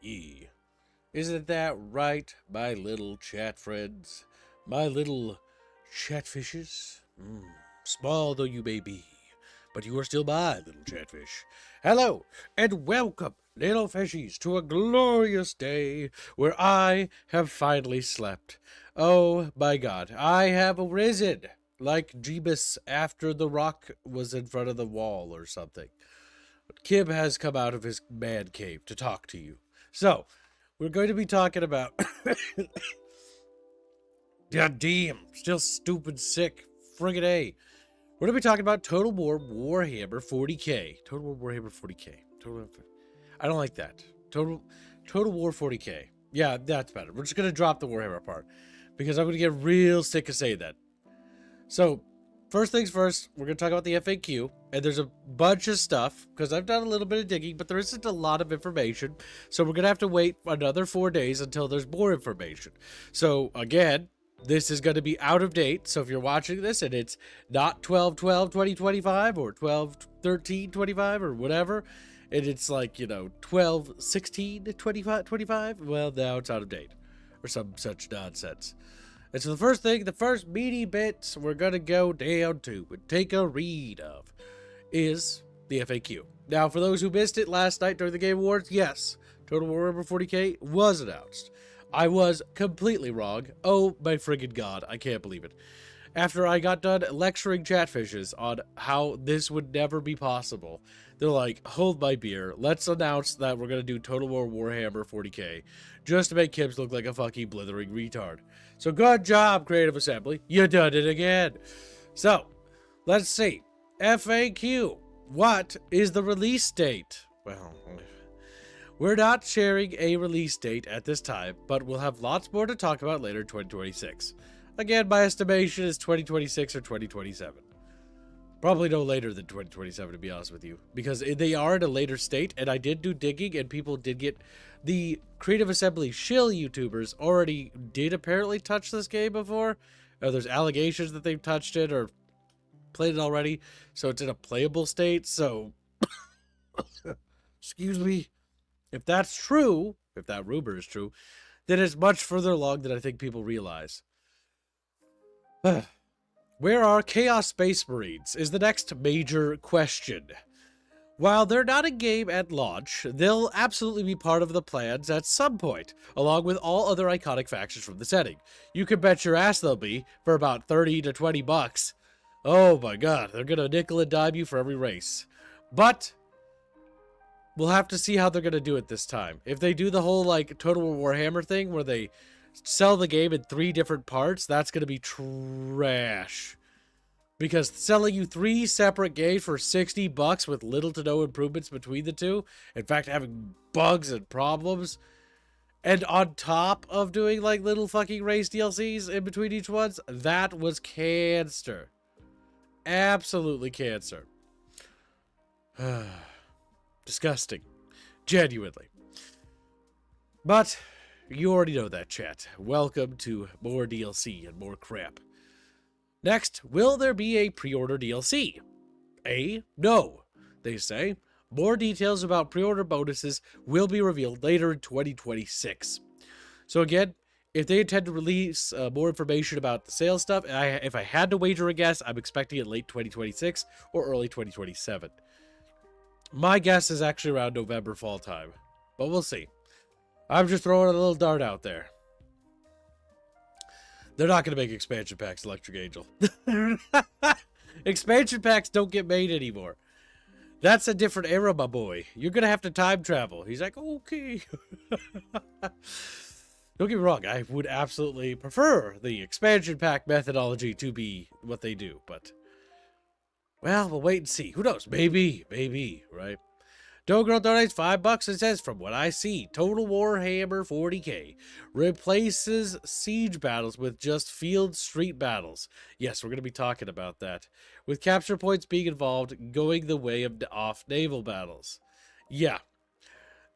Ye. Isn't that right, my little chat friends? My little chatfishes? Small though you may be, but you are still my little chatfish. Hello, and welcome, little fishies, to a glorious day where I have finally slept. Oh my god, I have arisen like Jeebus after the rock was in front of the wall or something. But Kib has come out of his man cave to talk to you. So, we're going to be talking about... God damn, still stupid sick. Friggin' A. We're going to be talking about Total War Warhammer 40K. Total War Warhammer 40K. I don't like that. Total War 40K. Yeah, that's better. We're just going to drop the Warhammer part because I'm going to get real sick of saying that. So, first things first, we're going to talk about the FAQ. And there's a bunch of stuff because I've done a little bit of digging, but there isn't a lot of information. So, we're going to have to wait another 4 days until there's more information. So, again, this is going to be out of date. So if you're watching this and it's not 12/12/2025 or 12/13/25 or whatever, and it's like, 12/16/25, well, now it's out of date or some such nonsense. And so the first thing, the first meaty bits we're going to go down to and take a read of is the FAQ. Now, for those who missed it last night during the Game Awards, yes, Total Warhammer 40K was announced. I was completely wrong. Oh my friggin' god, I can't believe it. After I got done lecturing chatfishes on how this would never be possible, they're like, hold my beer, let's announce that we're gonna do Total War Warhammer 40K, just to make Kibbs look like a fucking blithering retard. So good job, Creative Assembly, you done it again. So, let's see. FAQ, what is the release date? Well... we're not sharing a release date at this time, but we'll have lots more to talk about later in 2026. Again, my estimation is 2026 or 2027. Probably no later than 2027, to be honest with you, because they are in a later state, and I did do digging, and people did get... the Creative Assembly shill YouTubers already did apparently touch this game before. There's allegations that they've touched it or played it already, so it's in a playable state, so... excuse me. If that's true, if that rumor is true, then it's much further along than I think people realize. Where are Chaos Space Marines is the next major question. While they're not a game at launch, they'll absolutely be part of the plans at some point, along with all other iconic factions from the setting. You can bet your ass they'll be for about 30 to 20 bucks. Oh my god, they're gonna nickel and dime you for every race. But... we'll have to see how they're going to do it this time. If they do the whole, Total War Warhammer thing, where they sell the game in 3 different parts, that's going to be trash. Because selling you 3 separate games for 60 bucks with little to no improvements between the two, in fact, having bugs and problems, and on top of doing, little fucking race DLCs in between each ones, that was cancer. Absolutely cancer. Disgusting. Genuinely. But, you already know that, chat. Welcome to more DLC and more crap. Next, will there be a pre-order DLC? No, they say. More details about pre-order bonuses will be revealed later in 2026. So again, if they intend to release more information about the sales stuff, if I had to wager a guess, I'm expecting it late 2026 or early 2027. My guess is actually around November fall time, but we'll see. I'm just throwing a little dart out there. They're not going to make expansion packs, Electric Angel. Expansion packs don't get made anymore. That's a different era, my boy. You're going to have to time travel. He's like, okay. Don't get me wrong. I would absolutely prefer the expansion pack methodology to be what they do, but... well, we'll wait and see. Who knows? Maybe, right? Dogirl donates $5 and says, from what I see, Total Warhammer 40K replaces siege battles with just field street battles. Yes, we're going to be talking about that. With capture points being involved, going the way of off naval battles. Yeah.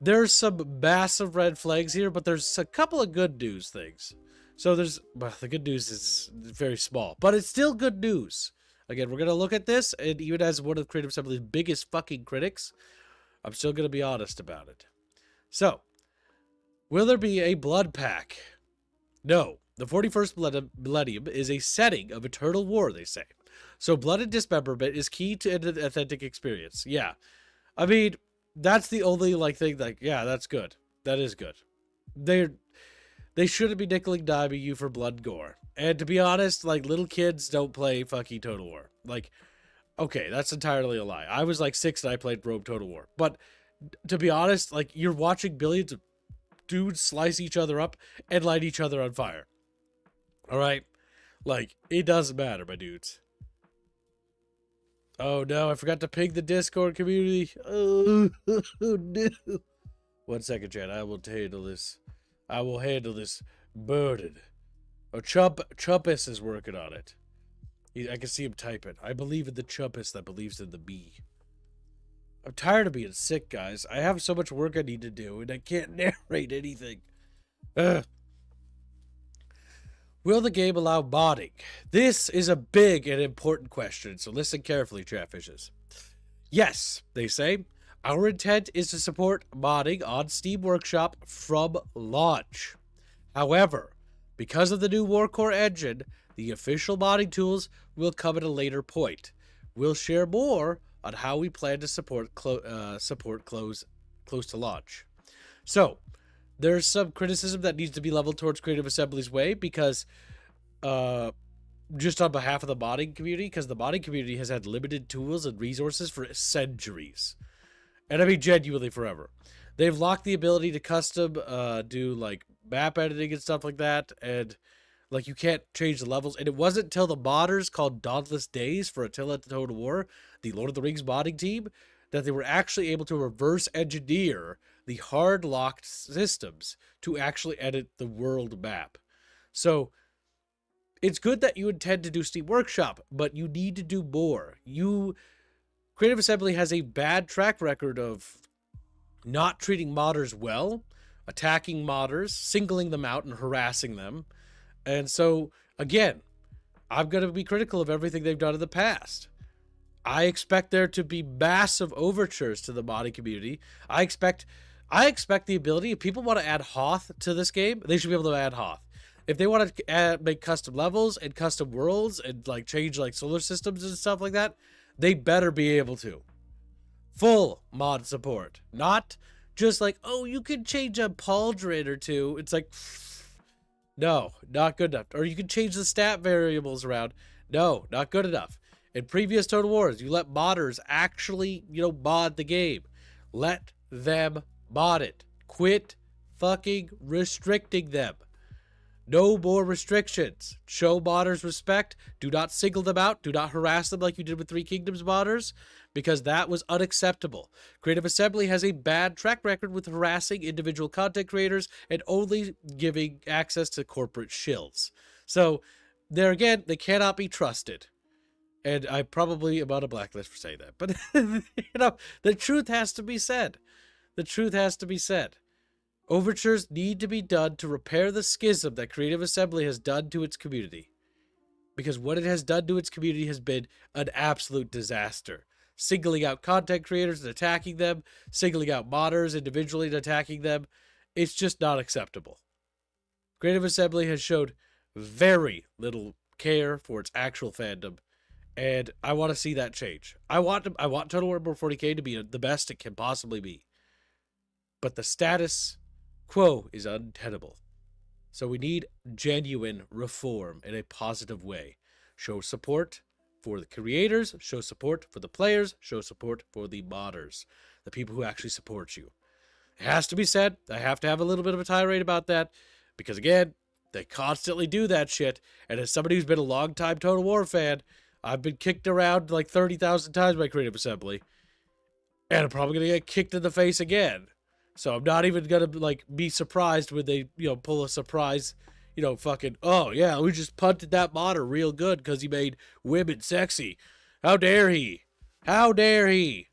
There's some massive red flags here, but there's a couple of good news things. So the good news is very small, but it's still good news. Again, we're going to look at this, and even as one of Creative Assembly's biggest fucking critics, I'm still going to be honest about it. So, Will there be a blood pack? No. The 41st Millennium is a setting of eternal war, they say. So blood and dismemberment is key to an authentic experience. Yeah. I mean, that's the only thing yeah, that's good. That is good. They shouldn't be nickel and diming you for blood and gore. And to be honest, little kids don't play fucking Total War. Okay, that's entirely a lie. I was 6 and I played Rogue Total War. But to be honest, you're watching billions of dudes slice each other up and light each other on fire. All right? It doesn't matter, my dudes. Oh no, I forgot to ping the Discord community. Oh, no. 1 second, chat. I will handle this. I will handle this burden. Oh, Chumpus is working on it. I can see him typing. I believe in the Chumpus that believes in the me. I'm tired of being sick, guys. I have so much work I need to do, and I can't narrate anything. Ugh. Will the game allow modding? This is a big and important question, so listen carefully, Chatfishes. Yes, they say. Our intent is to support modding on Steam Workshop from launch. However, because of the new Warcore engine, the official modding tools will come at a later point. We'll share more on how we plan to support close to launch. So, there's some criticism that needs to be leveled towards Creative Assembly's way because, just on behalf of the modding community, because the modding community has had limited tools and resources for centuries. And I mean genuinely forever. They've locked the ability to custom do map editing and stuff like that, and you can't change the levels. And it wasn't until the modders called Dauntless Days for Attila the Total War, the Lord of the Rings modding team, that they were actually able to reverse engineer the hard locked systems to actually edit the world map. So it's good that you intend to do Steam Workshop, but you need to do more. Creative Assembly has a bad track record of not treating modders well, attacking modders, singling them out and harassing them. And so, again, I'm going to be critical of everything they've done in the past. I expect there to be massive overtures to the modding community. I expect the ability, if people want to add Hoth to this game, they should be able to add Hoth. If they want to make custom levels and custom worlds and change solar systems and stuff like that, they better be able to. Full mod support. Not just oh, you can change a pauldron or two. It's no, not good enough. Or you can change the stat variables around. No, not good enough. In previous Total Wars, you let modders actually, mod the game. Let them mod it. Quit fucking restricting them. No more restrictions. Show modders respect. Do not single them out. Do not harass them like you did with Three Kingdoms modders, because that was unacceptable. Creative Assembly has a bad track record with harassing individual content creators and only giving access to corporate shills. So, there again, they cannot be trusted. And I probably am on a blacklist for saying that. But, the truth has to be said. The truth has to be said. Overtures need to be done to repair the schism that Creative Assembly has done to its community. Because what it has done to its community has been an absolute disaster. Singling out content creators and attacking them, singling out modders individually and attacking them, it's just not acceptable. Creative Assembly has showed very little care for its actual fandom, and I want to see that change. I want Total War WH40K to be the best it can possibly be. But the status quo is untenable. So we need genuine reform in a positive way. Show support for the creators, show support for the players, show support for the modders, the people who actually support you. It has to be said, I have to have a little bit of a tirade about that, because again, they constantly do that shit, and as somebody who's been a long-time Total War fan, I've been kicked around 30,000 times by Creative Assembly, and I'm probably going to get kicked in the face again. So I'm not even going to, be surprised when they, pull a surprise, fucking, oh, yeah, we just punted that modder real good because he made women sexy. How dare he? How dare he?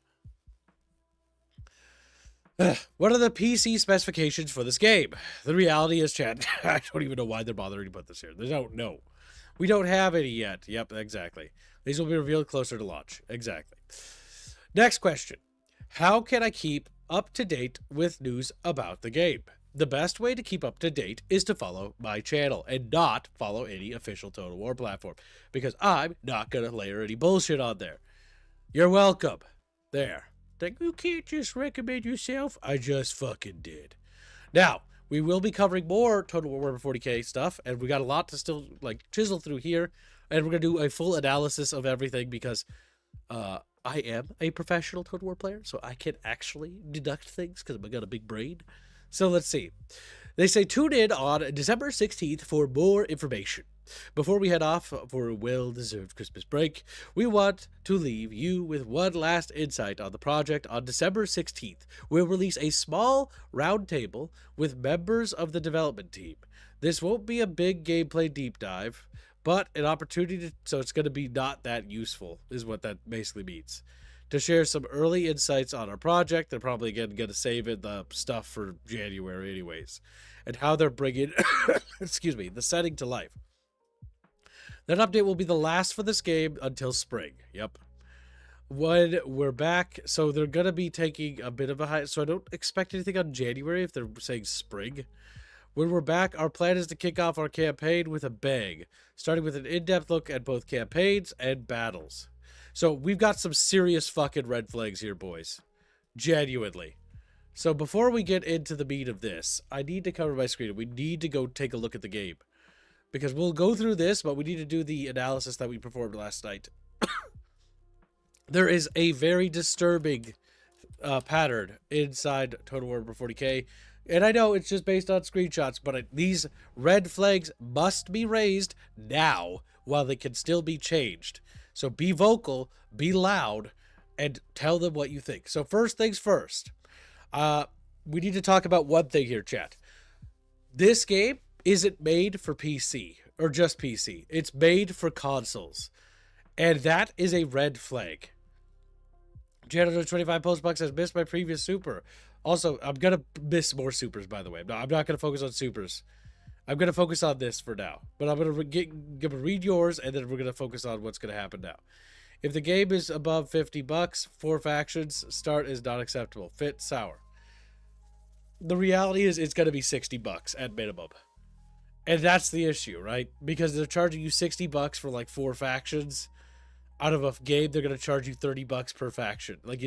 What are the PC specifications for this game? The reality is, chat, I don't even know why they're bothering to put this here. They don't know. We don't have any yet. Yep, exactly. These will be revealed closer to launch. Exactly. Next question. How can I keep up to date with news about the game? the best way to keep up to date is to follow my channel and not follow any official Total War platform, because I'm not going to layer any bullshit on there. You're welcome. There. Like, you can't just recommend yourself. I just fucking did. Now, we will be covering more Total War Warhammer 40k stuff, and we got a lot to still, like, chisel through here, and we're going to do a full analysis of everything, because I am a professional Total War player, so I can actually deduct things, because I've got a big brain. So let's see. They say tune in on December 16th for more information. Before we head off for a well-deserved Christmas break, we want to leave you with one last insight on the project. On December 16th, we'll release a small roundtable with members of the development team. This won't be a big gameplay deep dive, but an opportunity to, so it's going to be not that useful, is what that basically means. To share some early insights on our project. They're probably again going to save it the stuff for January anyways, and how they're bringing excuse me, the setting to life. That update will be the last for this game until spring. Yep. When we're back, so they're going to be taking a bit of a high, so I don't expect anything on January if they're saying spring. When we're back, our plan is to kick off our campaign with a bang, starting with an in-depth look at both campaigns and battles. So we've got some serious fucking red flags here, boys. Genuinely. So before we get into the meat of this, I need to cover my screen. We need to go take a look at the game. Because we'll go through this, but we need to do the analysis that we performed last night. There is a very disturbing pattern inside Total War 40k. And I know it's just based on screenshots, but these red flags must be raised now while they can still be changed. So be vocal, be loud, and tell them what you think. So first things first, we need to talk about one thing here, chat. This game isn't made for PC, or just PC. It's made for consoles. And that is a red flag. Janitor 25 postbucks has missed my previous super. Also, I'm going to miss more supers, by the way. No, I'm not going to focus on supers. I'm going to focus on this for now. But I'm going to read yours, and then we're going to focus on what's going to happen now. If the game is above $50, 4 factions, start is not acceptable. Fit, sour. The reality is it's going to be $60 at minimum. And that's the issue, right? Because they're charging you $60 for like 4 factions. Out of a game, they're going to charge you $30 per faction. Like,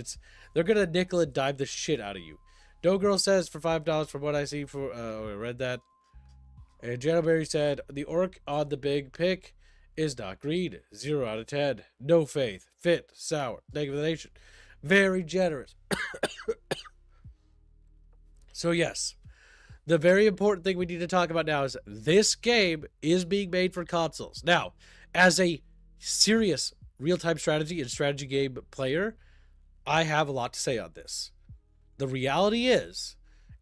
they're going to nickel and dime the shit out of you. Doe Girl says for $5 from what I see for, I read that. And Janelberry said, the orc on the big pick is not green. 0 out of 10. No faith. Fit. Sour. Negative. Very generous. So yes, the very important thing we need to talk about now is this game is being made for consoles. Now, as a serious real-time strategy and strategy game player, I have a lot to say on this. The reality is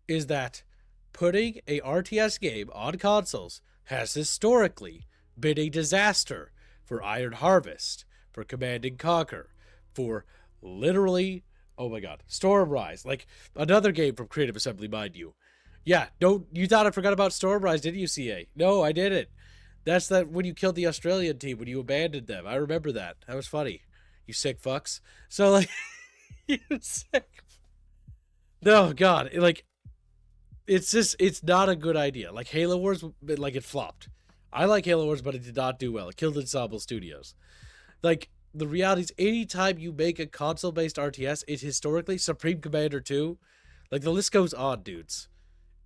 that putting a RTS game on consoles has historically been a disaster for Iron Harvest, for Command and Conquer, for literally, oh my god, Storm Rise, like another game from Creative Assembly, mind you. Yeah, you thought I forgot about Storm Rise, didn't you, CA? No, I didn't. That's that when you killed the Australian team, when you abandoned them. I remember that. That was funny. You sick fucks. So, like, you sick. No, God, like, it's not a good idea. Like, Halo Wars, like, it flopped. I like Halo Wars, but it did not do well. It killed Ensemble Studios. Like, the reality is, anytime you make a console-based RTS, it's historically Supreme Commander 2. Like, the list goes on, dudes.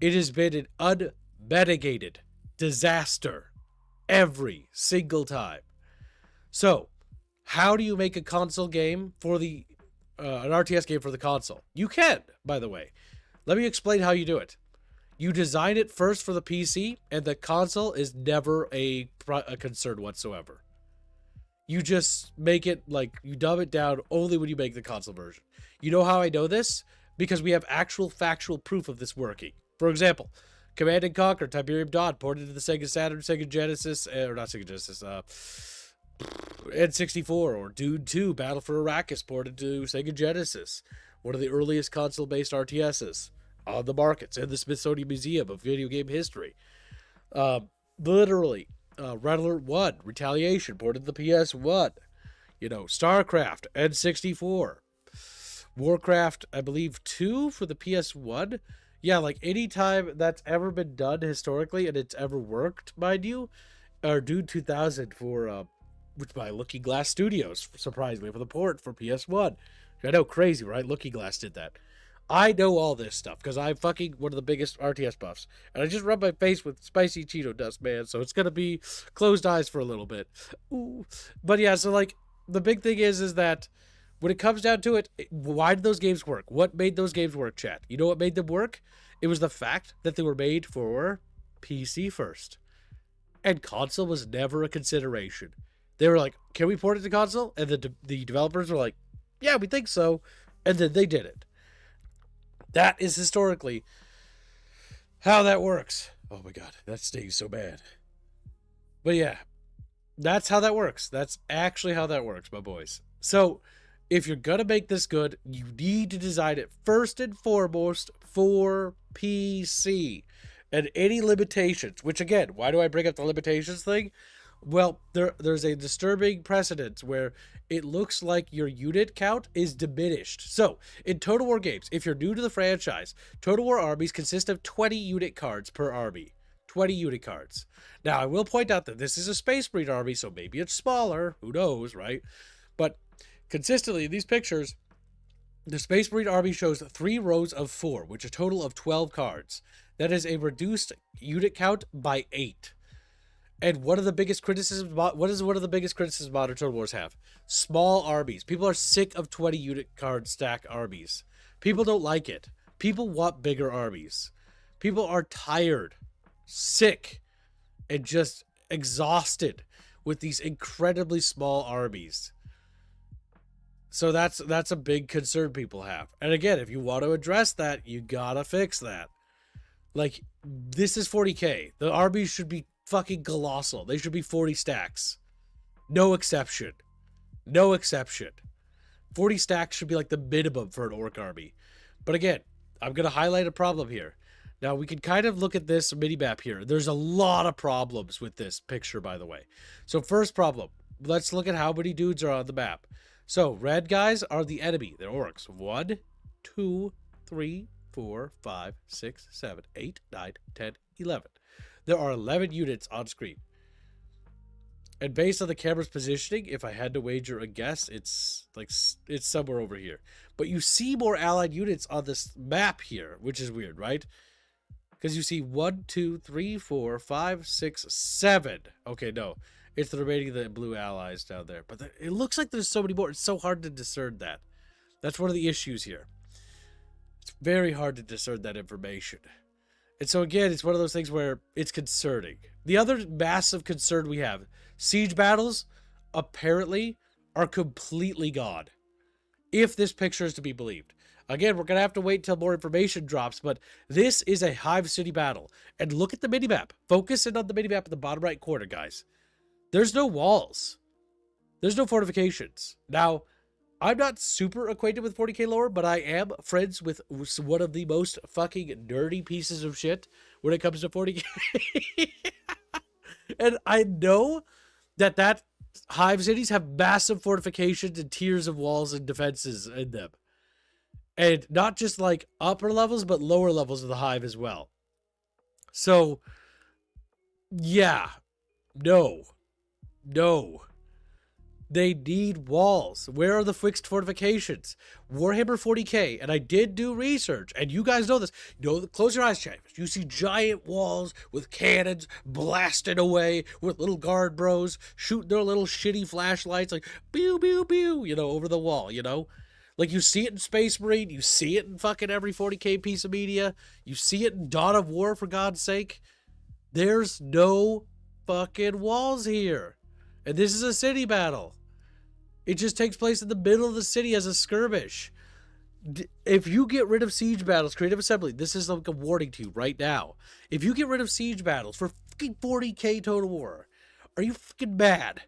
It has been an unmitigated disaster every single time. So, how do you make a console game for the an RTS game for the console? You can, by the way. Let me explain how you do it. You design it first for the PC, and the console is never a concern whatsoever. You just make it, like, you dumb it down only when you make the console version. You know how I know this? Because we have actual factual proof of this working. For example, Command & Conquer, Tiberium Dawn, ported to the Sega Saturn, Sega Genesis, or not Sega Genesis, N64, or Dune 2, Battle for Arrakis, ported to Sega Genesis. One of the earliest console-based RTSs on the markets in the Smithsonian Museum of Video Game History. Literally, Red Alert 1, Retaliation, ported to the PS1. You know, StarCraft, N64. Warcraft, I believe, 2 for the PS1 Yeah, like any time that's ever been done historically and it's ever worked, mind you, or Dune 2000 for which by Looking Glass Studios, surprisingly, for the port for PS1. I know, crazy, right? Looking Glass did that. I know all this stuff because I'm fucking one of the biggest RTS buffs, and I just rub my face with spicy Cheeto dust, man. So it's gonna be closed eyes for a little bit. Ooh. But yeah, so like the big thing is that when it comes down to it, why did those games work? What made those games work, chat? You know what made them work? It was the fact that they were made for PC first. And console was never a consideration. They were like, can we port it to console? And the developers were like, yeah, we think so. And then they did it. That is historically how that works. Oh my god, that stings so bad. But yeah, that's how that works. That's actually how that works, my boys. So, if you're gonna make this good, you need to design it first and foremost for PC. And any limitations, which again, why do I bring up the limitations thing? Well, there's a disturbing precedent where it looks like your unit count is diminished. So, in Total War games, if you're new to the franchise, Total War armies consist of 20 unit cards per army. 20 unit cards. Now, I will point out that this is a Space Marine army, so maybe it's smaller. Who knows, right? But consistently in these pictures, the Space Marine army shows 3 rows of 4, which is a total of 12 cards. That is a reduced unit count by 8. And one of the biggest criticisms, what is one of the biggest criticisms modern Total Wars have? Small armies. People are sick of 20 unit card stack armies. People don't like it. People want bigger armies. People are tired, sick, and just exhausted with these incredibly small armies. So that's a big concern people have. And again, if you want to address that, you gotta fix that. Like, this is 40k. The armies should be fucking colossal. They should be 40 stacks. No exception. No exception. 40 stacks should be like the minimum for an orc army. But again, I'm going to highlight a problem here. Now, we can kind of look at this mini map here. There's a lot of problems with this picture, by the way. So first problem, let's look at how many dudes are on the map. So red guys are the enemy. They're orcs. 1, 2, 3, 4, 5, 6, 7, 8, 9, 10, 11. There are 11 units on screen. And based on the camera's positioning, if I had to wager a guess, it's somewhere over here. But you see more allied units on this map here, which is weird, right? Because you see 1, 2, 3, 4, 5, 6, 7. Okay, no. It's the remaining of the blue allies down there. But it looks like there's so many more. It's so hard to discern that. That's one of the issues here. It's very hard to discern that information. And so again, it's one of those things where it's concerning. The other massive concern we have, siege battles apparently are completely gone. If this picture is to be believed. Again, we're going to have to wait until more information drops, but this is a Hive City battle. And look at the minimap. Focus in on the minimap in the bottom right corner, guys. There's no walls. There's no fortifications. Now, I'm not super acquainted with 40k lore, but I am friends with one of the most fucking nerdy pieces of shit when it comes to 40k. And I know that Hive cities have massive fortifications and tiers of walls and defenses in them. And not just like upper levels, but lower levels of the Hive as well. So, yeah. No. They need walls. Where are the fixed fortifications? Warhammer 40k, and I did do research, and you guys know this. Close your eyes, chat. You see giant walls with cannons blasting away with little guard bros shooting their little shitty flashlights like pew, pew, pew, over the wall, Like, you see it in Space Marine, you see it in fucking every 40k piece of media, you see it in Dawn of War, for God's sake. There's no fucking walls here. And this is a city battle. It just takes place in the middle of the city as a skirmish. If you get rid of siege battles, Creative Assembly, this is like a warning to you right now. If you get rid of siege battles for fucking 40k Total War, are you fucking mad?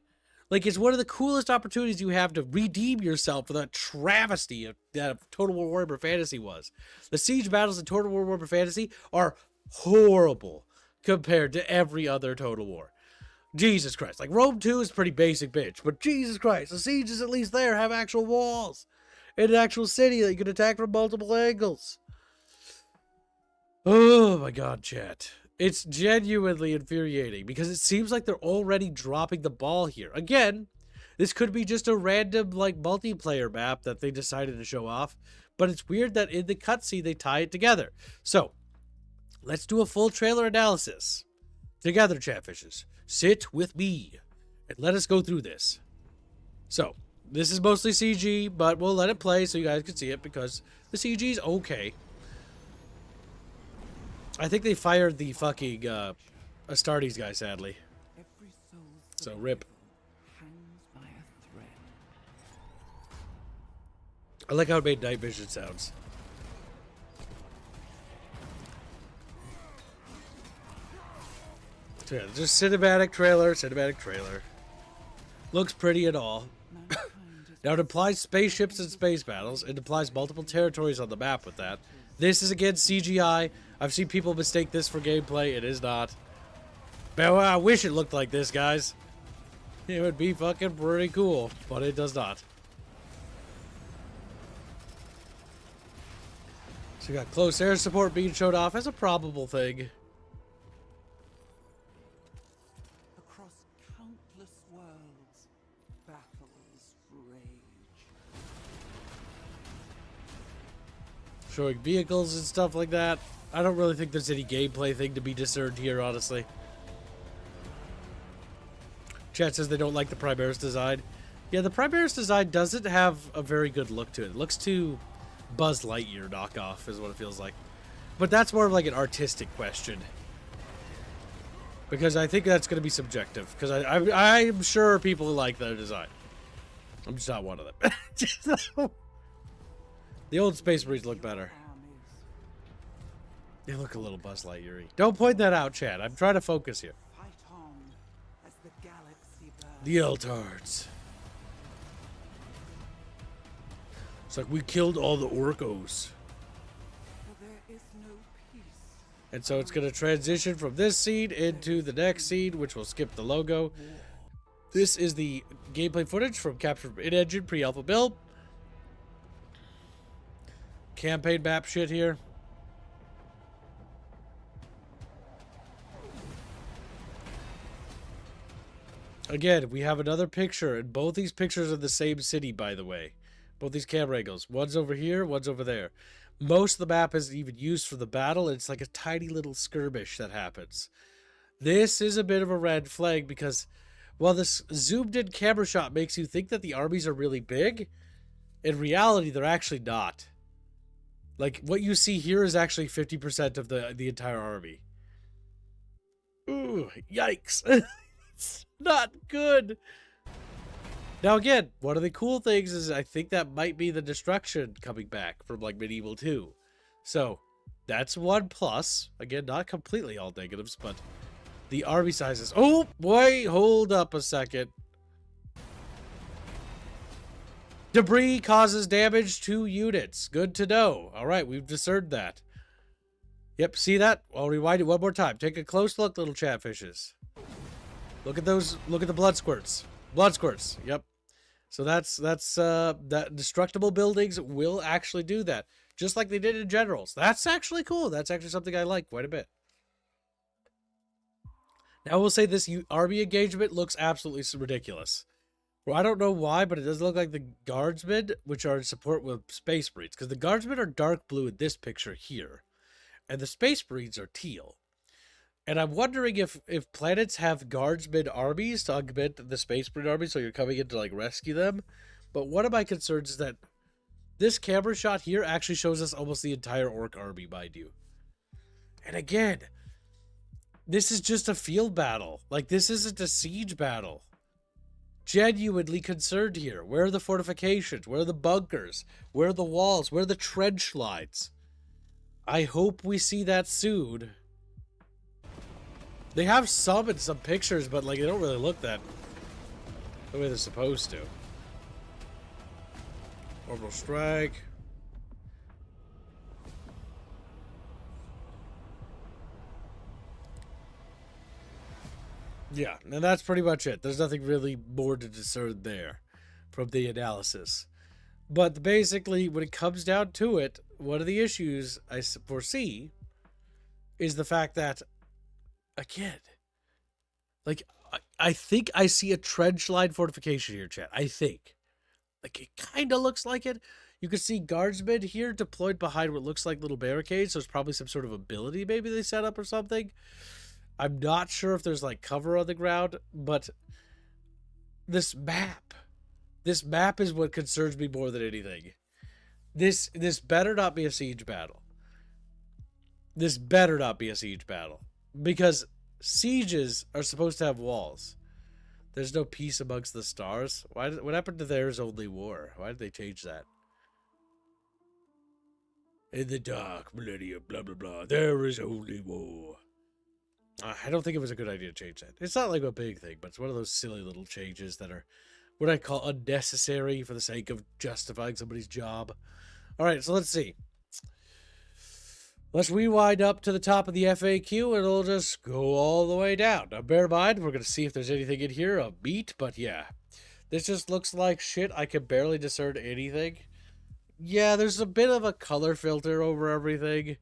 Like, it's one of the coolest opportunities you have to redeem yourself for that travesty that Total War Warhammer Fantasy was. The siege battles in Total War Warhammer Fantasy are horrible compared to every other Total War. Jesus Christ. Like, Rome 2 is pretty basic, bitch. But Jesus Christ, the sieges at least there have actual walls. And an actual city that you can attack from multiple angles. Oh my god, chat. It's genuinely infuriating because it seems like they're already dropping the ball here. Again, this could be just a random like multiplayer map that they decided to show off, but it's weird that in the cutscene they tie it together. So, let's do a full trailer analysis. Together, chatfishes. Sit with me and let us go through this. So, this is mostly CG, but we'll let it play so you guys can see it because the CG is okay. I think they fired the fucking Astartes guy, sadly. So, rip. I like how it made night vision sounds. So yeah, just cinematic trailer. Looks pretty and all. Now it implies spaceships and space battles. It implies multiple territories on the map with that. This is again CGI. I've seen people mistake this for gameplay. It is not. But I wish it looked like this, guys. It would be fucking pretty cool, but it does not. So we got close air support being showed off as a probable thing. Across countless worlds, battles rage. Showing vehicles and stuff like that. I don't really think there's any gameplay thing to be discerned here, honestly. Chat says they don't like the Primaris design. Yeah, the Primaris design doesn't have a very good look to it. It looks too Buzz Lightyear knockoff is what it feels like. But that's more of like an artistic question. Because I think that's going to be subjective. Because I'm sure people like their design. I'm just not one of them. The old Space Marines look better. They look a little Buzz Lightyear-y. Don't point that out, Chad. I'm trying to focus here. The Eltards. It's like we killed all the Orcos. And so it's going to transition from this scene into the next scene, which will skip the logo. This is the gameplay footage from captured in-engine pre-alpha build. Campaign map shit here. Again, we have another picture, and both these pictures are the same city, by the way. Both these camera angles. One's over here, one's over there. Most of the map isn't even used for the battle. It's like a tiny little skirmish that happens. This is a bit of a red flag because while this zoomed-in camera shot makes you think that the armies are really big, in reality, they're actually not. Like, what you see here is actually 50% of the entire army. Ooh, yikes. It's not good. Now again, one of the cool things is I think that might be the destruction coming back from like Medieval 2. So that's one plus. Again, not completely all negatives, but the army sizes. Oh, wait, hold up a second. Debris causes damage to units. Good to know. All right, we've discerned that. Yep, see that? I'll rewind it one more time. Take a close look, little chatfishes. Look at those. Look at the blood squirts. Blood squirts. Yep. So that destructible buildings will actually do that, just like they did in Generals. That's actually cool. That's actually something I like quite a bit. Now we'll say this army engagement looks absolutely ridiculous. Well, I don't know why, but it doesn't look like the guardsmen, which are in support with Space Marines, because the guardsmen are dark blue in this picture here, and the Space Marines are teal. And I'm wondering if planets have guardsmen armies to augment the Space Marine army, so you're coming in to like rescue them. But one of my concerns is that this camera shot here actually shows us almost the entire Orc army, mind you. And again, this is just a field battle. Like, this isn't a siege battle. Genuinely concerned here. Where are the fortifications? Where are the bunkers? Where are the walls? Where are the trench lines? I hope we see that soon. They have some in some pictures, but like they don't really look that the way they're supposed to. Orbital strike. Yeah, and that's pretty much it. There's nothing really more to discern there from the analysis. But basically, when it comes down to it, one of the issues I foresee is the fact that, again, like, I think I see a trench line fortification here, chat. I think. Like, it kind of looks like it. You can see guardsmen here deployed behind what looks like little barricades, so it's probably some sort of ability maybe they set up or something. I'm not sure if there's, like, cover on the ground, but this map is what concerns me more than anything. This better not be a siege battle. This better not be a siege battle. Because sieges are supposed to have walls. There's no peace amongst the stars. What happened to There's Only War? Why did they change that? In the dark millennium, blah, blah, blah, there is only war. I don't think it was a good idea to change that. It's not like a big thing, but it's one of those silly little changes that are what I call unnecessary for the sake of justifying somebody's job. All right, so let's see. Let's rewind up to the top of the FAQ, and it'll just go all the way down. Now, bear in mind, we're going to see if there's anything in here of meat, but yeah. This just looks like shit. I can barely discern anything. Yeah, there's a bit of a color filter over everything.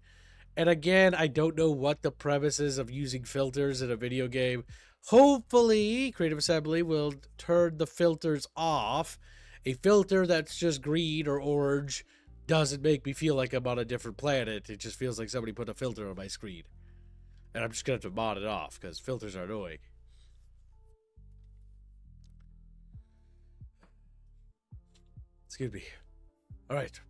And again, I don't know what the premise is of using filters in a video game. Hopefully, Creative Assembly will turn the filters off. A filter that's just green or orange doesn't make me feel like I'm on a different planet. It just feels like somebody put a filter on my screen. And I'm just going to have to mod it off because filters are annoying. Excuse me. All right.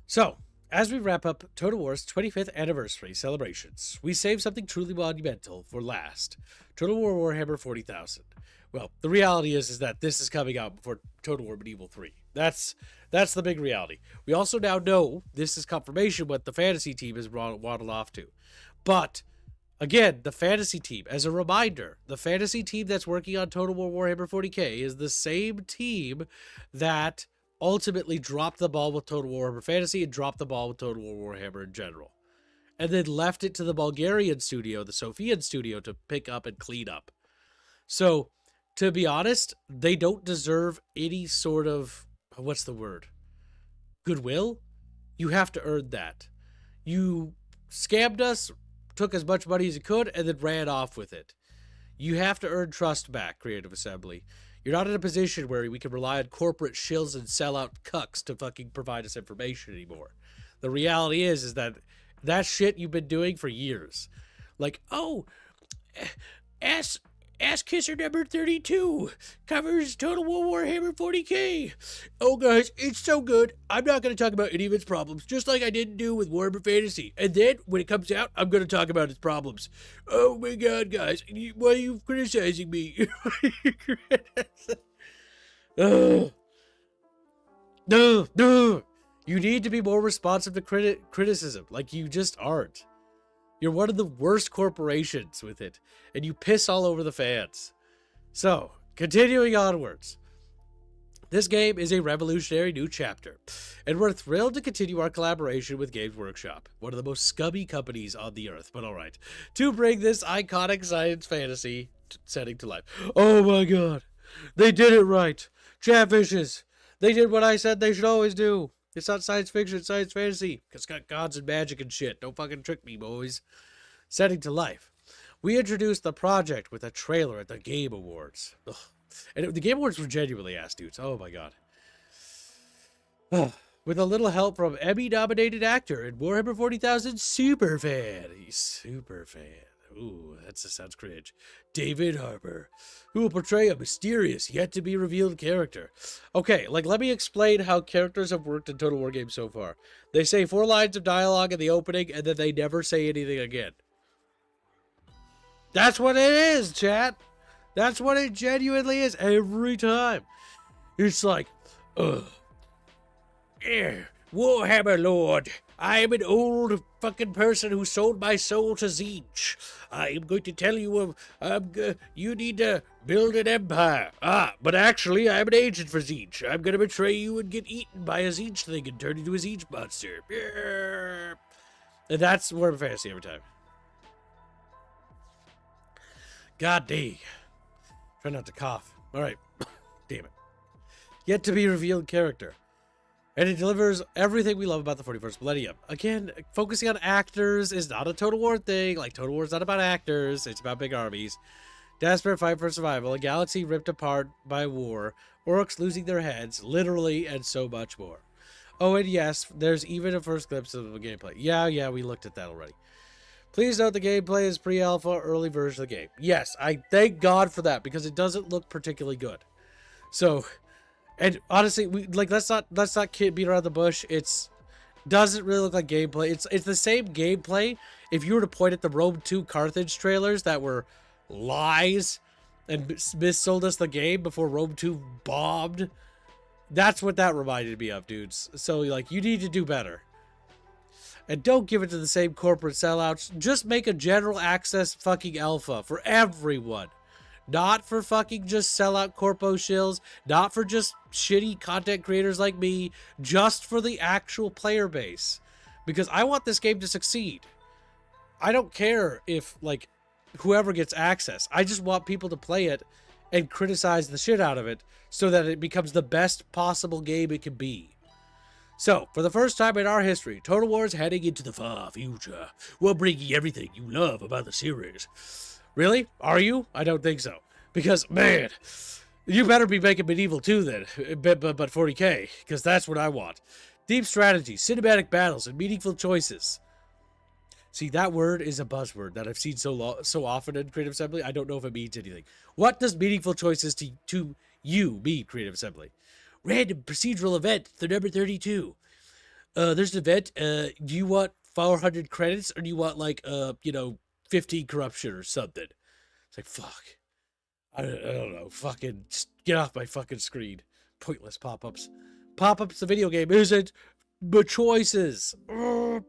So, as we wrap up Total War's 25th anniversary celebrations, we saved something truly monumental for last. Total War Warhammer 40,000. Well, the reality is that this is coming out before Total War Medieval 3. That's the big reality. We also now know, this is confirmation, what the fantasy team is waddled off to. But, again, the fantasy team, as a reminder, the fantasy team that's working on Total War Warhammer 40K is the same team that ultimately dropped the ball with Total War Warhammer Fantasy and dropped the ball with Total War Warhammer in general. And then left it to the Bulgarian studio, the Sofian studio, to pick up and clean up. So, to be honest, they don't deserve any sort of, what's the word? Goodwill? You have to earn that. You scammed us, took as much money as you could, and then ran off with it. You have to earn trust back, Creative Assembly. You're not in a position where we can rely on corporate shills and sellout cucks to fucking provide us information anymore. The reality is that shit you've been doing for years. Like, oh, Ass Kisser number 32 covers Total War Warhammer 40K. Oh, guys, it's so good. I'm not going to talk about any of its problems, just like I didn't do with Warhammer Fantasy. And then, when it comes out, I'm going to talk about its problems. Oh, my God, guys. Why are you criticizing me? No. You need to be more responsive to criticism, like you just aren't. You're one of the worst corporations with it, and you piss all over the fans. So, continuing onwards. This game is a revolutionary new chapter, and we're thrilled to continue our collaboration with Games Workshop, one of the most scummy companies on the earth, but alright, to bring this iconic science fantasy setting to life. Oh my god, they did it right. Chatfishes, they did what I said they should always do. It's not science fiction, it's science fantasy. It's got gods and magic and shit. Don't fucking trick me, boys. Setting to life. We introduced the project with a trailer at the Game Awards. Ugh. And the Game Awards were genuinely ass dudes. Oh my god. With a little help from Emmy-nominated actor and Warhammer 40,000 superfan. He's superfan. Ooh, that sounds cringe. David Harbour, who will portray a mysterious, yet-to-be-revealed character. Okay, let me explain how characters have worked in Total War games so far. They say 4 lines of dialogue in the opening, and then they never say anything again. That's what it is, chat. That's what it genuinely is every time. It's like, Warhammer Lord, I am an old fucking person who sold my soul to Tzeentch. I am going to tell you, you need to build an empire. But actually, I'm an agent for Tzeentch. I'm going to betray you and get eaten by a Tzeentch thing and turn into a Tzeentch monster. And that's Warhammer Fantasy every time. God dang. Try not to cough. All right. Damn it. Yet to be revealed character. And it delivers everything we love about the 41st Millennium. Again, focusing on actors is not a Total War thing. Like, Total War is not about actors. It's about big armies. Desperate fight for survival. A galaxy ripped apart by war. Orcs losing their heads, literally, and so much more. Oh, and yes, there's even a first glimpse of the gameplay. Yeah, we looked at that already. Please note the gameplay is pre-alpha, early version of the game. Yes, I thank God for that, because it doesn't look particularly good. So... And honestly, let's not beat around the bush. It's doesn't really look like gameplay. It's the same gameplay if you were to point at the Rome 2 Carthage trailers that were lies and missold us the game before Rome 2 bombed. That's what that reminded me of, dudes. So like, you need to do better. And don't give it to the same corporate sellouts. Just make a general access fucking alpha for everyone. Not for fucking just sellout corpo shills, not for just shitty content creators like me, just for the actual player base. Because I want this game to succeed. I don't care if, like, whoever gets access. I just want people to play it and criticize the shit out of it so that it becomes the best possible game it can be. So, for the first time in our history, Total War is heading into the far future. We're bringing everything you love about the series. Really? Are you? I don't think so. Because, man, you better be making Medieval 2 then, but 40K, because that's what I want. Deep strategy, cinematic battles, and meaningful choices. See, that word is a buzzword that I've seen so often in Creative Assembly, I don't know if it means anything. What does meaningful choices to you mean, Creative Assembly? Random procedural event, the number 32. There's an event, do you want 400 credits, or do you want, like, 50 corruption or something? It's like, fuck. I don't know. Fucking get off my fucking screen. Pointless pop-ups. Pop-ups, the video game isn't, but choices. Ugh.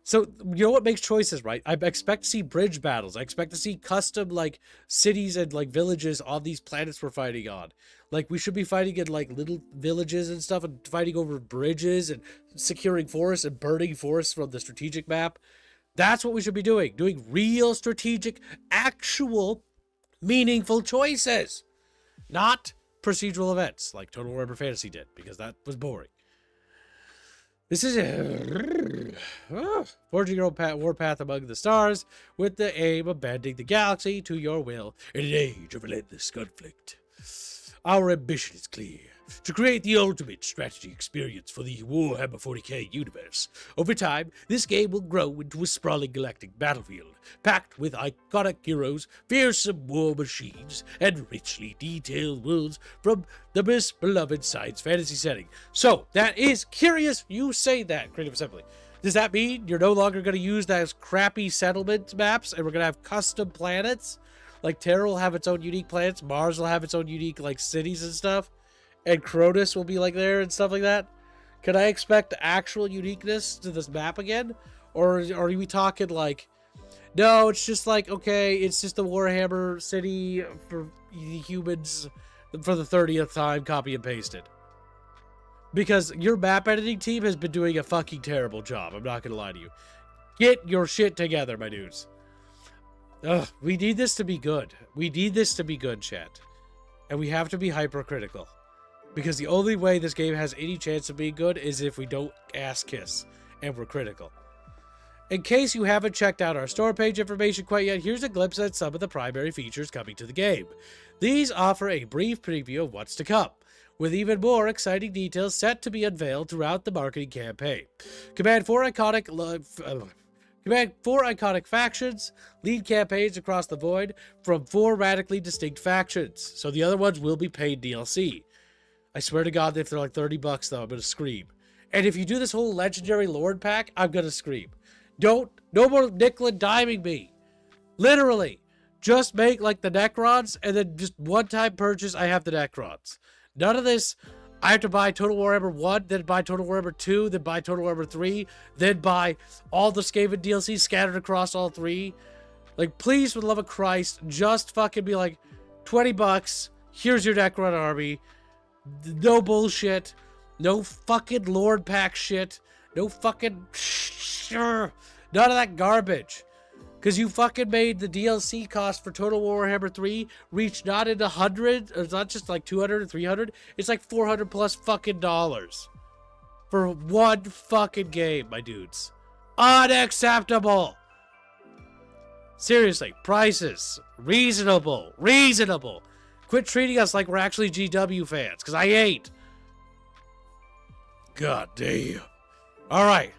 So, you know what makes choices, right? I expect to see bridge battles. I expect to see custom, like, cities and, like, villages on these planets we're fighting on. Like, we should be fighting in, like, little villages and stuff and fighting over bridges and securing forests and burning forests from the strategic map. That's what we should be doing. Doing real strategic, actual, meaningful choices. Not procedural events like Total Warhammer Fantasy did, because that was boring. This is forging your own warpath among the stars with the aim of bending the galaxy to your will in an age of relentless conflict. Our ambition is clear. To create the ultimate strategy experience for the Warhammer 40K universe. Over time, this game will grow into a sprawling galactic battlefield, packed with iconic heroes, fearsome war machines, and richly detailed worlds from the most beloved science fantasy setting. So, that is curious you say that, Creative Assembly. Does that mean you're no longer going to use those crappy settlement maps and we're going to have custom planets? Like, Terra will have its own unique planets, Mars will have its own unique, like, cities and stuff? And Cronus will be like there and stuff like that? Can I expect actual uniqueness to this map again? Or are we talking like, no, it's just like, okay, it's just the Warhammer city for the humans for the 30th time, copy and pasted. Because your map editing team has been doing a fucking terrible job, I'm not gonna lie to you. Get your shit together, my dudes. Ugh, we need this to be good. We need this to be good, chat. And we have to be hypercritical. Because the only way this game has any chance of being good is if we don't ass kiss and we're critical. In case you haven't checked out our store page information quite yet, here's a glimpse at some of the primary features coming to the game. These offer a brief preview of what's to come, with even more exciting details set to be unveiled throughout the marketing campaign. Command 4 iconic factions, lead campaigns across the void from 4 radically distinct factions, so the other ones will be paid DLC. I swear to God, if they're like $30 though, I'm gonna scream. And if you do this whole legendary Lord pack, I'm gonna scream. No more nickel and diming me. Literally. Just make like the Necrons, and then just one-time purchase, I have the Necrons. None of this, I have to buy Total Warhammer 1, then buy Total Warhammer 2, then buy Total Warhammer 3, then buy all the Skaven DLC scattered across all 3. Like, please, for the love of Christ, just fucking be like, $20, here's your Necron army. No bullshit. No fucking Lord pack shit. No fucking none of that garbage. Because you fucking made the DLC cost for Total Warhammer 3 reach not in 100, or it's not just like 200 or 300, it's like 400 plus fucking dollars. for one fucking game, my dudes. Unacceptable. Seriously, prices. Reasonable. Reasonable. Quit treating us like we're actually GW fans, because I ain't. God damn. Alright.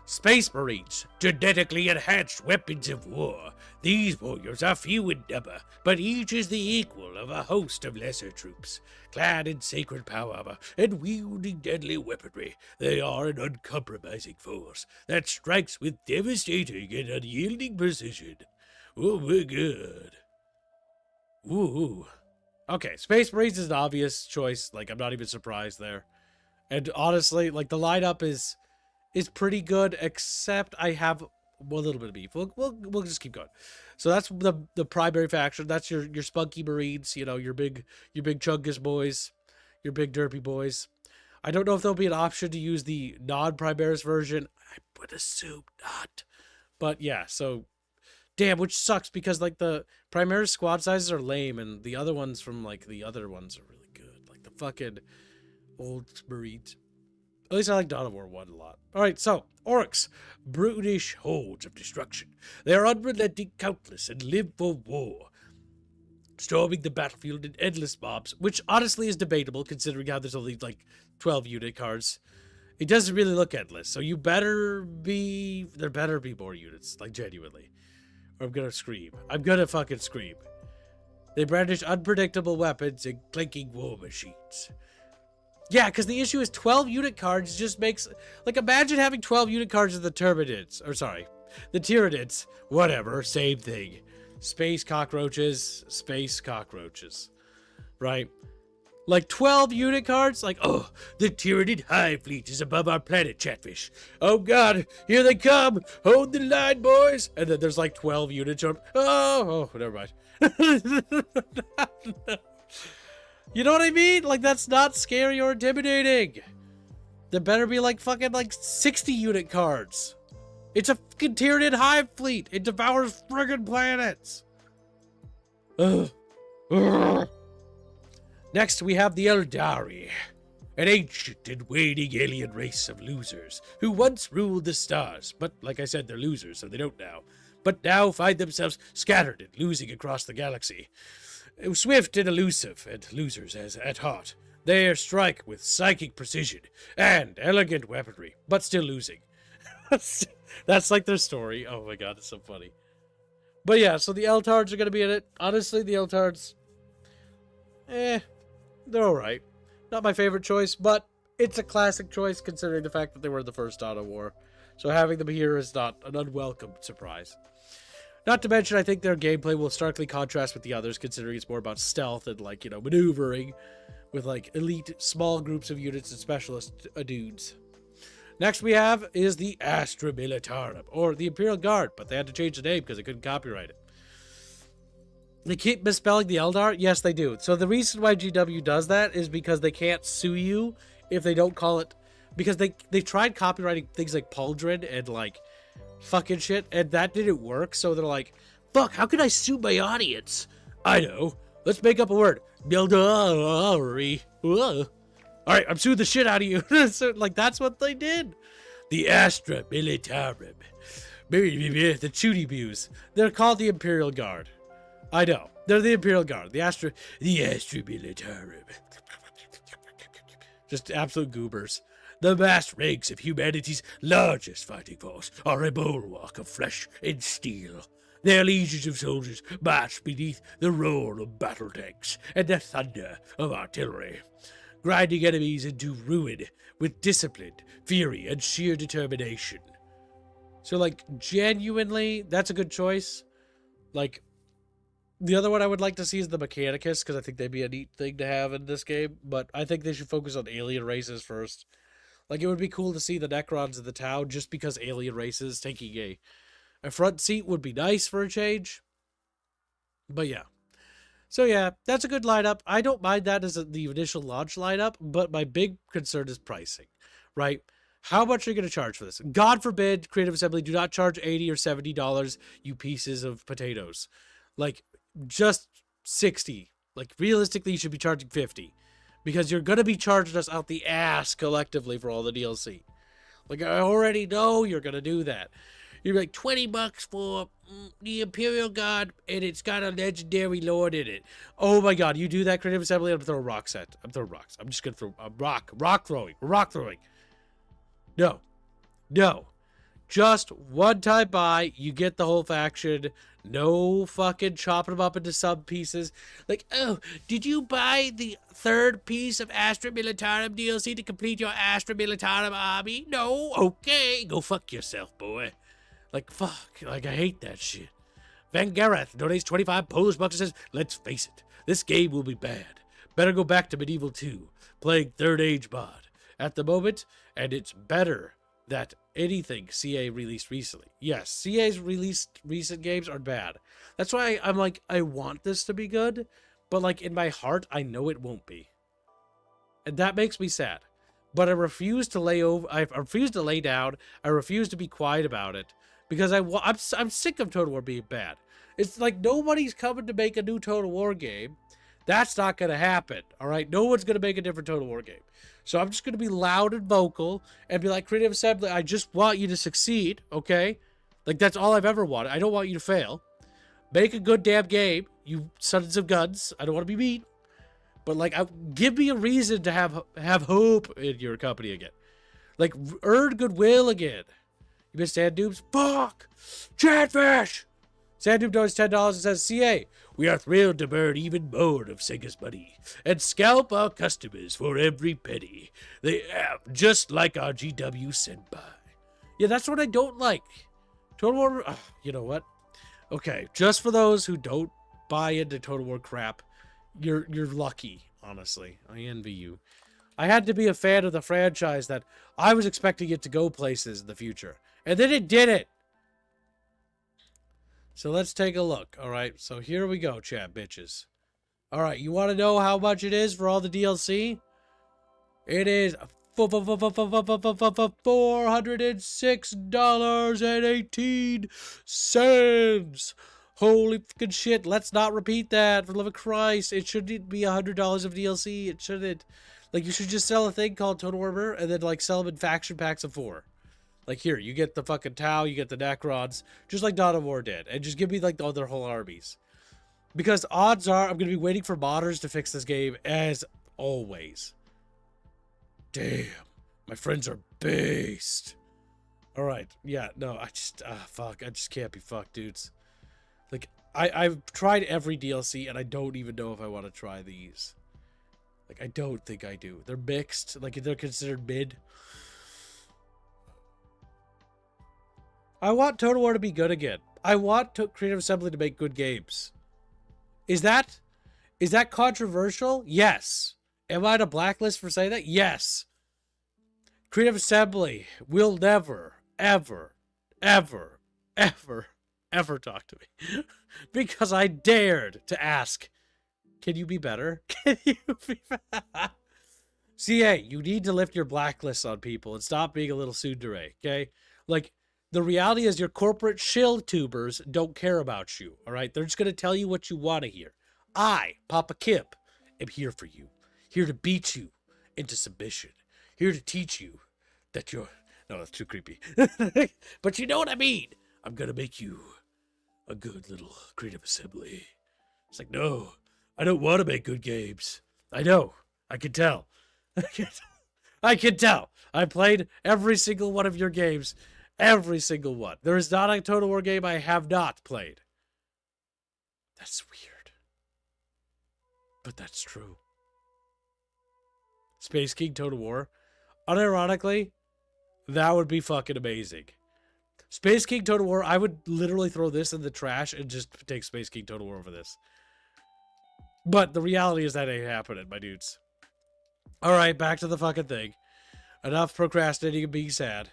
Space Marines, genetically enhanced weapons of war. These warriors are few in number, but each is the equal of a host of lesser troops. Clad in sacred power armor and wielding deadly weaponry, they are an uncompromising force that strikes with devastating and unyielding precision. Oh my god. Ooh. Okay, Space Marines is an obvious choice. Like, I'm not even surprised there. And honestly, like, the lineup is pretty good, except I have a little bit of beef. We'll just keep going. So that's the primary faction. That's your spunky Marines, you know, your big chungus boys, your big derpy boys. I don't know if there'll be an option to use the non-Primaris version. I would assume not. But yeah, so damn, which sucks because like the Primaris squad sizes are lame and the other ones from like the other ones are really good. Like the fucking old Marines. At least I like Dawn of War 1 a lot. Alright, so, orcs. Brutish hordes of destruction. They are unrelenting, countless, and live for war. Storming the battlefield in endless mobs, which honestly is debatable considering how there's only like 12 unit cards. It doesn't really look endless, so there better be more units, like genuinely. Or I'm gonna scream. I'm gonna fucking scream. They brandish unpredictable weapons and clinking war machines. Yeah, because the issue is 12 unit cards just makes... Like, imagine having 12 unit cards of the Tyranids. Or, sorry. The Tyranids. Whatever. Same thing. Space cockroaches. Space cockroaches. Right? Like, 12 unit cards? Like, oh, the Tyranid hive fleet is above our planet, Chatfish. Oh, God. Here they come. Hold the line, boys. And then there's, like, 12 units. Oh, never mind. You know what I mean? Like, that's not scary or intimidating. There better be, like, fucking, like, 60 unit cards. It's a fucking Tyranid hive fleet. It devours friggin' planets. Ugh. Ugh. Next, we have the Eldari. An ancient and waning alien race of losers who once ruled the stars. But, like I said, they're losers, so they don't now. But now find themselves scattered and losing across the galaxy. Swift and elusive, and losers as at heart. They strike with psychic precision and elegant weaponry, but still losing. That's like their story. Oh my god, it's so funny. But yeah, so the Eltards are going to be in it. Honestly, the Eltards, they're alright. Not my favorite choice, but it's a classic choice considering the fact that they were in the first Dawn of War. So having them here is not an unwelcome surprise. Not to mention, I think their gameplay will starkly contrast with the others, considering it's more about stealth and, like, you know, maneuvering with, like, elite small groups of units and specialist dudes. Next we have is the Astra Militarum, or the Imperial Guard, but they had to change the name because they couldn't copyright it. They keep misspelling the Eldar? Yes, they do. So the reason why GW does that is because they can't sue you if they don't call it... Because they tried copyrighting things like Pauldron and, like, fucking shit, and that didn't work, so they're like, fuck, how can I sue my audience? I know. Let's make up a word. Alright, I'm suing the shit out of you. So, like, that's what they did. The Astra Militarum. The Chuty Mews. They're called the Imperial Guard. I know. They're the Imperial Guard. The Astra Militarum. Just absolute goobers. The vast ranks of humanity's largest fighting force are a bulwark of flesh and steel. Their legions of soldiers march beneath the roar of battle tanks and the thunder of artillery, grinding enemies into ruin with discipline, fury, and sheer determination. So, like, genuinely, that's a good choice. Like, the other one I would like to see is the Mechanicus, because I think they'd be a neat thing to have in this game, but I think they should focus on alien races first. Like, it would be cool to see the Necrons in the town just because alien races taking a front seat would be nice for a change. But yeah. So yeah, that's a good lineup. I don't mind that as the initial launch lineup, but my big concern is pricing, right? How much are you going to charge for this? God forbid, Creative Assembly, do not charge $80 or $70, you pieces of potatoes. Like, just 60. Like, realistically, you should be charging 50. because you're going to be charging us out the ass collectively for all the DLC. Like, I already know you're going to do that. You're like, $20 for the Imperial Guard, and it's got a legendary lord in it. Oh my god, you do that, Creative Assembly, I'm throwing rocks at. I'm throwing rocks. I'm just going to throw a rock throwing. No. Just one time buy, you get the whole faction. No fucking chopping them up into sub pieces. Like, oh, did you buy the third piece of Astra Militarum DLC to complete your Astra Militarum army? No? Okay, go fuck yourself, boy. Like, fuck. Like, I hate that shit. Van Gareth donates 25 Polish bucks and says, let's face it, this game will be bad. Better go back to Medieval 2, playing Third Age mod at the moment, and it's better that anything CA released recently. Yes, CA's released recent games are bad. That's why I'm like, I want this to be good, but like in my heart, I know it won't be. And that makes me sad. But I refuse to lay over. I refuse to lay down. I refuse to be quiet about it because I'm sick of Total War being bad. It's like nobody's coming to make a new Total War game. That's not going to happen. All right, no one's going to make a different Total War game. So I'm just going to be loud and vocal and be like, Creative Assembly, I just want you to succeed, okay? Like, that's all I've ever wanted. I don't want you to fail. Make a good damn game, you sons of guns. I don't want to be mean. But, like, give me a reason to have hope in your company again. Like, earn goodwill again. You missed Sand Noobs? Fuck! Chatfish! Sand Noob donates $10 and says, CA, we are thrilled to burn even more of Sega's money and scalp our customers for every penny they have, just like our GW Senpai. Yeah, that's what I don't like. Total War, you know what? Okay, just for those who don't buy into Total War crap, you're lucky, honestly. I envy you. I had to be a fan of the franchise that I was expecting it to go places in the future. And then it did it. So let's take a look. All right, so here we go, chat bitches. All right, you want to know how much it is for all the DLC? It is $406.18. Holy fucking shit, let's not repeat that, for the love of Christ. It shouldn't be $100 of DLC. It shouldn't. Like, you should just sell a thing called Total Warhammer and then, like, sell them in faction packs of 4. Like, here, you get the fucking Tau, you get the Necrons, just like Dawn of War did. And just give me, like, their whole armies. Because odds are I'm going to be waiting for modders to fix this game, as always. Damn. My friends are based. Alright, yeah, no, fuck. I just can't be fucked, dudes. Like, I've tried every DLC, and I don't even know if I want to try these. Like, I don't think I do. They're mixed. Like, they're considered mid. I want Total War to be good again. I want Creative Assembly to make good games. Is that controversial? Yes. Am I on a blacklist for saying that? Yes. Creative Assembly will never, ever, ever, ever, ever talk to me. Because I dared to ask, can you be better? Can you be better? CA, you need to lift your blacklist on people and stop being a little tsundere, okay? Like, the reality is your corporate shill tubers don't care about you, all right? They're just going to tell you what you want to hear. I, Papa Kip, am here for you. Here to beat you into submission. Here to teach you that you're... No, that's too creepy. But you know what I mean. I'm going to make you a good little Creative Assembly. It's like, no, I don't want to make good games. I know. I can tell. I can tell. I played every single one of your games. Every single one. There is not a Total War game I have not played. That's weird. But that's true. Space King Total War. Unironically, that would be fucking amazing. Space King Total War, I would literally throw this in the trash and just take Space King Total War over this. But the reality is that ain't happening, my dudes. Alright, back to the fucking thing. Enough procrastinating and being sad.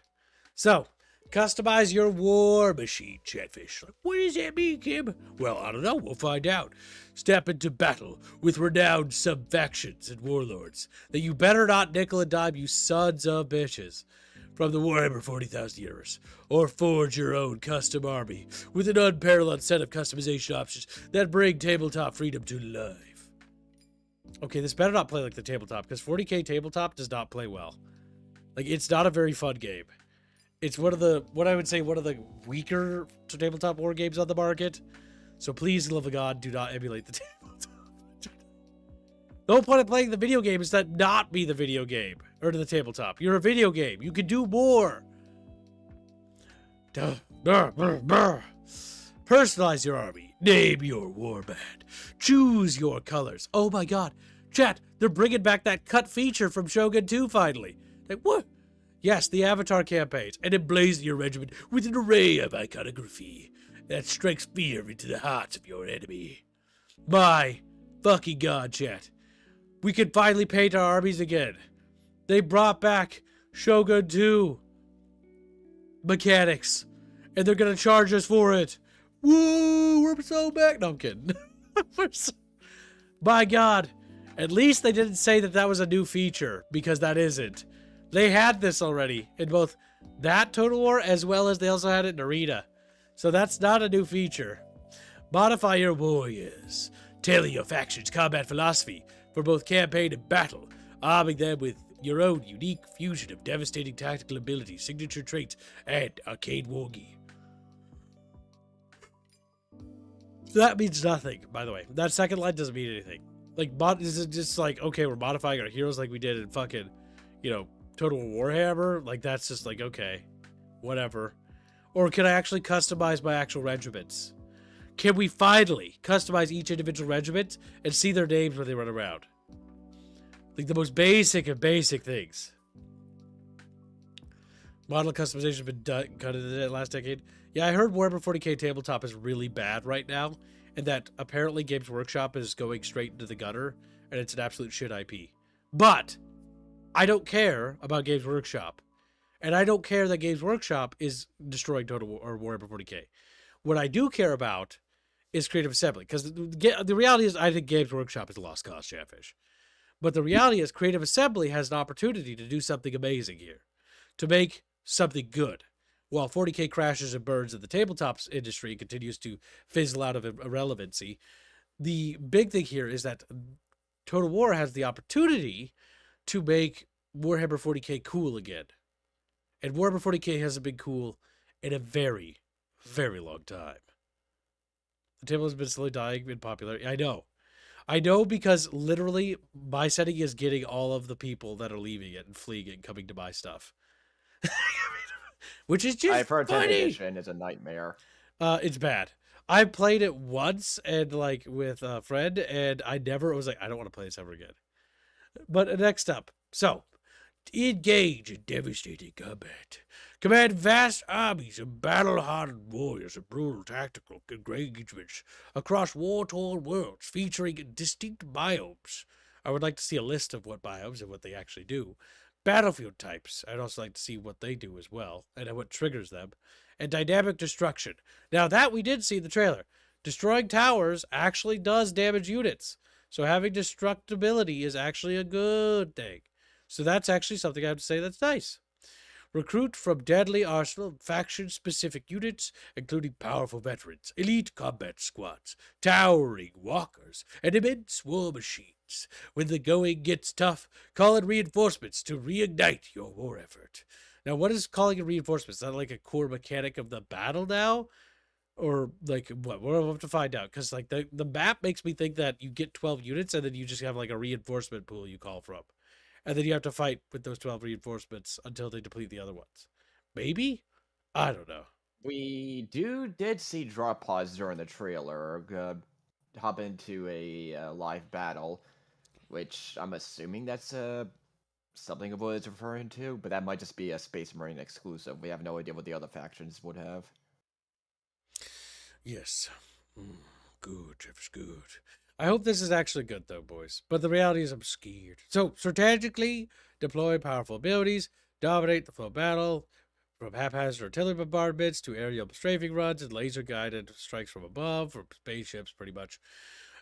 So, customize your war machine, Chatfish. What does that mean, Kim? Well, I don't know. We'll find out. Step into battle with renowned sub-factions and warlords that you better not nickel and dime, you sons of bitches, from the Warhammer 40,000 years. Or forge your own custom army with an unparalleled set of customization options that bring tabletop freedom to life. Okay, this better not play like the tabletop, because 40k tabletop does not play well. Like, it's not a very fun game. It's one of the, what I would say, one of the weaker tabletop war games on the market. So please, love of God, do not emulate the tabletop. The whole point of playing the video game is to not be the video game, or to the tabletop. You're a video game. You can do more. Personalize your army. Name your warband. Choose your colors. Oh my god. Chat, they're bringing back that cut feature from Shogun 2 finally. Like, what? Yes, the Avatar campaigns. And emblazon your regiment with an array of iconography that strikes fear into the hearts of your enemy. My fucking god, chat. We can finally paint our armies again. They brought back Shogun 2 mechanics. And they're gonna charge us for it. Woo! We're so back. No, I'm kidding. My god. At least they didn't say that that was a new feature, because that isn't. They had this already in both that Total War as well as they also had it in Arena. So that's not a new feature. Modify your warriors. Tailor your faction's combat philosophy for both campaign and battle, arming them with your own unique fusion of devastating tactical abilities, signature traits, and arcade wargear. That means nothing, by the way. That second line doesn't mean anything. Like, is it just like, okay, we're modifying our heroes like we did in fucking, you know, Total Warhammer? Like, that's just like, okay, whatever. Or can I actually customize my actual regiments? Can we finally customize each individual regiment and see their names when they run around? Like, the most basic of basic things. Model customization has been done, cut in the last decade. Yeah, I heard Warhammer 40k tabletop is really bad right now, and that apparently Games Workshop is going straight into the gutter, and it's an absolute shit IP. But I don't care about Games Workshop, and I don't care that Games Workshop is destroying Total War or Warhammer 40k. What I do care about is Creative Assembly, because the reality is I think Games Workshop is a lost cause, Chatfish. But the reality is Creative Assembly has an opportunity to do something amazing here, to make something good. While 40k crashes and burns in the tabletops industry and continues to fizzle out of irrelevancy, the big thing here is that Total War has the opportunity to make Warhammer 40k cool again. And Warhammer 40k hasn't been cool in a very, very long time. The table has been slowly dying in popularity. I know. I know, because literally my setting is getting all of the people that are leaving it and fleeing it and coming to buy stuff. Which is just I've heard 10th funny. edition is a nightmare. It's bad. I played it once and like with a friend, and I was like, I don't want to play this ever again. But next up, so engage in devastating combat. Command vast armies of battle-hardened warriors and brutal tactical engagements across war-torn worlds featuring distinct biomes. I would like to see a list of what biomes and what they actually do. Battlefield types. I'd also like to see what they do as well and what triggers them. And dynamic destruction. Now that we did see in the trailer. Destroying towers actually does damage units. So having destructibility is actually a good thing. So that's actually something I have to say that's nice. Recruit from deadly arsenal faction-specific units, including powerful veterans, elite combat squads, towering walkers, and immense war machines. When the going gets tough, call in reinforcements to reignite your war effort. Now, what is calling in reinforcements? Is that like a core mechanic of the battle now? Or like what? We'll have to find out, because like the map makes me think that you get 12 units and then you just have like a reinforcement pool you call from. And then you have to fight with those 12 reinforcements until they deplete the other ones. Maybe? I don't know. We did see drop pods during the trailer hop into a live battle, which I'm assuming that's something of what it's referring to, but that might just be a Space Marine exclusive. We have no idea what the other factions would have. Yes. Good, Jeff's good. I hope this is actually good, though, boys. But the reality is I'm scared. So, strategically, deploy powerful abilities, dominate the flow of battle, from haphazard artillery bombardments to aerial strafing runs and laser-guided strikes from above, from spaceships, pretty much.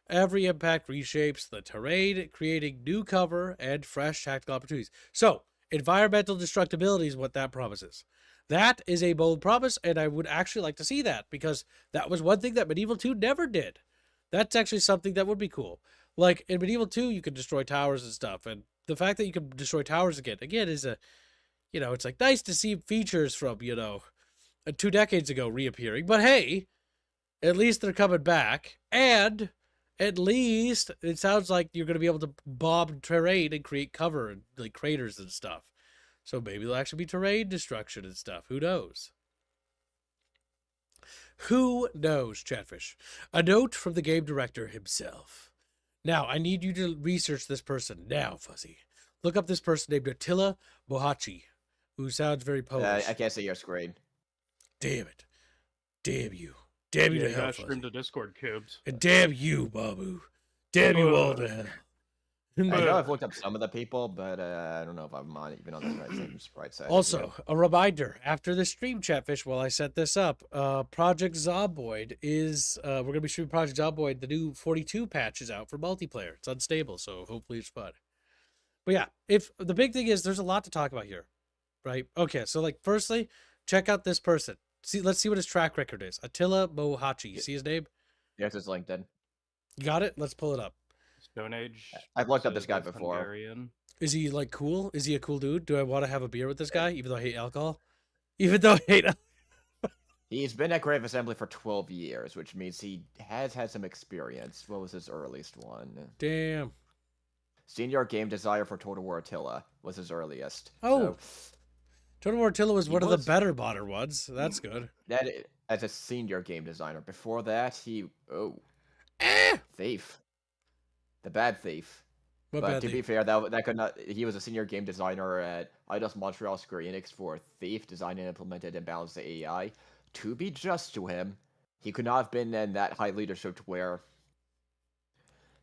Every impact reshapes the terrain, creating new cover and fresh tactical opportunities. So, environmental destructibility is what that promises. That is a bold promise, and I would actually like to see that, because that was one thing that Medieval 2 never did. That's actually something that would be cool. Like in Medieval 2, you could destroy towers and stuff, and the fact that you can destroy towers again is a, it's like nice to see features from 2 decades ago reappearing. But hey, at least they're coming back, and at least it sounds like you're going to be able to bomb terrain and create cover and like craters and stuff. So maybe there'll actually be terrain destruction and stuff. Who knows? Who knows, Chatfish? A note from the game director himself. Now, I need you to research this person now, Fuzzy. Look up this person named Attila Bohachi, who sounds very Polish. I can't see your screen. Damn it. Damn you. Damn you Yeah, to you hell, gotta stream Fuzzy. to Discord, Cubes. And damn you, Babu. Damn you all to hell. I know I've looked up some of the people, but I don't know if I'm even on the right side. Also, a reminder, after the stream, Chatfish, while I set this up, Project Zomboid is, we're going to be streaming Project Zomboid. The new 42 patch is out for multiplayer. It's unstable, so hopefully it's fun. But yeah, if the big thing is there's a lot to talk about here, right? Okay, so like, firstly, check out this person. Let's see what his track record is. Attila Bohachi. You see his name? Yes, it's LinkedIn. You got it? Let's pull it up. Stone Age. I've looked up this says guy that's before. Hungarian. Is he like cool? Is he a cool dude? Do I want to have a beer with this guy, even though I hate alcohol? Even though I hate He's been at Creative Assembly for 12 years, which means he has had some experience. What was his earliest one? Damn. Senior game designer for Total War Attila was his earliest. Oh. So, Total War Attila was He one of was- the better modern ones. That's good. as a senior game designer. Before that, Thief. The Bad Thief. What But bad to thing? be fair, that could not. He was a senior game designer at Eidos Montreal Square Enix for Thief, designed and implemented and balanced the AI. To be just to him, he could not have been in that high leadership to where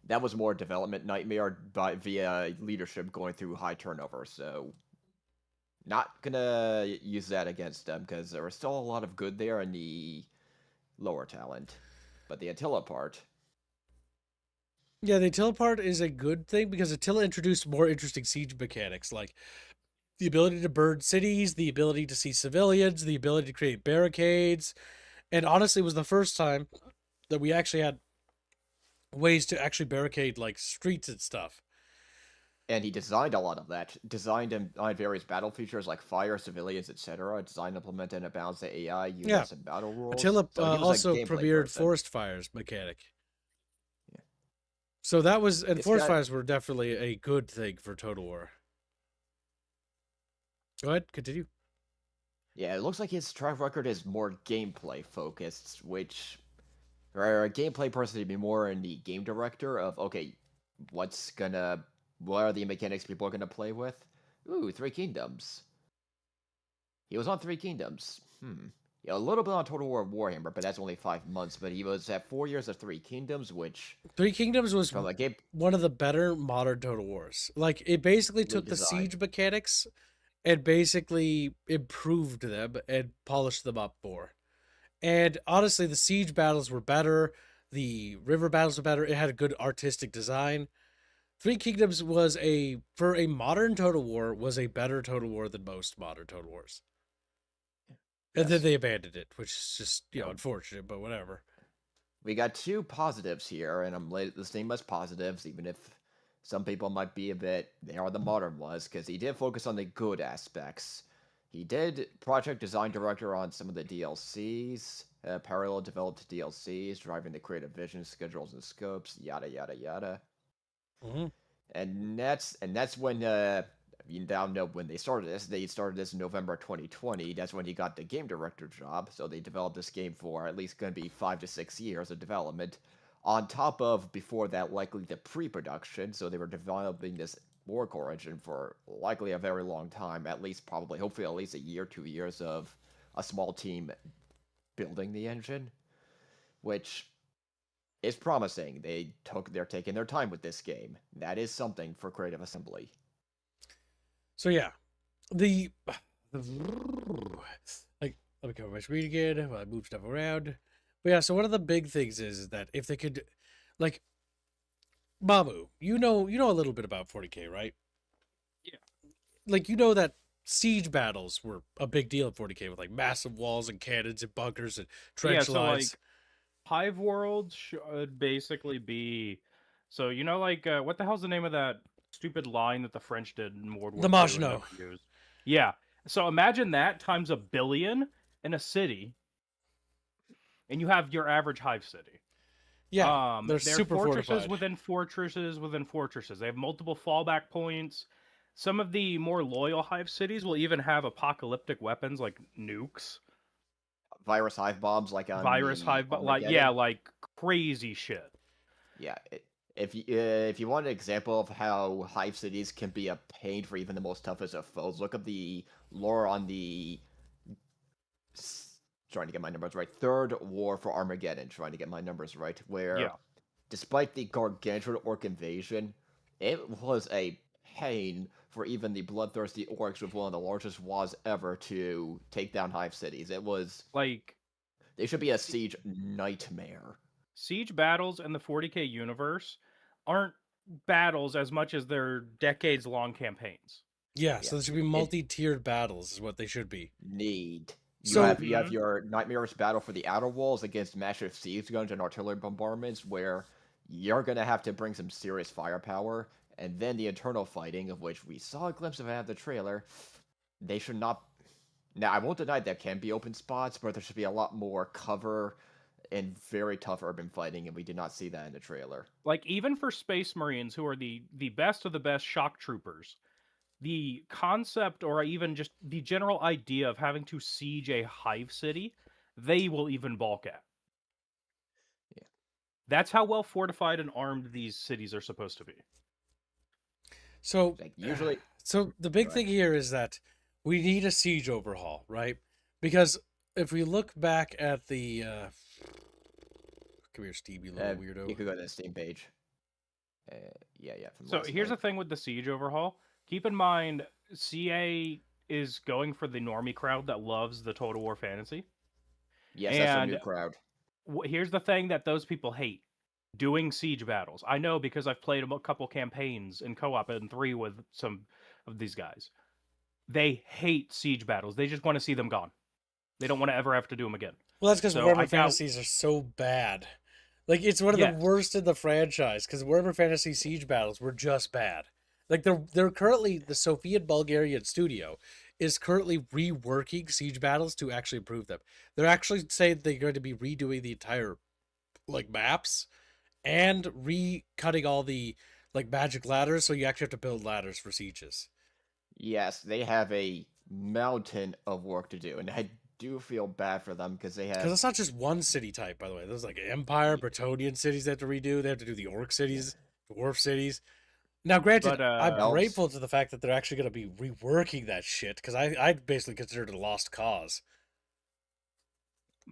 that was more development nightmare via leadership going through high turnover. So, not gonna use that against them because there was still a lot of good there in the lower talent. But the Attila part. Yeah, the Attila part is a good thing because Attila introduced more interesting siege mechanics, like the ability to burn cities, the ability to see civilians, the ability to create barricades, and honestly, it was the first time that we actually had ways to actually barricade like streets and stuff. And he designed a lot of that. Designed and various battle features like fire, civilians, etc. Designed, implemented, and balanced the AI, units, and battle rules. Attila So he was a also gameplay premiered person. forest fires mechanic. Yeah. So that was, and This forest guy- fires were definitely a good thing for Total War. Go ahead, continue. Yeah, it looks like his track record is more gameplay focused, which for a gameplay person to be more in the game director of okay, what are the mechanics people are gonna play with? Ooh, Three Kingdoms. He was on Three Kingdoms. Yeah, a little bit on Total War Warhammer, but that's only 5 months. But he was at 4 years of Three Kingdoms, which Three Kingdoms was from a game one of the better modern Total Wars. Like, it basically took the design. siege mechanics and basically improved them and polished them up more. And honestly, the siege battles were better. The river battles were better. It had a good artistic design. Three Kingdoms was for a modern Total War, was a better Total War than most modern Total Wars. And then Yes. they abandoned it, which is just, unfortunate, but whatever. We got two positives here, and I'm listing as positives, even if some people might be a bit. They are the modern ones, because he did focus on the good aspects. He did project design director on some of the DLCs, parallel developed DLCs, driving the creative vision, schedules, and scopes, yada yada yada. Mm-hmm. And that's when you now know when they started this. They started this in November 2020. That's when he got the game director job. So they developed this game for at least going to be 5 to 6 years of development. On top of, before that, likely the pre-production. So they were developing this Warcore engine for likely a very long time. At least, probably, hopefully at least a year, 2 years of a small team building the engine. Which is promising. They're taking their time with this game. That is something for Creative Assembly. So yeah, like, let me cover my screen again while I move stuff around. But yeah, so one of the big things is that if they could, like, Mamu, you know a little bit about 40K, right? Yeah. Like, you know that siege battles were a big deal in 40K with like massive walls and cannons and bunkers and trench Yeah, so, lines. like, Hive World should basically be So you know, like, what the hell's the name of that stupid line that the French did in World War The II and Maginot. never used? Yeah. So imagine that times 1 billion in a city, and you have your average hive city. Yeah, they're They're super fortresses fortified. within fortresses within fortresses. They have multiple fallback points. Some of the more loyal hive cities will even have apocalyptic weapons like nukes, Virus hive bombs like on virus the hive, but like yeah, Armageddon. like crazy shit. Yeah, if you want an example of how hive cities can be a pain for even the most toughest of foes, look up the lore on the trying to get my numbers right. Third War for Armageddon, trying to get my numbers right, where Yeah, despite the gargantuan orc invasion, it was a pain for even the bloodthirsty orcs with one of the largest was ever to take down hive cities. It was like they should be a sie- siege nightmare. siege battles in the 40K universe aren't battles as much as they're decades long campaigns. Yeah, Yeah, so there should be it multi-tiered battles is what they should be. need. So You have your nightmarish battle for the outer walls against massive siege guns and artillery bombardments, where you're gonna have to bring some serious firepower, and then the internal fighting, of which we saw a glimpse of it at the trailer. They should not. Now, I won't deny there can be open spots, but there should be a lot more cover and very tough urban fighting, and we did not see that in the trailer. Like even for Space Marines, who are the best of the best shock troopers, the concept or even just the general idea of having to siege a hive city, they will even balk at. Yeah. That's how well fortified and armed these cities are supposed to be. So, Like usually, so the go big ahead. thing here is that we need a siege overhaul, right? Because if we look back at the, come here, Steve, you little You weirdo. could go to the Steam page. Uh, yeah, from So last here's the night. thing with the siege overhaul. Keep in mind, CA is going for the normie crowd that loves the Total War fantasy. Yes, that's a And new crowd. here's the thing that those people hate: doing siege battles. I know because I've played a couple campaigns in co-op and 3 with some of these guys. They hate siege battles. They just want to see them gone. They don't want to ever have to do them again. Well, that's because So I Warhammer got Fantasies are so bad. Like, it's one of the yes, worst in the franchise because Warhammer Fantasy siege battles were just bad. Like, they're currently, the Sofian Bulgarian studio is currently reworking siege battles to actually improve them. They're actually saying they're going to be redoing the entire, like, maps and recutting all the, like, magic ladders, so you actually have to build ladders for sieges. Yes, they have a mountain of work to do, and I do feel bad for them because they Because have. it's not just one city type, by the way. There's like Empire, y- Bretonian cities they have to redo. They have to do the Orc cities, Dwarf cities. Now, granted, but I'm Elves. grateful to the fact that they're actually going to be reworking that shit because I basically consider it a lost cause.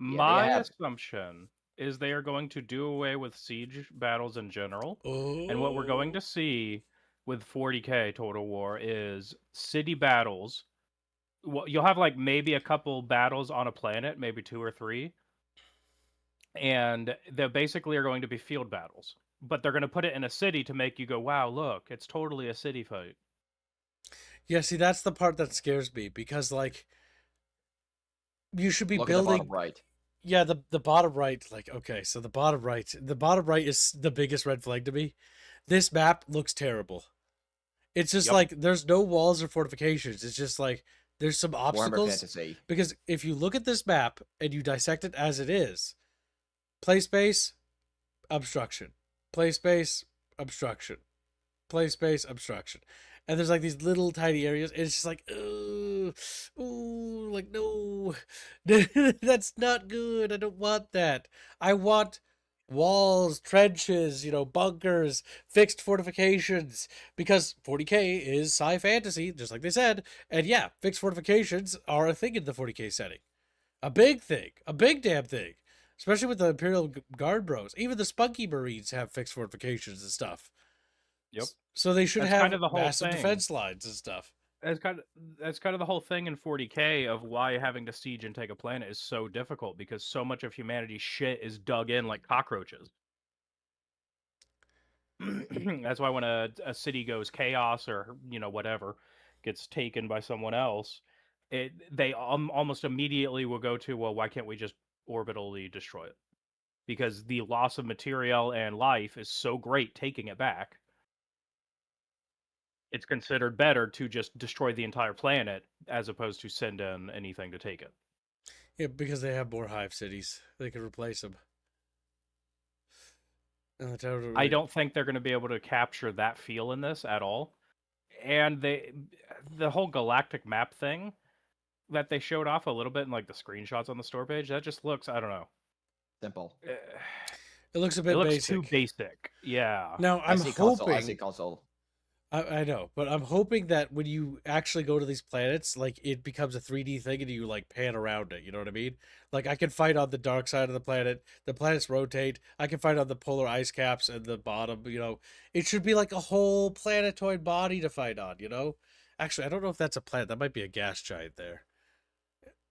Yeah, they my have. assumption is they are going to do away with siege battles in general. And what we're going Oh, to see with 40K Total War is city battles. Well, you'll have like maybe a couple battles on a planet, maybe 2 or 3, and they basically are going to be field battles. But they're going to put it in a city to make you go, "Wow, look, it's totally a city fight." yeah. See, that's the part that scares me because like you should be Look at the bottom building. right. Yeah, the bottom right. Like, okay, so the bottom right is the biggest red flag to me. This map looks terrible. It's just Yep. like there's no walls or fortifications. It's just like there's some Warhammer obstacles. Fantasy. Because if you look at this map and you dissect it as it is, play space, obstruction. Play space, obstruction. Play space, obstruction. And there's like these little tiny areas. And it's just like, ooh, ooh, like, no. That's not good. I don't want that. I want walls, trenches, bunkers, fixed fortifications. Because 40K is sci fantasy, just like they said. And yeah, fixed fortifications are a thing in the 40K setting. A big thing. A big damn thing. Especially with the Imperial Guard bros. Even the Spunky Marines have fixed fortifications and stuff. Yep. So they should That's kind have of the whole massive thing. defense lines and stuff. That's kind of the whole thing in 40K of why having to siege and take a planet is so difficult, because so much of humanity's shit is dug in like cockroaches. That's why when a city goes chaos or whatever gets taken by someone else, they almost immediately will go to, well, why can't we just orbitally destroy it? because the loss of material and life is so great taking it back. It's considered better to just destroy the entire planet as opposed to send in anything to take it. Yeah, because they have more hive cities. They can replace them. I don't think they're going to be able to capture that feel in this at all. And the whole galactic map thing that they showed off a little bit in like the screenshots on the store page, that just looks, I don't know. Simple. It looks a It bit looks basic. too basic. Yeah. Now, I I'm see hoping... console. I know, but I'm hoping that when you actually go to these planets, like, it becomes a 3D thing and you, like, pan around it, you know what I mean? Like, I can fight on the dark side of the planets rotate, I can fight on the polar ice caps and the bottom, you know? It should be like a whole planetoid body to fight on, you know? Actually, I don't know if that's a planet, that might be a gas giant there.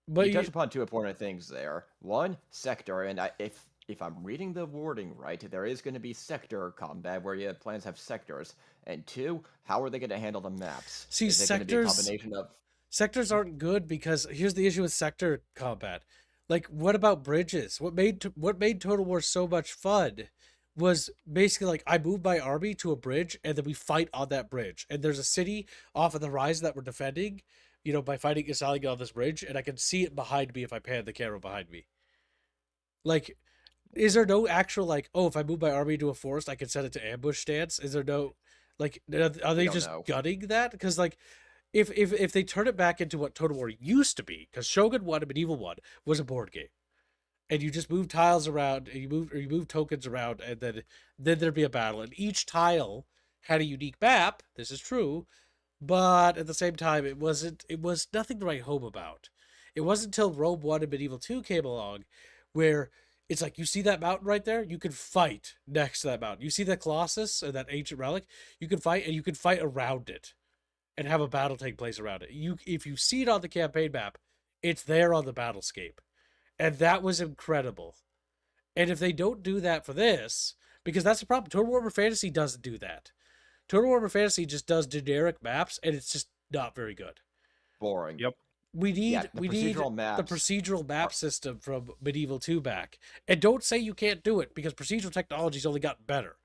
But You touched upon two important things there. One, sector, and if I'm reading the wording right, there is going to be sector combat where your plans have sectors. And two, how are they going to handle the maps? See, is it going to be a combination of... sectors aren't good because here's the issue with sector combat. Like, what about bridges? What made Total War so much fun was basically like I move my army to a bridge and then we fight on that bridge. And there's a city off of the horizon that we're defending, you know, by fighting Isalia on this bridge, and I can see it behind me if I pan the camera behind me. Like, is there no actual, like, oh, if I move my army to a forest, I can set it to ambush stance? Is there no, like, are they just gutting that? Because, like, if they turn it back into what Total War used to be, because Shogun 1 and Medieval 1 was a board game, and you just move tiles around, and you move tokens around, and then there'd be a battle, and each tile had a unique map. This is true, but at the same time, it was nothing to write home about. It wasn't until Rome 1 and Medieval 2 came along where it's like, you see that mountain right there? You can fight next to that mountain. You see that Colossus or that ancient relic? You can fight, and you can fight around it and have a battle take place around it. If you see it on the campaign map, it's there on the battlescape. And that was incredible. And if they don't do that for this, because that's the problem, Total Warhammer Fantasy doesn't do that. Total Warhammer Fantasy just does generic maps, and it's just not very good. Boring. Yep. We need the procedural map system from Medieval 2 back. And don't say you can't do it, because procedural technology's only gotten better.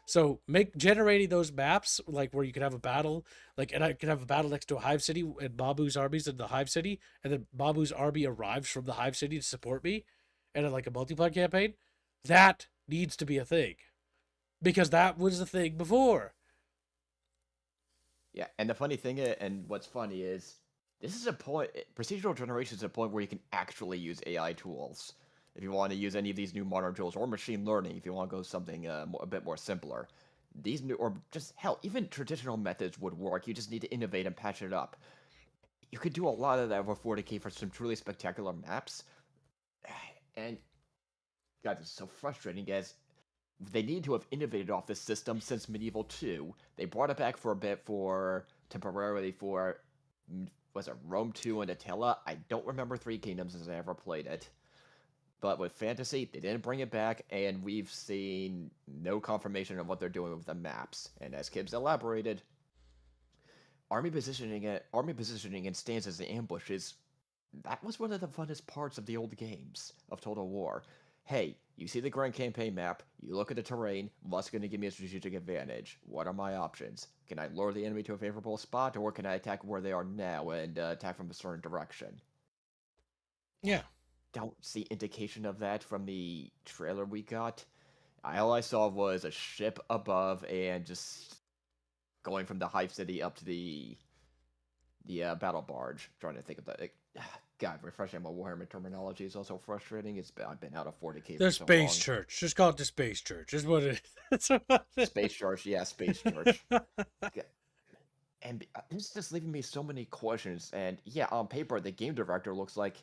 So make generating those maps, like where you can have a battle, like, and I can have a battle next to a hive city and Babu's army's in the hive city, and then Babu's army arrives from the hive city to support me, and in like a multiplayer campaign. That needs to be a thing, because that was the thing before. Yeah, and the funny thing, and what's funny is, this is a point, procedural generation is a point where you can actually use AI tools. If you want to use any of these new modern tools, or machine learning, if you want to go something a bit more simpler. These new, or just, hell, even traditional methods would work. You just need to innovate and patch it up. You could do a lot of that over 40K for some truly spectacular maps. And, God, it's so frustrating, as they need to have innovated off this system since Medieval 2. They brought it back for a bit temporarily for, was it Rome 2 and Attila? I don't remember Three Kingdoms since I ever played it. But with Fantasy, they didn't bring it back, and we've seen no confirmation of what they're doing with the maps. And as Kibbs elaborated, army positioning and stances and ambushes, that was one of the funnest parts of the old games of Total War. Hey, you see the Grand Campaign map, you look at the terrain, what's going to give me a strategic advantage? What are my options? Can I lure the enemy to a favorable spot, or can I attack where they are now and attack from a certain direction? Yeah. Don't see indication of that from the trailer we got. All I saw was a ship above and just going from the hive city up to the battle barge. Trying to think of that. God, refreshing my Warhammer terminology is also frustrating. I've been out of 40K. The Space Church. Just call it the Space Church. Is what it is. Space Church, yeah, Space Church. And this is just leaving me so many questions. And yeah, on paper, the game director looks like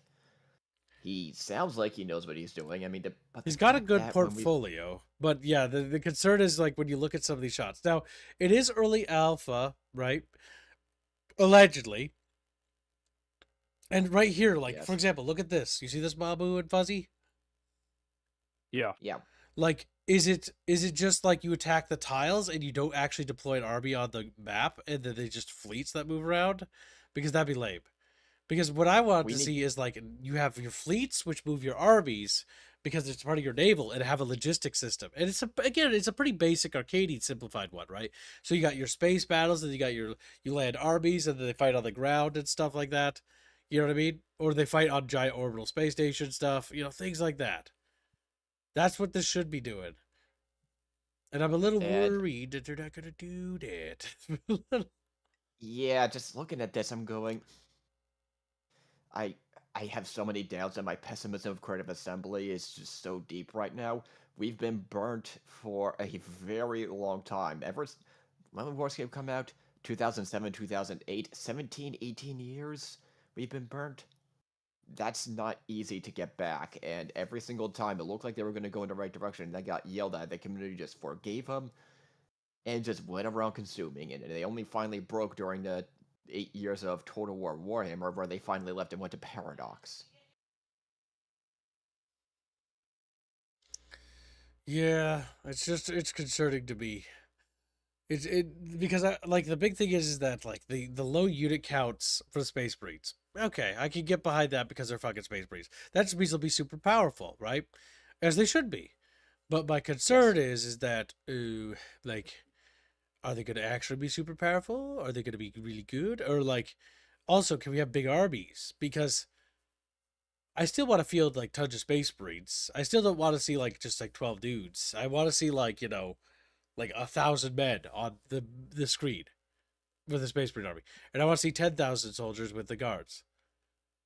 he sounds like he knows what he's doing. I mean, he's got a good portfolio, but yeah, the concern is like when you look at some of these shots. Now, it is early alpha, right? Allegedly. And right here, like, yes. For example, look at this. You see this Babu and Fuzzy? Yeah. Yeah. Like, is it just like you attack the tiles and you don't actually deploy an army on the map and then they just fleets that move around? Because that'd be lame. Because what I want to see is, like, you have your fleets, which move your armies, because it's part of your naval and have a logistics system. And it's a pretty basic arcadey simplified one, right? So you got your space battles, and you land armies, and then they fight on the ground and stuff like that. You know what I mean? Or they fight on giant orbital space station stuff, things like that. That's what this should be doing. And I'm a little worried that they're not going to do that. Yeah, just looking at this, I'm going. I have so many doubts, and my pessimism of Creative Assembly is just so deep right now. We've been burnt for a very long time. When did Warscape come out? 2007, 2008, 17, 18 years? We've been burnt. That's not easy to get back, and every single time it looked like they were going to go in the right direction, and they got yelled at. The community just forgave them, and just went around consuming it. And they only finally broke during the 8 years of Total War Warhammer, where they finally left and went to Paradox. Yeah, it's concerning to me. Because the big thing is that like the low unit counts for the Space Marines. Okay, I can get behind that because they're fucking Space Marines. That just means they'll be super powerful, right? As they should be. But my concern is that are they going to actually be super powerful? Are they going to be really good? Or also, can we have big armies? Because I still want to field tons of Space Marines. I still don't want to see just 12 dudes. I want to see 1,000 men on the screen with the Space Marine army, and I want to see 10,000 soldiers with the guards.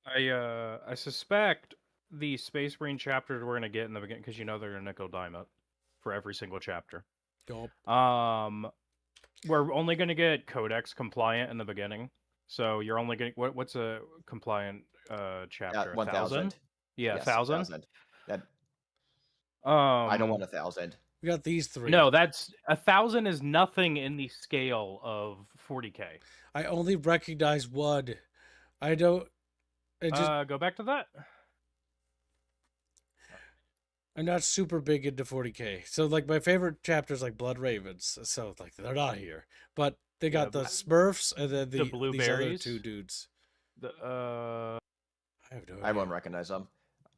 I suspect the Space Marine chapters we're gonna get in the beginning, because they're gonna nickel dime it for every single chapter. Gulp. We're only gonna get Codex compliant in the beginning, so you're only getting what's a compliant chapter? 1,000. Yeah, Yes, 1,000. That I don't want Um, 1,000. We got these three. no, that's 1,000 is nothing in the scale of 40K. I only recognize one. I don't. I just Go back to that. I'm not super big into 40K. So my favorite chapters Blood Ravens. So they're not here, but they got the Smurfs and then the these other blueberries. two dudes. I have no idea. I won't recognize them.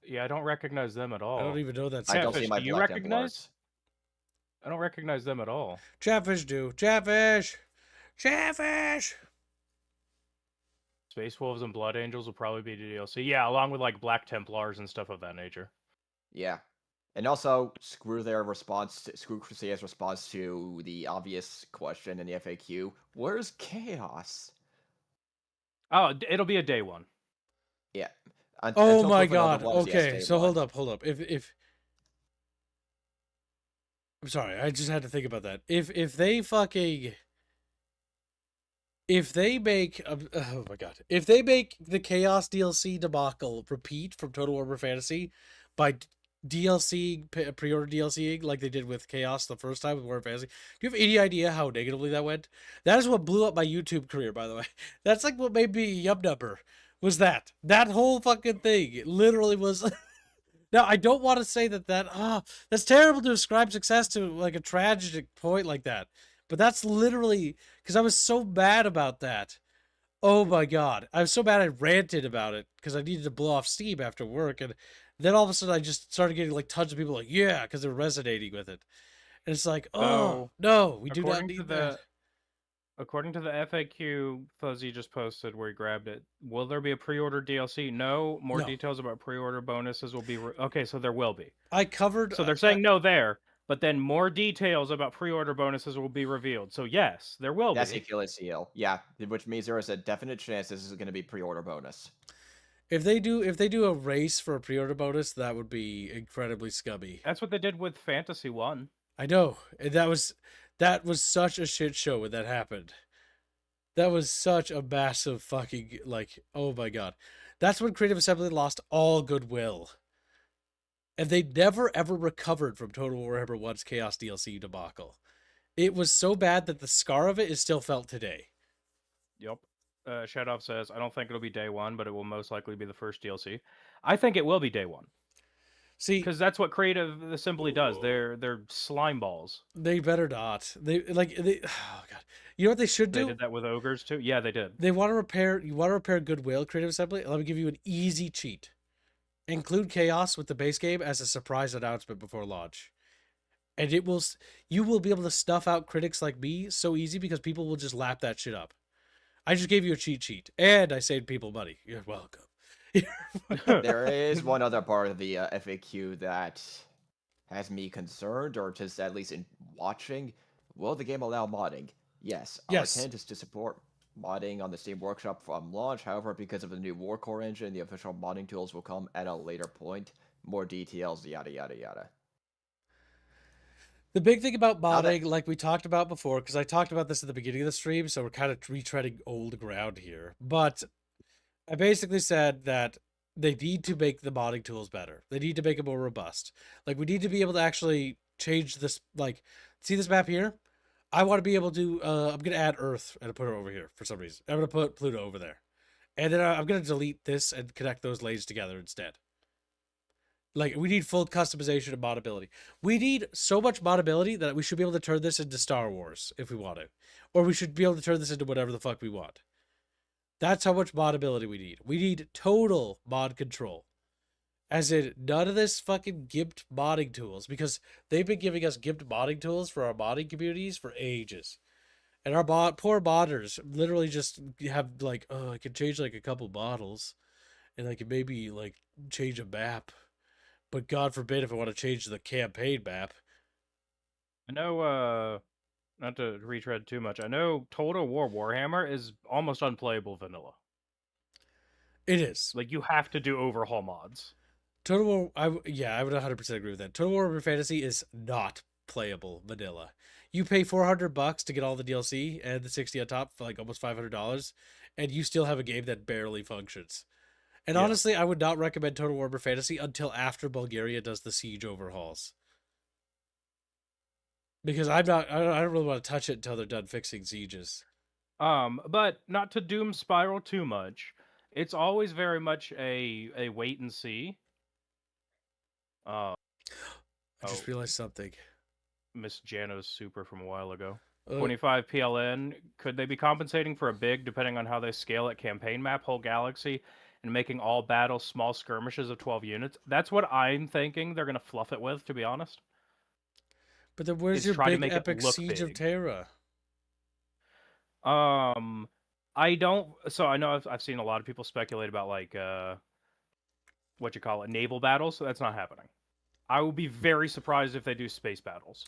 Yeah, I don't recognize them at all. I don't even know that. I don't see Chatfish, my do you Black recognize? I don't recognize them at all. Chatfish do. Chatfish. Chatfish. Space Wolves and Blood Angels will probably be DLC. Yeah, along with Black Templars and stuff of that nature. Yeah. And also, screw Crusader's response to the obvious question in the FAQ. Where's Chaos? Oh, it'll be a day one. Yeah. Oh my god. Okay, so hold up. If I'm sorry, I just had to think about that. If they make oh my god, if they make the Chaos DLC debacle repeat from Total Warhammer Fantasy by pre-order DLCing like they did with Chaos the first time with Warhammer Fantasy, do you have any idea how negatively that went? That is what blew up my YouTube career, by the way. That's what made me Yum Number. Was that whole fucking thing? It literally was. Now I don't want to say that's terrible to ascribe success to a tragic point like that, but that's literally because I was so mad about that. Oh my god, I was so mad I ranted about it because I needed to blow off steam after work, and then all of a sudden I just started getting tons of people yeah, because they're resonating with it, and it's oh no, we do not need that. According to the FAQ Fuzzy just posted where he grabbed it, will there be a pre-order DLC? No. More details about pre-order bonuses will be... okay, so there will be. I covered... So they're saying no there, but then more details about pre-order bonuses will be revealed. So yes, there will That's be. That's Achilles heel. Yeah, which means there is a definite chance this is going to be pre-order bonus. If they do a race for a pre-order bonus, that would be incredibly scummy. That's what they did with Fantasy 1. I know. And that was such a shit show when that happened. That was such a massive fucking, oh my god. That's when Creative Assembly lost all goodwill. And they never ever recovered from Total Warhammer 1's Chaos DLC debacle. It was so bad that the scar of it is still felt today. Yep. Shadow says, I don't think it'll be day one, but it will most likely be the first DLC. I think it will be day one. See, because that's what Creative Assembly does. They're slime balls. They better not. They oh god. You know what they should do? They did that with ogres too. Yeah, they did. You want to repair goodwill, Creative Assembly? Let me give you an easy cheat. include Chaos with the base game as a surprise announcement before launch. And you will be able to stuff out critics like me so easy because people will just lap that shit up. I just gave you a cheat sheet, and I saved people money. You're welcome. There is one other part of the FAQ that has me concerned, or just at least in watching. Will the game allow modding? Yes. Our Yes. intent is to support modding on the Steam Workshop from launch. However, because of the new Warcore engine, the official modding tools will come at a later point. More details, yada yada yada. The big thing about Now that- modding, like we talked about before, because I talked about this at the beginning of the stream, so we're kind of retreading old ground here. But I basically said that they need to make the modding tools better. They need to make it more robust. Like, we need to be able to actually change this. Like, see this map here? I want to be able to, I'm going to add Earth and put it over here for some reason. I'm going to put Pluto over there. And then I'm going to delete this and connect those lanes together instead. Like, we need full customization and modability. We need so much modability that we should be able to turn this into Star Wars if we want to. Or we should be able to turn this into whatever the fuck we want. That's how much modability we need. We need total mod control. As in, none of this fucking gimped modding tools, because they've been giving us gimped modding tools for our modding communities for ages. And our poor modders literally just have, like, oh, I can change, like, a couple bottles. And I can maybe, like, change a map. But God forbid if I want to change the campaign map. I know, not to retread too much, I know Total War Warhammer is almost unplayable vanilla. It is. Like, you have to do overhaul mods. Total War, I would 100% agree with that. Total War Fantasy is not playable vanilla. You pay $400 to get all the DLC and the 60 on top for like almost $500, and you still have a game that barely functions. And Yeah. honestly, I would not recommend Total War Fantasy until after Bulgaria does the siege overhauls. Because I don't really want to touch it until they're done fixing sieges. But not to doom spiral too much. It's always very much a wait and see. I just Oh. realized something. Miss Jano's super from a while ago. Uh, 25 PLN. Could they be compensating for a big, depending on how they scale it, campaign map, whole galaxy, and making all battles small skirmishes of 12 units? That's what I'm thinking they're going to fluff it with, to be honest. but then where's Is your try to big make it epic look siege of big. Terra? I don't. So I know I've seen a lot of people speculate about, like, what you call it, naval battles. So that's not happening. I will be very surprised if they do space battles.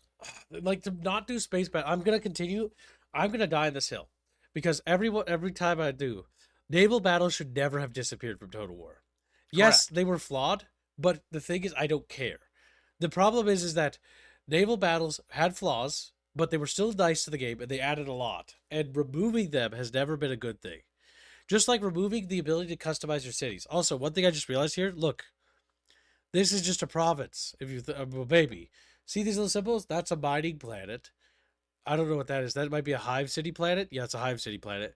Like, to not do space battle, I'm gonna continue. I'm gonna die on this hill because every time I do, naval battles should never have disappeared from Total War. Yes, they were flawed, but the thing is, I don't care. The problem is that naval battles had flaws, but they were still nice to the game, and they added a lot. And removing them has never been a good thing. Just like removing the ability to customize your cities. Also, one thing I just realized here, look, this is just a province. If you, well, maybe see these little symbols? That's a mining planet. I don't know what that is. That might be a Hive City planet. Yeah, it's a Hive City planet.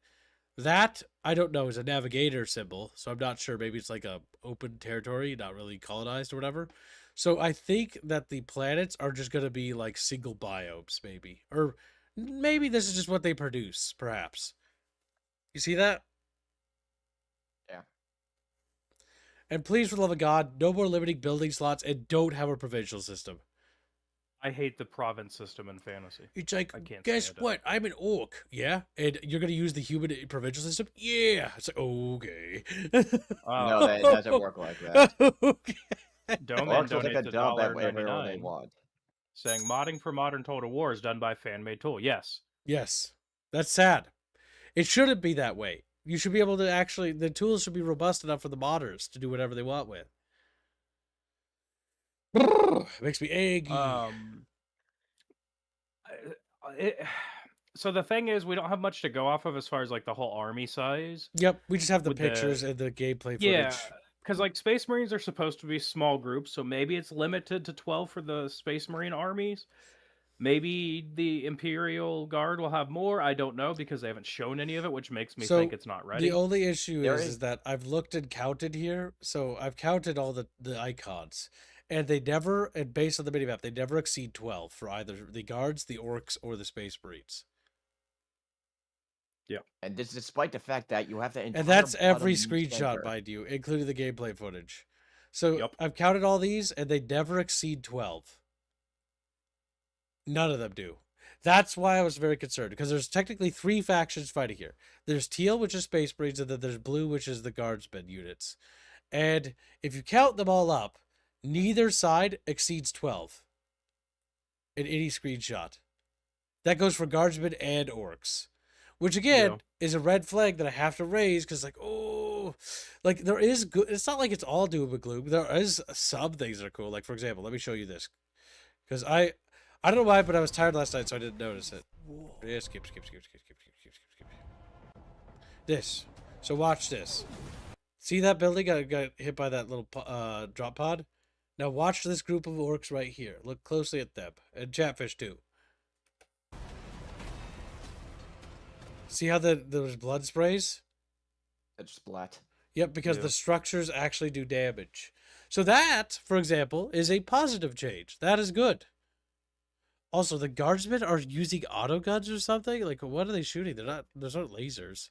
That I don't know is a navigator symbol, so I'm not sure. Maybe it's like a open territory, not really colonized or whatever. So I think that the planets are just gonna be like single biomes, maybe, or maybe this is just what they produce. Perhaps. You see that? Yeah. And please, for the love of God, no more limiting building slots and don't have a provincial system. I hate the province system in fantasy. It's like, I can't guess stand it. what? I'm an orc. Yeah? And you're going to use the human provincial system? Yeah. It's like, okay. No, that doesn't work like that. Okay. Doman Orcs will take donates a dump at whatever they $1.99 want. saying modding for modern Total War is done by fan-made tool. Yes. Yes. That's sad. It shouldn't be that way. You should be able to actually, the tools should be robust enough for the modders to do whatever they want with. It makes me angry. So the thing is, we don't have much to go off of as far as, like, the whole army size. Yep, we just have the with the- pictures and the gameplay footage. Yeah, because, like, Space Marines are supposed to be small groups, so maybe it's limited to 12 for the Space Marine armies. Maybe the Imperial Guard will have more. I don't know, because they haven't shown any of it, which makes me So, think it's not ready. The only issue There is is- that I've looked and counted here. So I've counted all the icons. And they never, and based on the minimap, they never exceed 12 for either the guards, the orcs, or the Space Marines. And despite the fact that you have the entire And that's every bottom screenshot, center. mind you, including the gameplay footage. So Yup. I've counted all these, and they never exceed 12. None of them do. That's why I was very concerned, because there's technically 3 factions fighting here. There's teal, which is Space Marines, and then there's blue, which is the Guardsmen units. And if you count them all up, neither side exceeds 12 in any screenshot. That goes for Guardsmen and Orcs. Which, again, Yeah. is a red flag that I have to raise, because, like, oh... Like, there is good... It's not like it's all doom and gloom. There is some things that are cool. Like, for example, let me show you this. Because I don't know why, but I was tired last night, so I didn't notice it. Yeah, skip. This. So watch this. See that building got hit by that little drop pod? Now watch this group of orcs right here. Look closely at them. And Chatfish too. See how there's blood sprays? It's splat. Yep, because Yeah. the structures actually do damage. So that, for example, is a positive change. That is good. Also, the guardsmen are using autoguns or something? Like, what are they shooting? There's not lasers.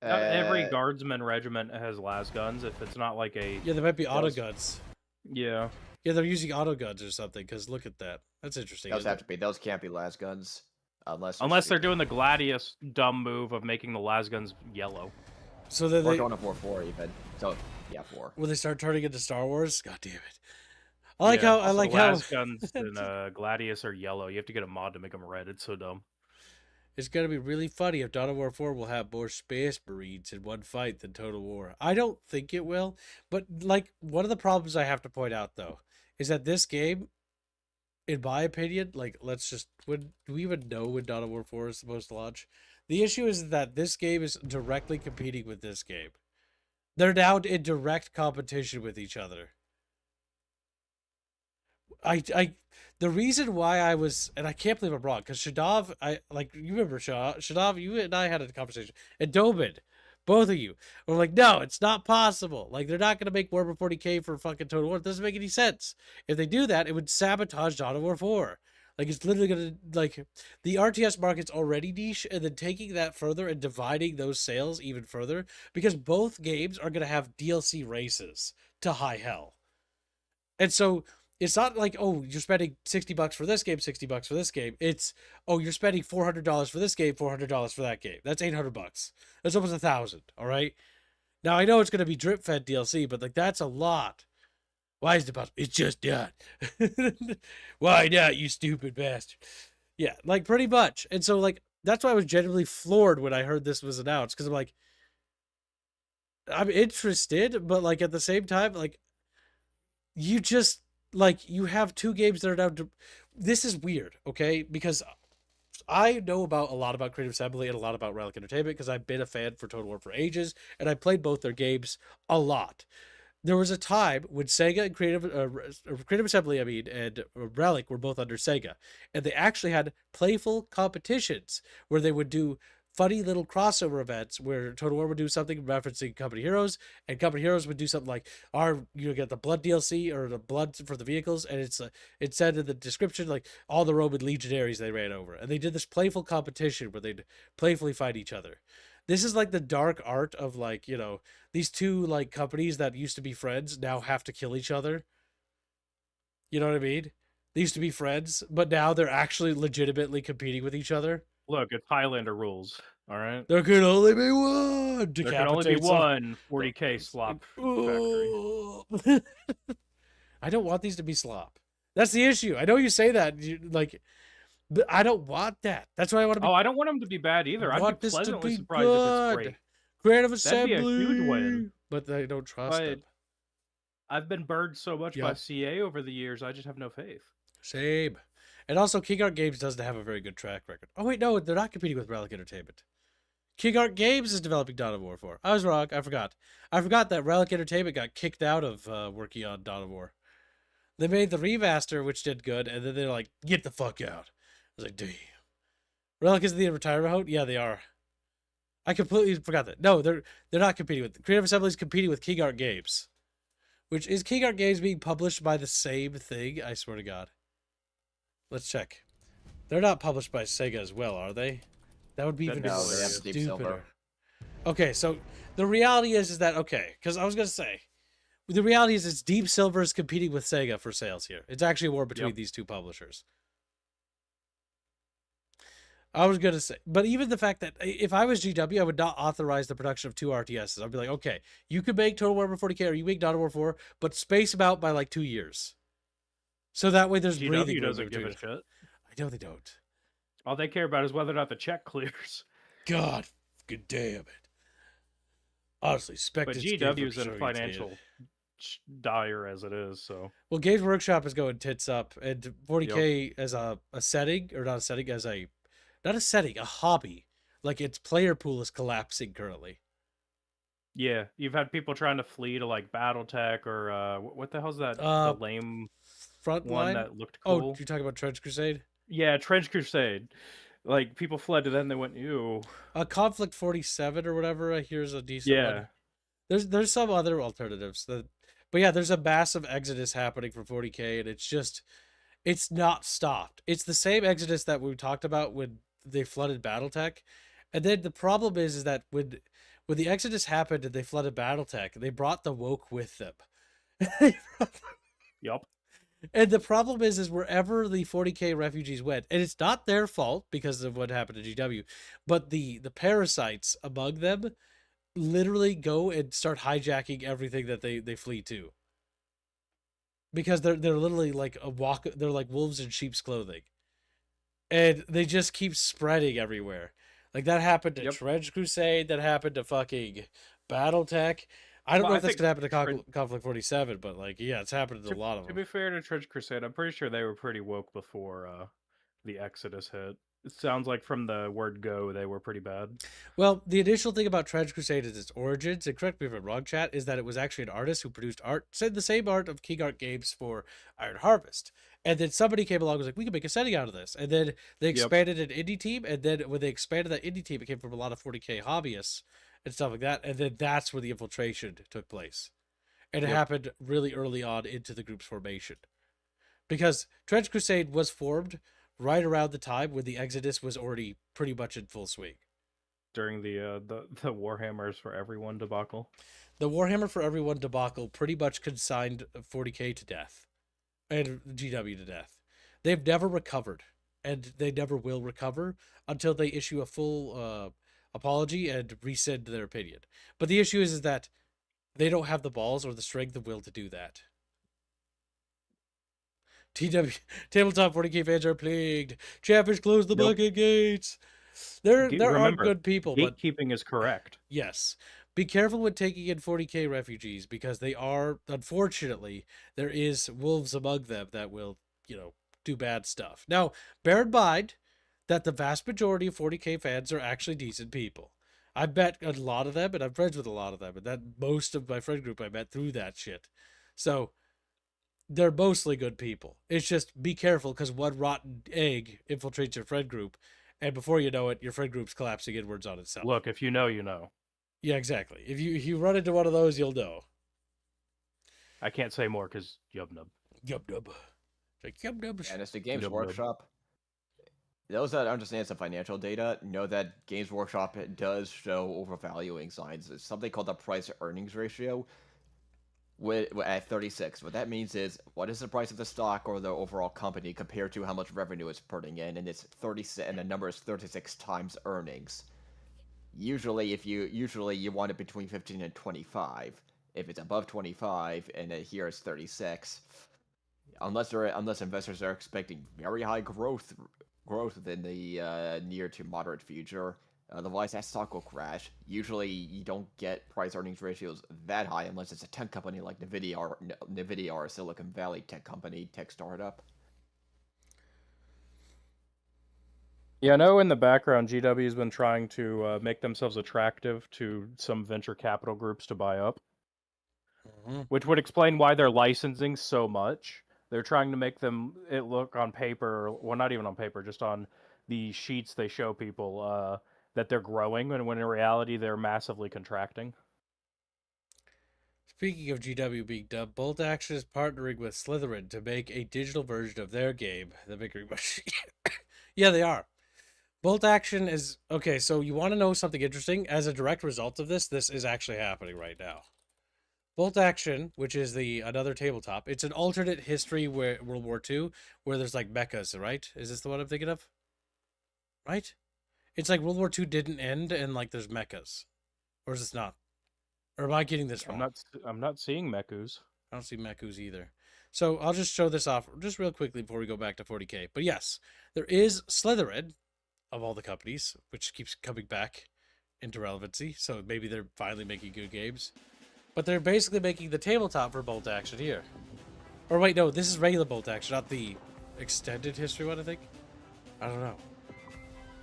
Not every Uh, guardsman regiment has las guns. If it's not like a Yeah, they might be Those- autoguns. yeah. Yeah, they're using autoguns or something, because look at that. That's interesting. Those isn't have it? to be. Those can't be las guns, unless Unless they're doing the Gladius dumb move of making the las guns yellow. So then Or they, going to 4-4 even. So yeah, 4. when they start turning into Star Wars, god damn it. I like Yeah, how I also like the how las guns in Gladius are yellow. You have to get a mod to make them red. It's so dumb. it's gonna be really funny if Dawn of War 4 will have more Space Marines in one fight than Total War. I don't think it will, but like one of the problems I have to point out though is that this game, in my opinion, like do we even know when Dawn of War 4 is supposed to launch? The issue is that this game is directly competing with this game. They're now in direct competition with each other. The reason why I was, and I can't believe I'm wrong, because Shadav, you remember Shadav, you and I had a conversation, and Dobin, both of you, were like, no, it's not possible. Like, they're not going to make Warhammer 40K for fucking Total War. It doesn't make any sense. If they do that, it would sabotage Dawn of War 4. Like, it's literally going to, like, the RTS market's already niche, and then taking that further and dividing those sales even further, because both games are going to have DLC races to high hell. And so it's not like, oh, you're spending $60 for this game, $60 for this game. It's, oh, you're spending $400 for this game, $400 for that game. That's $800. That's almost $1,000. All right. Now I know it's gonna be drip fed DLC, but like that's a lot. Why is it possible? It's just done. Why not, you stupid bastard? Yeah, like pretty much. And so like that's why I was genuinely floored when I heard this was announced, because I'm like, I'm interested, but like at the same time, like you just like you have 2 games that are now. This is weird, okay? Because I know about a lot about Creative Assembly and a lot about Relic Entertainment because I've been a fan for Total War for ages, and I played both their games a lot. There was a time when Sega and Creative Assembly, I mean, and Relic were both under Sega, and they actually had playful competitions where they would do funny little crossover events where Total War would do something referencing Company Heroes, and Company Heroes would do something like you get the blood DLC or the blood for the vehicles, and it said in the description like all the Roman legionaries they ran over, and they did this playful competition where they'd playfully fight each other. This is like the dark art of like, you know, these 2 like companies that used to be friends now have to kill each other. You know what I mean? They used to be friends, but now they're actually legitimately competing with each other. Look, it's Highlander rules. All right. There can only be one. There can only be Decapitate some- one 40K slop factory. I don't want these to be slop. That's the issue. I know you say that, but I don't want that. That's why I want to be. Oh, I don't want them to be bad either. I'd want be this to pleasantly be surprised if it's good. great. Creative That'd be a Assembly. huge win. But they don't trust But it. I've been burned so much by Yep. CA over the years, I just have no faith. Same. And also, King Art Games doesn't have a very good track record. Oh, wait, no, they're not competing with Relic Entertainment. King Art Games is developing Dawn of War 4. I was wrong. I forgot. I forgot that Relic Entertainment got kicked out of working on Dawn of War. They made the remaster, which did good, and then they're like, get the fuck out. I was like, damn. Relic is the retirement mode? Yeah, they are. I completely forgot that. No, they're not competing with. Creative Assembly is competing with King Art Games. Which is King Art Games being published by the same thing? I swear to God. Let's check. They're not published by Sega as well, are they? That would be even No, they have Deep Silver. stupider. Okay, so the reality is that, okay, because I was going to say, the reality is it's Deep Silver is competing with Sega for sales here. It's actually a war between these two publishers. I was going to say, but even the fact that if I was GW, I would not authorize the production of 2 RTSs. I'd be like, okay, you could make Total Warhammer 40K or you make Dawn of War 4, but space them out by like 2 years. So that way there's breathing GW room doesn't give a between. shit. I know they don't. All they care about is whether or not the check clears. God, good damn it. Honestly, But GW's in financial dire as it is, so. Well, Games Workshop is going tits up, and 40K as a setting, or not a setting, as a, not a setting, a hobby. Like its player pool is collapsing currently. Yeah, you've had people trying to flee to like BattleTech or what the hell's that? The lame Frontline one that looked cool. Oh, you're talking about Trench Crusade? Yeah, Trench Crusade. Like people fled to them, they went, ew. Conflict 47 or whatever. I hear is a decent one. There's some other alternatives that, but yeah, there's a massive exodus happening for 40K, and it's not stopped. It's the same exodus that we talked about when they flooded BattleTech, and then the problem is that when the exodus happened and they flooded BattleTech, they brought the woke with them. Yep. And the problem is wherever the 40K refugees went, and it's not their fault because of what happened to GW, but the parasites among them literally go and start hijacking everything that they flee to. Because they're literally like they're like wolves in sheep's clothing. And they just keep spreading everywhere. Like that happened to Trench Crusade, that happened to fucking BattleTech. I don't know if that's gonna happen to Conflict 47, but like, yeah, it's happened to a lot of them. To be fair to Trench Crusade, I'm pretty sure they were pretty woke before the Exodus hit. It sounds like from the word go, they were pretty bad. Well, the initial thing about Trench Crusade is its origins, and correct me if I'm wrong, chat, is that it was actually an artist who produced art, said the same art of King Art games for Iron Harvest. And then somebody came along and was like, we can make a setting out of this. And then they expanded an indie team, and then when they expanded that indie team, it came from a lot of 40K hobbyists and stuff like that. And then that's where the infiltration took place. And it happened really early on into the group's formation. Because Trench Crusade was formed right around the time when the Exodus was already pretty much in full swing. During the Warhammers for Everyone debacle. The Warhammer for Everyone debacle pretty much consigned 40K to death. And GW to death. They've never recovered. And they never will recover until they issue a full apology and rescind their opinion. But the issue is that they don't have the balls or the strength of will to do that. Tabletop 40K fans are plagued. Chatfish closed the bucket gates. There are good people, but gatekeeping is correct. Yes. Be careful when taking in 40K refugees, because they are, unfortunately, there is wolves among them that will, do bad stuff. Now, bear in mind that the vast majority of 40K fans are actually decent people. I met a lot of them, and I'm friends with a lot of them, and that most of my friend group I met through that shit. So they're mostly good people. It's just be careful, because one rotten egg infiltrates your friend group, and before you know it, your friend group's collapsing inwards on itself. Look, if you know, you know. Yeah, exactly. If you run into one of those, you'll know. I can't say more because yub-nub. Yub-nub. Like yub-nub. And it's the Games Workshop. Those that understand some financial data know that Games Workshop does show overvaluing signs. It's something called the price-earnings ratio. At 36, what that means is what is the price of the stock or the overall company compared to how much revenue it's putting in, and it's 36, and the number is 36 times earnings. Usually you want it between 15 and 25. If it's above 25 and here it's 36, unless investors are expecting very high growth within the near to moderate future. Otherwise, that stock will crash. Usually, you don't get price-earnings ratios that high unless it's a tech company like NVIDIA or a Silicon Valley tech startup. Yeah, I know in the background, GW's been trying to make themselves attractive to some venture capital groups to buy up, which would explain why they're licensing so much. They're trying to make it look on paper, well, not even on paper, just on the sheets they show people, that they're growing, and when in reality they're massively contracting. Speaking of GW being dubbed, Bolt Action is partnering with Slytherin to make a digital version of their game, the Bickering Machine. Yeah, they are. Bolt Action is... Okay, so you want to know something interesting? As a direct result of this is actually happening right now. Bolt Action, which is another tabletop. It's an alternate history where World War II, where there's like mechas, right? Is this the one I'm thinking of? Right? It's like World War II didn't end and like there's mechas. Or is this not? Or am I getting this wrong? I'm not seeing Mechus. I don't see mechus either. So I'll just show this off just real quickly before we go back to 40K. But yes, there is Slytherin of all the companies, which keeps coming back into relevancy. So maybe they're finally making good games. But they're basically making the tabletop for Bolt Action here. Or wait, no, this is regular Bolt Action, not the extended history one, I think. I don't know.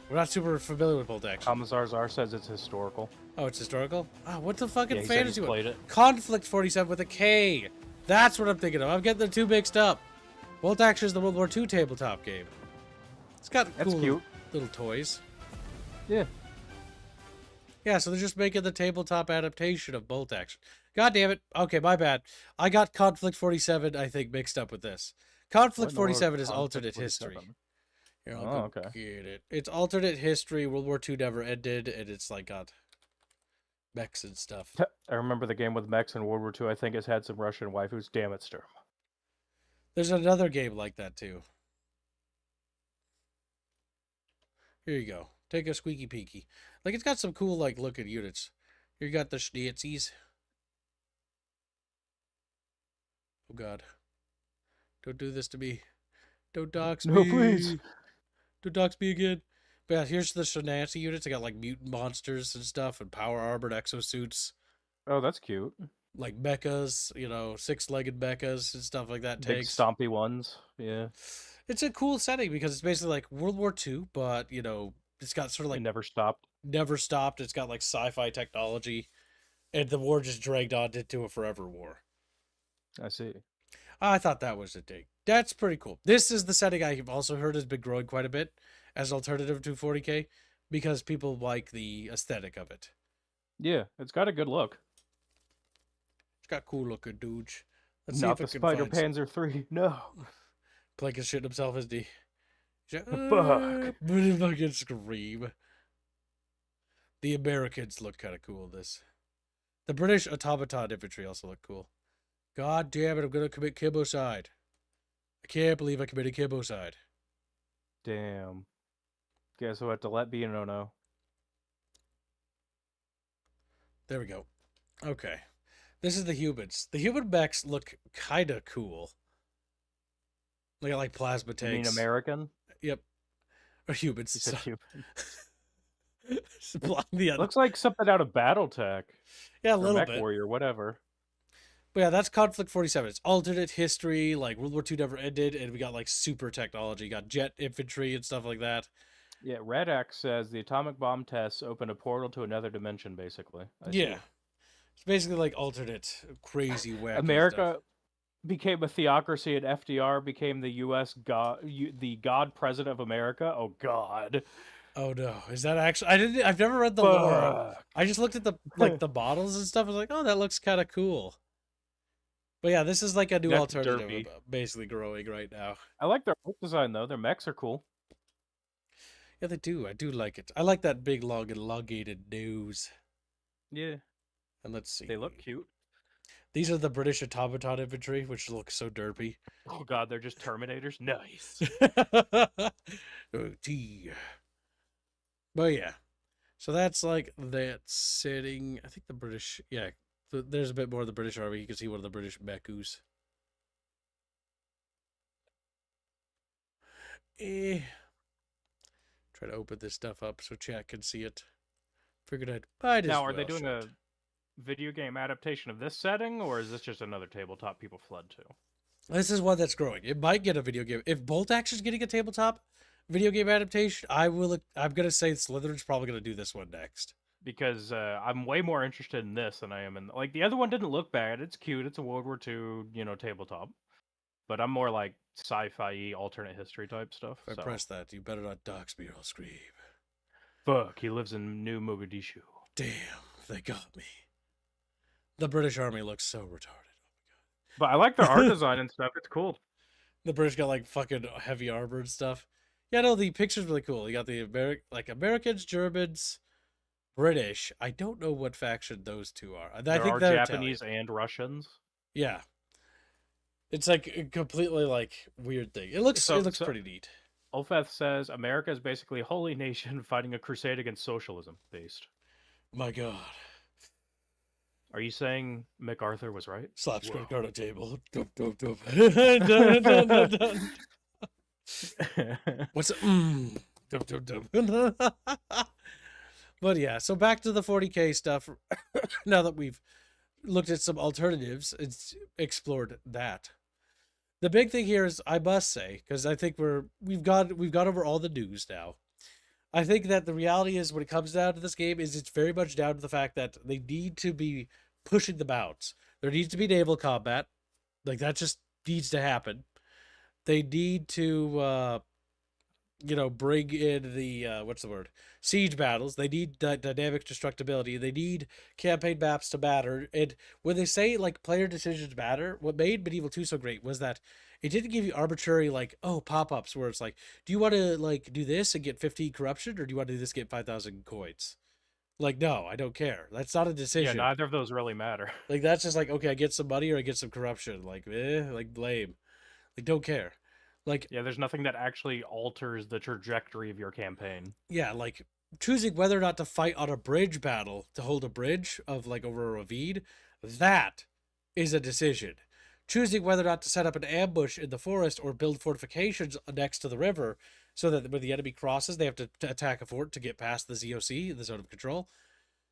We're not super familiar with Bolt Action. Commissar Czar says it's historical. Oh, it's historical? Ah, what the fucking Yeah, he said fantasy he's one? played it. Conflict 47 with a K. That's what I'm thinking of. I'm getting the two mixed up. Bolt Action is the World War II tabletop game. It's got That's cool cute. little toys. Yeah. Yeah, so they're just making the tabletop adaptation of Bolt Action. God damn it. Okay, my bad. I got Conflict 47, I think, mixed up with this. Conflict What in the world 47 is is Conflict alternate 47? history. Here, I'll Oh, go okay. get it. It's alternate history. World War II never ended, and it's like got mechs and stuff. I remember the game with mechs in World War II. I think it's had some Russian waifus. Damn it, Sturm. There's another game like that, too. Here you go. Take a squeaky peeky. Like, it's got some cool, like, looking units. Here you got the Schnitzis. Oh, God. Don't do this to me. Don't dox me. No, please. Don't dox me again. But yeah, here's the Shenancy units. They got, like, mutant monsters and stuff and power armored exosuits. Oh, that's cute. Like mechas, you know, six-legged mechas and stuff like that. Big Tanks. stompy ones. Yeah. It's a cool setting because it's basically like World War II, but, you know, it's got sort of like It never stopped. never stopped. It's got like sci-fi technology, and the war just dragged on into a forever war. I see. I thought that was a dig. That's pretty cool. This is the setting I've also heard has been growing quite a bit as an alternative to 40K because people like the aesthetic of it. Yeah, it's got a good look. It's got cool looking dudes. Let's Not see the if I can Spider find some. Panzer 3. No. Plank is shitting himself, isn't he? He's Fuck. like, fucking scream. The Americans look kind of cool in this. The British automaton infantry also look cool. God damn it, I'm going to commit Kimbocide. I can't believe I committed Kimbocide. Damn. Guess we'll have to let be a no-no. There we go. Okay. This is the humans. The human mechs look kind of cool. They got like plasma You mean tanks. American? Yep. Or humans. You said So- human. Blocking the other. Looks like something out of BattleTech. Yeah, a Or little Mech bit. Warrior, whatever. But yeah, that's Conflict 47. It's alternate history, like World War II never ended, and we got like super technology. Got jet infantry and stuff like that. Yeah, Red X says the atomic bomb tests opened a portal to another dimension, basically. I see. Yeah. It's basically like alternate crazy wacky America stuff. became a theocracy and FDR became the U.S. the God President of America. Oh, God. Oh no. Is that actually I've never read the lore. Fuck. I just looked at the like the models and stuff. I was like, oh, that looks kind of cool. But yeah, this is like a new That's alternative derpy. basically growing right now. I like their art design, though. Their mechs are cool. Yeah, they do. I do like it. I like that big, long, elongated nose. Yeah, And let's see. they look cute. These are the British automaton infantry, which look so derpy. Oh, God, they're just Terminators? Nice. Oh, gee. But yeah. So that's like that setting. I think the British, yeah. There's a bit more of the British Army. You can see one of the British mechus. Try to open this stuff up so chat can see it. Figured I'd Now, are they doing a video game adaptation of this setting, or is this just another tabletop people flood to? This is one that's growing. It might get a video game. If Bolt Action's getting a tabletop video game adaptation, I'm gonna say Slytherin's probably gonna do this one next. Because I'm way more interested in this than I am in... Like, the other one didn't look bad. It's cute. It's a World War II, tabletop. But I'm more like sci-fi alternate history type stuff. If I So. press that, you better not dox me or I'll scream. Fuck, he lives in New Mogadishu. Damn, they got me. The British Army looks so retarded. But I like their art design and stuff. It's cool. The British got like fucking heavy armor and stuff. Yeah, no, the picture's really cool. You got the Americans, Germans, British. I don't know what faction those two are. I There think are they're Japanese Italian. and Russians. Yeah. It's like a completely like weird thing. It looks So pretty neat. Ulfeth says America is basically a holy nation fighting a crusade against socialism. Based. My God. Are you saying MacArthur was right? Slap Whoa. square card on table. Doop, doop, doop. Dun, dun, dun, dun. What's it? Doop, doop, doop. But yeah, so back to the 40K stuff. Now that we've looked at some alternatives, it's explored that. The big thing here is, I must say, because I think we've got over all the news now. I think that the reality is, when it comes down to this game, is it's very much down to the fact that they need to be pushing the bounds. There needs to be naval combat. Like, that just needs to happen. They need to, bring in the, what's the word? Siege battles. They need dynamic destructibility. They need campaign maps to matter. And when they say, like, player decisions matter, what made Medieval 2 so great was that it didn't give you arbitrary, like, pop-ups where it's like, do you want to, like, do this and get 15 corruption, or do you want to do this and get 5,000 coins? Like, no, I don't care. That's not a decision. Yeah, neither of those really matter. Like, that's just like, okay, I get some money or I get some corruption. Like, lame. Like, don't care. Like, yeah, there's nothing that actually alters the trajectory of your campaign. Yeah, like, choosing whether or not to fight on a bridge battle to hold a bridge of, like, over a ravine, that is a decision. Choosing whether or not to set up an ambush in the forest or build fortifications next to the river so that when the enemy crosses, they have to attack a fort to get past the ZOC, the zone of control.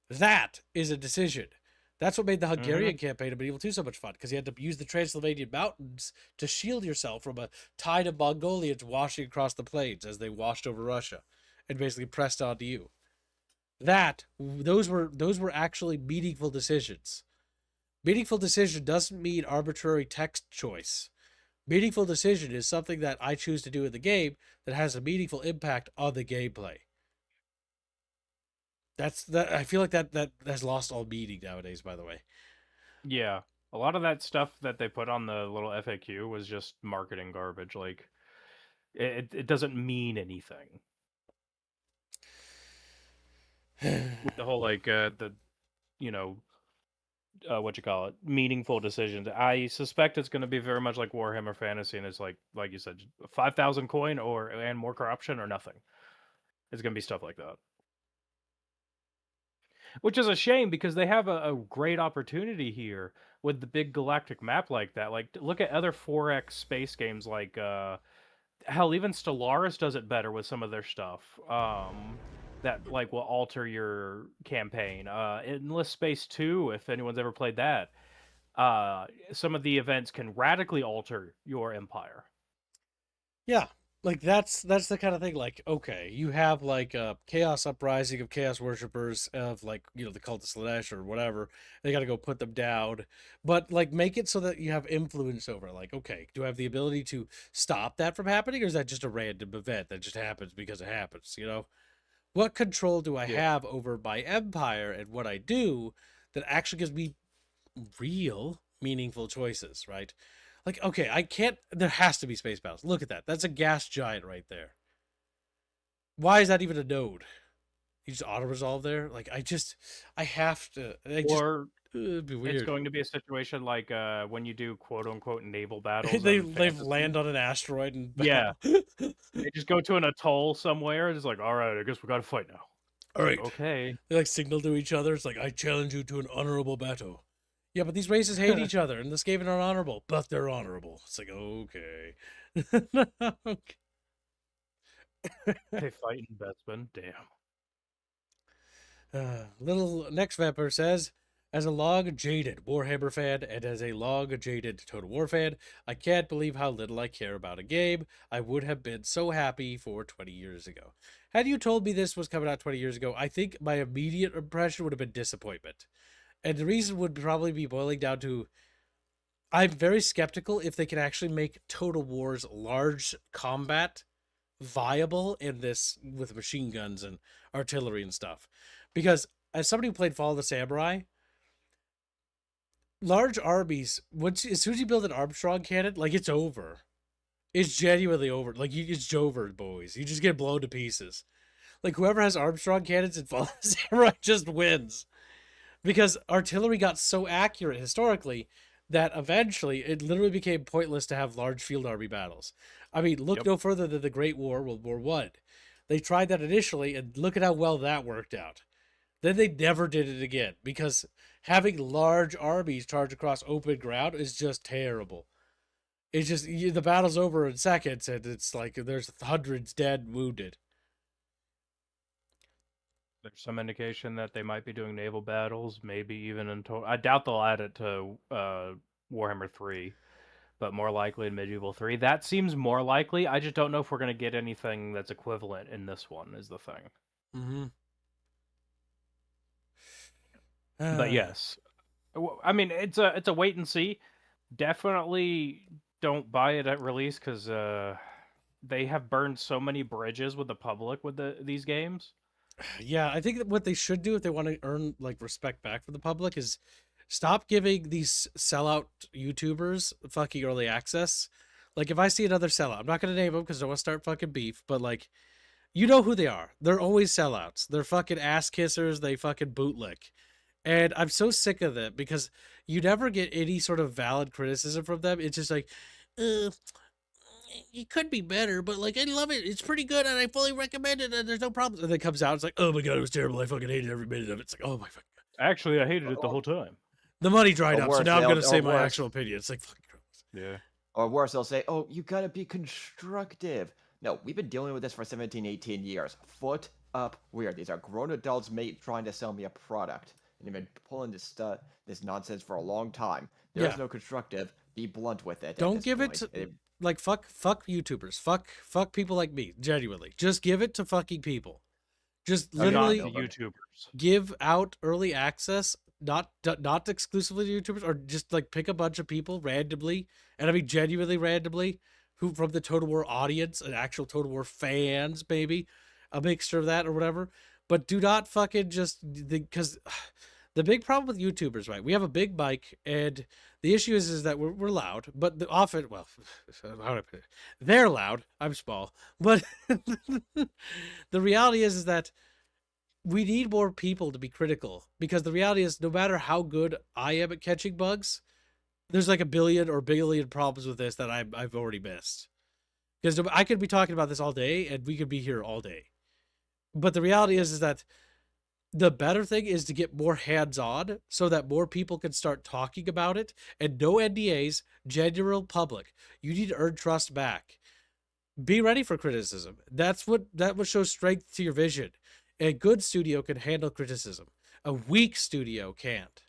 That is a decision. That's what made the Hungarian campaign of Medieval 2 so much fun, because you had to use the Transylvanian mountains to shield yourself from a tide of Mongolians washing across the plains as they washed over Russia and basically pressed onto you. Those were actually meaningful decisions. Meaningful decision doesn't mean arbitrary text choice. Meaningful decision is something that I choose to do in the game that has a meaningful impact on the gameplay. I feel like that has lost all meaning nowadays, by the way. Yeah, a lot of that stuff that they put on the little FAQ was just marketing garbage. Like, it doesn't mean anything. The whole, like, what you call it, meaningful decisions. I suspect it's going to be very much like Warhammer Fantasy, and it's like you said, 5,000 coin and more corruption or nothing. It's going to be stuff like that. Which is a shame, because they have a great opportunity here with the big galactic map like that. Like, look at other 4X space games, like, hell, even Stellaris does it better with some of their stuff. That, like, will alter your campaign. Endless Space 2, if anyone's ever played that, some of the events can radically alter your empire. Yeah, like, that's the kind of thing. Like, okay, you have, like, a Chaos Uprising of Chaos Worshippers of, like, the Cult of Slanesh or whatever. They got to go put them down, but, like, make it so that you have influence over, like, okay, do I have the ability to stop that from happening, or is that just a random event that just happens because it happens, What control do I have over my empire and what I do that actually gives me real, meaningful choices, right? Like, okay, there has to be space battles. Look at that. That's a gas giant right there. Why is that even a node? You just auto-resolve there? Like, I have to. It'd be weird. It's going to be a situation like when you do quote-unquote naval battles. they land on an asteroid and yeah. They just go to an atoll somewhere and it's like, all right, I guess we got to fight now. All right. Okay. They, like, signal to each other. It's like, I challenge you to an honorable battle. Yeah, but these races hate each other, and this game are honorable, but they're honorable. It's like, okay. Okay. They fight in Bespin. Damn. Little next vamper says, as a long-jaded Warhammer fan and as a long-jaded Total War fan, I can't believe how little I care about a game I would have been so happy for 20 years ago. Had you told me this was coming out 20 years ago, I think my immediate impression would have been disappointment. And the reason would probably be boiling down to, I'm very skeptical if they can actually make Total War's large combat viable in this with machine guns and artillery and stuff. Because as somebody who played Fall of the Samurai, large armies, as soon as you build an Armstrong cannon, like, it's over. It's genuinely over. Like, it's over, boys. You just get blown to pieces. Like whoever has Armstrong cannons in Fallen Samurai just wins. Because artillery got so accurate historically that eventually it literally became pointless to have large field army battles. I mean, look Yep. no further than the Great War, World War One. They tried that initially, and look at how well that worked out. Then they never did it again because having large armies charge across open ground is just terrible. It's just the battle's over in seconds, and it's like there's hundreds dead, wounded. There's some indication that they might be doing naval battles, maybe even in total. I doubt they'll add it to Warhammer 3, but more likely in Medieval 3. That seems more likely. I just don't know if we're going to get anything that's equivalent in this one, is the thing. Mm-hmm. But yes. I mean, it's a wait and see. Definitely don't buy it at release because they have burned so many bridges with the public with these games. Yeah, I think that what they should do if they want to earn like respect back from the public is stop giving these sellout YouTubers fucking early access. Like if I see another sellout, I'm not gonna name them because I don't want to start fucking beef, but like you know who they are. They're always sellouts. They're fucking ass kissers. They fucking bootlick. And I'm so sick of it because you never get any sort of valid criticism from them. It's just like, it could be better, but like I love it. It's pretty good, and I fully recommend it. And there's no problems. And then it comes out, it's like, oh my god, it was terrible. I fucking hated every minute of it. It's like, oh my fucking god. Actually, I hated it the whole time. The money dried Or up, so worse, now I'm they'll- gonna say or my worse. actual opinion. It's like fucking gross. Yeah. Or worse, they'll say, oh, you gotta be constructive. No, we've been dealing with this for 17, 18 years. Foot up weird. These are grown adults trying to sell me a product. And they've been pulling this nonsense for a long time. There's Yeah. no constructive. Be blunt with it. at Don't this give it point. to like fuck YouTubers. Fuck people like me. Genuinely, just give it to fucking people. Just Oh, yeah, literally no, the YouTubers. give out early access, not exclusively to YouTubers, or just like pick a bunch of people randomly, and I mean genuinely randomly, who from the Total War audience, an actual Total War fans, maybe a mixture of that or whatever. But do not fucking just because the big problem with YouTubers, right? We have a big mic, and the issue is that we're loud, but often, well, how do I put it? They're loud. I'm small, but the reality is that we need more people to be critical because the reality is no matter how good I am at catching bugs, there's like a billion or billion problems with this that I've already missed. Because I could be talking about this all day and we could be here all day. But the reality is that the better thing is to get more hands-on so that more people can start talking about it and no NDAs, general public. You need to earn trust back. Be ready for criticism. That would show strength to your vision. A good studio can handle criticism. A weak studio can't.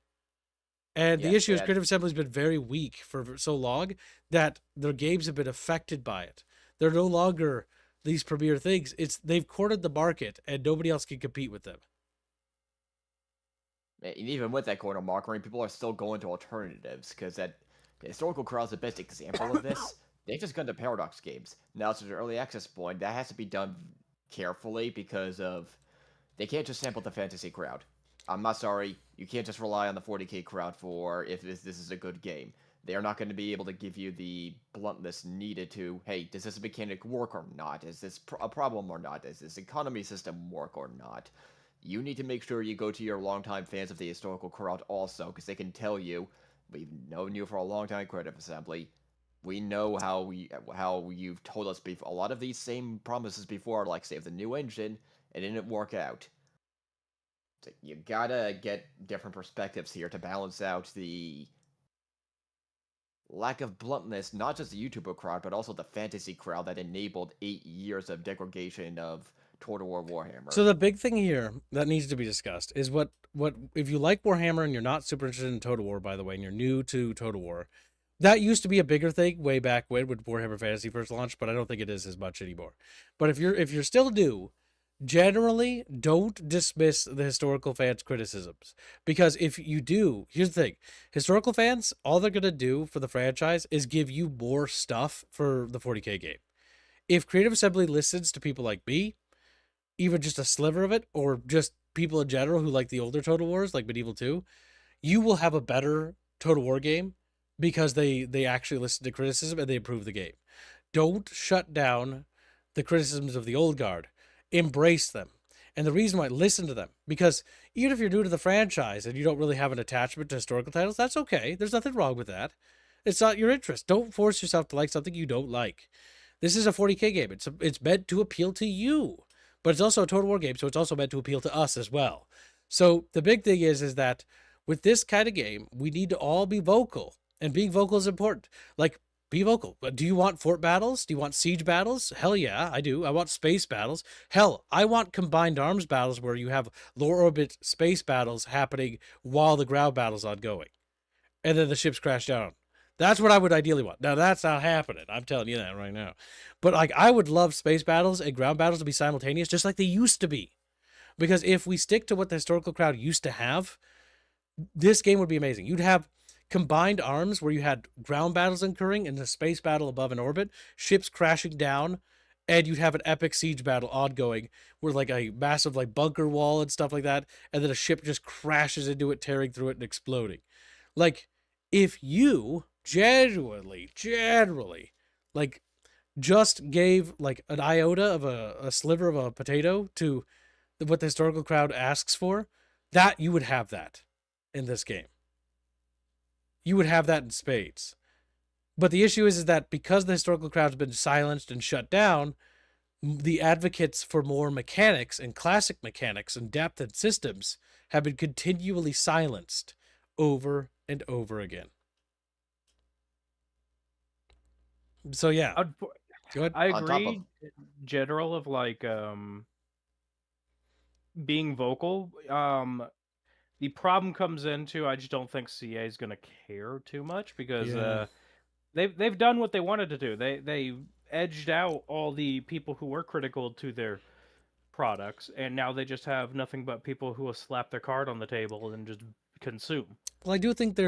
And the Yes, issue is that- Creative Assembly's been very weak for so long that their games have been affected by it. They're no longer these premier things. They've cornered the market and nobody else can compete with them. And even with that corner marketing, people are still going to alternatives because the historical crowd's the best example of this. They've just gone to Paradox games. Now, to the early access point, that has to be done carefully because they can't just sample the fantasy crowd. I'm not sorry, you can't just rely on the 40k crowd for if this is a good game. They are not going to be able to give you the bluntness needed to, hey, does this mechanic work or not? Is this a problem or not? Does this economy system work or not? You need to make sure you go to your longtime fans of the historical crowd also, because they can tell you, we've known you for a long time, Creative Assembly. We know how you've told us before. A lot of these same promises before, like save the new engine, it didn't work out. So you gotta get different perspectives here to balance out the lack of bluntness, not just the YouTuber crowd, but also the fantasy crowd that enabled 8 years of degradation of Total War Warhammer. So the big thing here that needs to be discussed is what if you like Warhammer and you're not super interested in Total War, by the way, and you're new to Total War, that used to be a bigger thing way back when Warhammer Fantasy first launched, but I don't think it is as much anymore. But if you're still new, generally don't dismiss the historical fans' criticisms, because if you do, here's the thing: historical fans, all they're gonna do for the franchise is give you more stuff for the 40k game. If Creative Assembly listens to people like me, even just a sliver of it, or just people in general who like the older Total Wars, like Medieval 2, you will have a better Total War game because they actually listen to criticism and they improve the game. Don't shut down the criticisms of the old guard. Embrace them. And the reason why, listen to them, because even if you're new to the franchise and you don't really have an attachment to historical titles, that's okay. There's nothing wrong with that. It's not your interest. Don't force yourself to like something you don't like. This is a 40K game. It's meant to appeal to you, but it's also a Total War game, so it's also meant to appeal to us as well. So the big thing is that with this kind of game, we need to all be vocal, and being vocal is important. Like, be vocal. Do you want fort battles? Do you want siege battles? Hell yeah, I do. I want space battles. Hell, I want combined arms battles where you have low orbit space battles happening while the ground battle's ongoing. And then the ships crash down. That's what I would ideally want. Now, that's not happening. I'm telling you that right now. But, like, I would love space battles and ground battles to be simultaneous, just like they used to be. Because if we stick to what the historical crowd used to have, this game would be amazing. You'd have combined arms where you had ground battles occurring and a space battle above in orbit, ships crashing down, and you'd have an epic siege battle ongoing where like a massive like bunker wall and stuff like that, and then a ship just crashes into it, tearing through it and exploding. Like, if you genuinely, like, just gave like an iota of a sliver of a potato to what the historical crowd asks for, that you would have that in this game. You would have that in spades. But the issue is that because the historical crowd's been silenced and shut down, the advocates for more mechanics and classic mechanics and depth and systems have been continually silenced over and over again. So yeah, go ahead. I On top agree, general of like being vocal. The problem comes into I just don't think CA is gonna care too much because Yeah. they've done what they wanted to do. They edged out all the people who were critical to their products, and now they just have nothing but people who will slap their card on the table and just consume. Well, I do think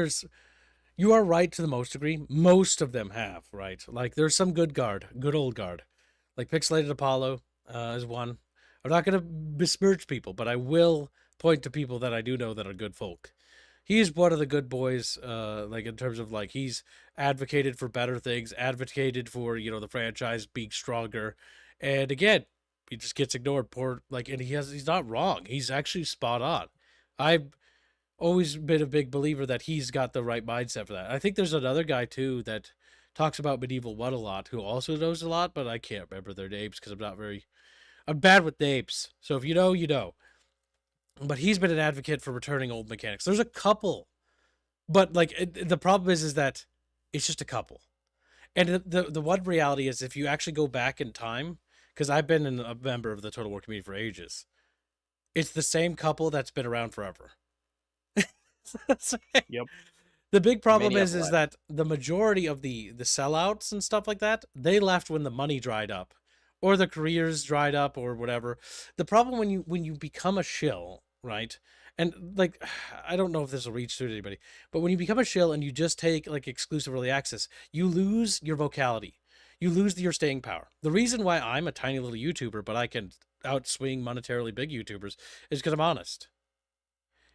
you are right to the most degree. Most of them have, right? Like, there's some good old guard. Like Pixelated Apollo is one. I'm not going to besmirch people, but I will point to people that I do know that are good folk. He's one of the good boys, like in terms of like he's advocated for better things, advocated for, the franchise being stronger. And again, he just gets ignored. And he's not wrong. He's actually spot on. I've always been a big believer that he's got the right mindset for that. I think there's another guy too that talks about Medieval One a lot, who also knows a lot, but I can't remember their names because I'm bad with names. So if you know, you know. But he's been an advocate for returning old mechanics. There's a couple, but like the problem is that it's just a couple. And the one reality is, if you actually go back in time, because I've been a member of the Total War community for ages, it's the same couple that's been around forever. Yep. The big problem Many is have left. that the majority of the sellouts and stuff like that, they left when the money dried up, or the careers dried up, or whatever. The problem when you become a shill, right? And like, I don't know if this will reach to anybody, but when you become a shill and you just take like exclusive early access, you lose your vocality. You lose your staying power. The reason why I'm a tiny little YouTuber, but I can outswing monetarily big YouTubers, is because I'm honest.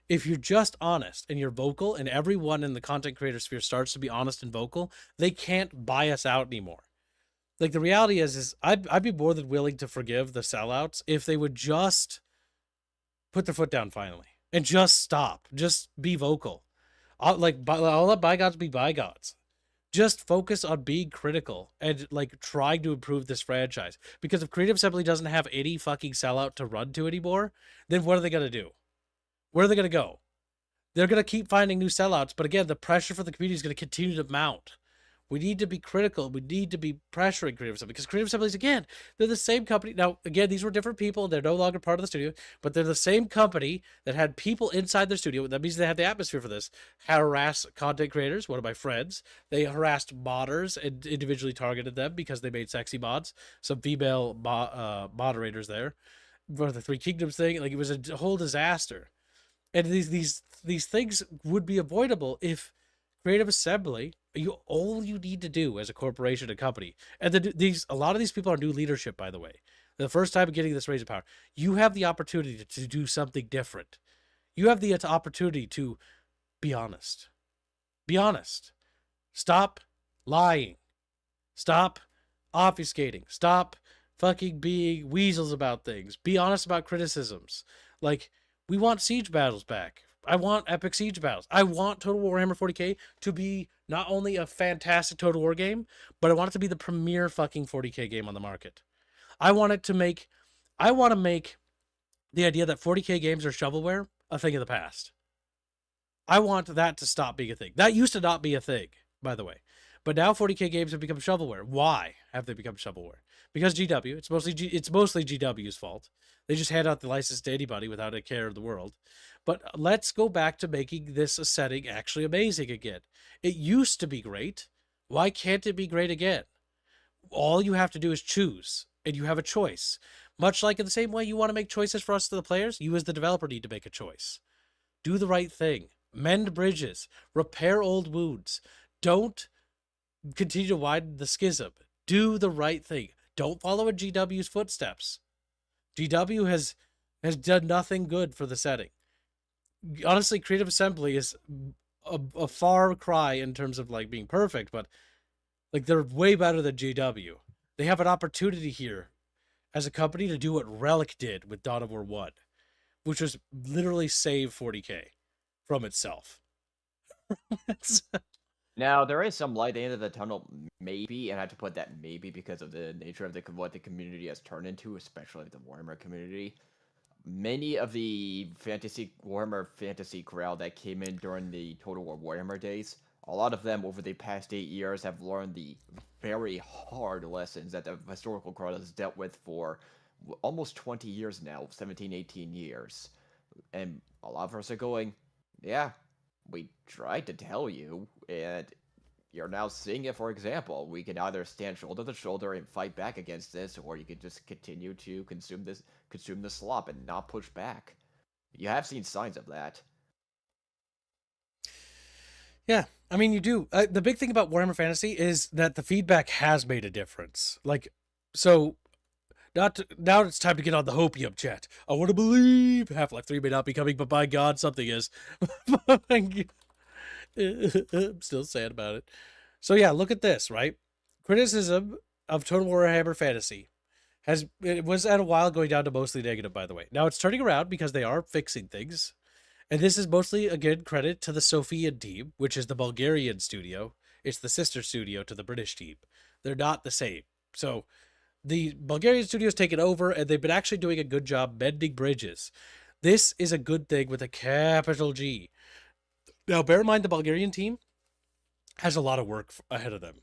If you're just honest and you're vocal, and everyone in the content creator sphere starts to be honest and vocal, they can't buy us out anymore. Like, the reality is I'd be more than willing to forgive the sellouts if they would just put their foot down finally and just stop. Just be vocal. I'll let bygones be bygones. Just focus on being critical and like trying to improve this franchise. Because if Creative Assembly doesn't have any fucking sellout to run to anymore, then what are they gonna do? Where are they going to go? They're going to keep finding new sellouts. But again, the pressure for the community is going to continue to mount. We need to be critical. We need to be pressuring Creative Assembly, because Creative Assemblies, again, they're the same company. Now, again, these were different people. They're no longer part of the studio, but they're the same company that had people inside their studio. That means they had the atmosphere for this. Harass content creators, one of my friends. They harassed modders and individually targeted them because they made sexy mods. Some female moderators there for the Three Kingdoms thing. Like, it was a whole disaster. And these things would be avoidable if Creative Assembly, all you need to do as a corporation and company, and a lot of these people are new leadership, by the way. The first time getting this raise of power, you have the opportunity to do something different. You have the opportunity to be honest. Be honest. Stop lying. Stop obfuscating. Stop fucking being weasels about things. Be honest about criticisms. Like, we want siege battles back. I want epic siege battles. I want Total War Warhammer 40k to be not only a fantastic Total War game, but I want it to be the premier fucking 40k game on the market. I want to make the idea that 40k games are shovelware a thing of the past. I want that to stop being a thing. That used to not be a thing, by the way. But now 40k games have become shovelware. Why have they become shovelware? Because GW. It's mostly GW's fault. They just hand out the license to anybody without a care of the world. But let's go back to making this a setting actually amazing again. It used to be great. Why can't it be great again? All you have to do is choose, and you have a choice. Much like in the same way you want to make choices for us, the players, you as the developer need to make a choice. Do the right thing. Mend bridges. Repair old wounds. Don't continue to widen the schism. Do the right thing. Don't follow in GW's footsteps. GW has done nothing good for the setting. Honestly, Creative Assembly is a far cry in terms of like being perfect, but like they're way better than GW. They have an opportunity here as a company to do what Relic did with Dawn of War 1, which was literally save 40k from itself. Now, there is some light at the end of the tunnel, maybe, and I have to put that maybe because of the nature of what the community has turned into, especially the Warhammer community. Many of the Warhammer fantasy crowd that came in during the Total War Warhammer days, a lot of them over the past 8 years have learned the very hard lessons that the historical crowd has dealt with for almost 20 years now, 17, 18 years. And a lot of us are going, yeah, we tried to tell you, and you're now seeing it. For example, we can either stand shoulder to shoulder and fight back against this, or you can just continue to consume the slop and not push back. You have seen signs of that. Yeah, I mean, you do. The big thing about Warhammer Fantasy is that the feedback has made a difference. Like, so now it's time to get on the hopium chat. I want to believe Half-Life 3 may not be coming, but by God, something is. I'm still sad about it. So yeah, look at this, right? Criticism of Total Warhammer Fantasy it was at a while going down to mostly negative, by the way. Now it's turning around because they are fixing things. And this is mostly, again, credit to the Sofian team, which is the Bulgarian studio. It's the sister studio to the British team. They're not the same. So the Bulgarian studio's taken over, and they've been actually doing a good job mending bridges. This is a good thing with a capital G. Now, bear in mind the Bulgarian team has a lot of work ahead of them.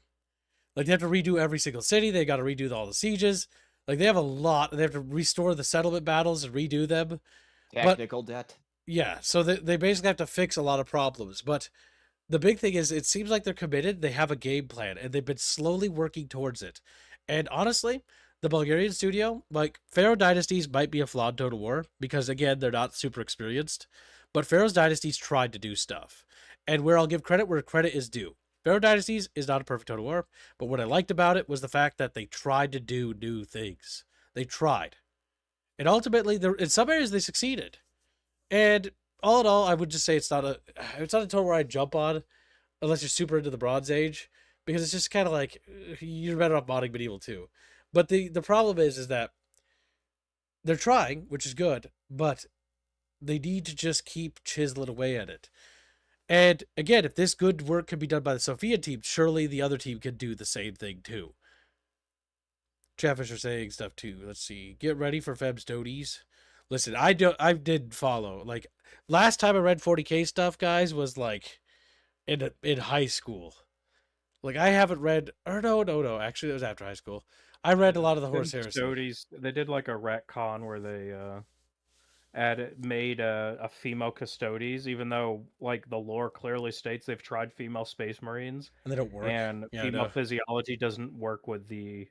Like, they have to redo every single city. They got to redo all the sieges. Like, they have a lot. They have to restore the settlement battles and redo them. Technical debt. Yeah, so they basically have to fix a lot of problems. But the big thing is, it seems like they're committed. They have a game plan, and they've been slowly working towards it. And honestly, the Bulgarian studio, like, Pharaoh Dynasties might be a flawed Total War, because, again, they're not super experienced. But Pharaoh's Dynasties tried to do stuff. And where I'll give credit where credit is due. Pharaoh Dynasties is not a perfect Total War, but what I liked about it was the fact that they tried to do new things. They tried. And ultimately, in some areas, they succeeded. And all in all, I would just say it's not a Total War I'd jump on unless you're super into the Bronze Age, because it's just kind of like you're better off modding Medieval 2. But the problem is that they're trying, which is good, but they need to just keep chiseling away at it. And again, if this good work can be done by the Sophia team, surely the other team can do the same thing too. Chatfish are saying stuff too. Let's see. Get ready for Feb's Toadies. Listen, I did follow. Like, last time I read 40k stuff, guys, was like in high school. Like, I haven't read, or no. Actually, it was after high school. I read a lot of the Horse Heresy. Custodies, they did like a retcon where they made a female Custodes, even though like the lore clearly states they've tried female Space Marines and they don't work. And female physiology doesn't work with the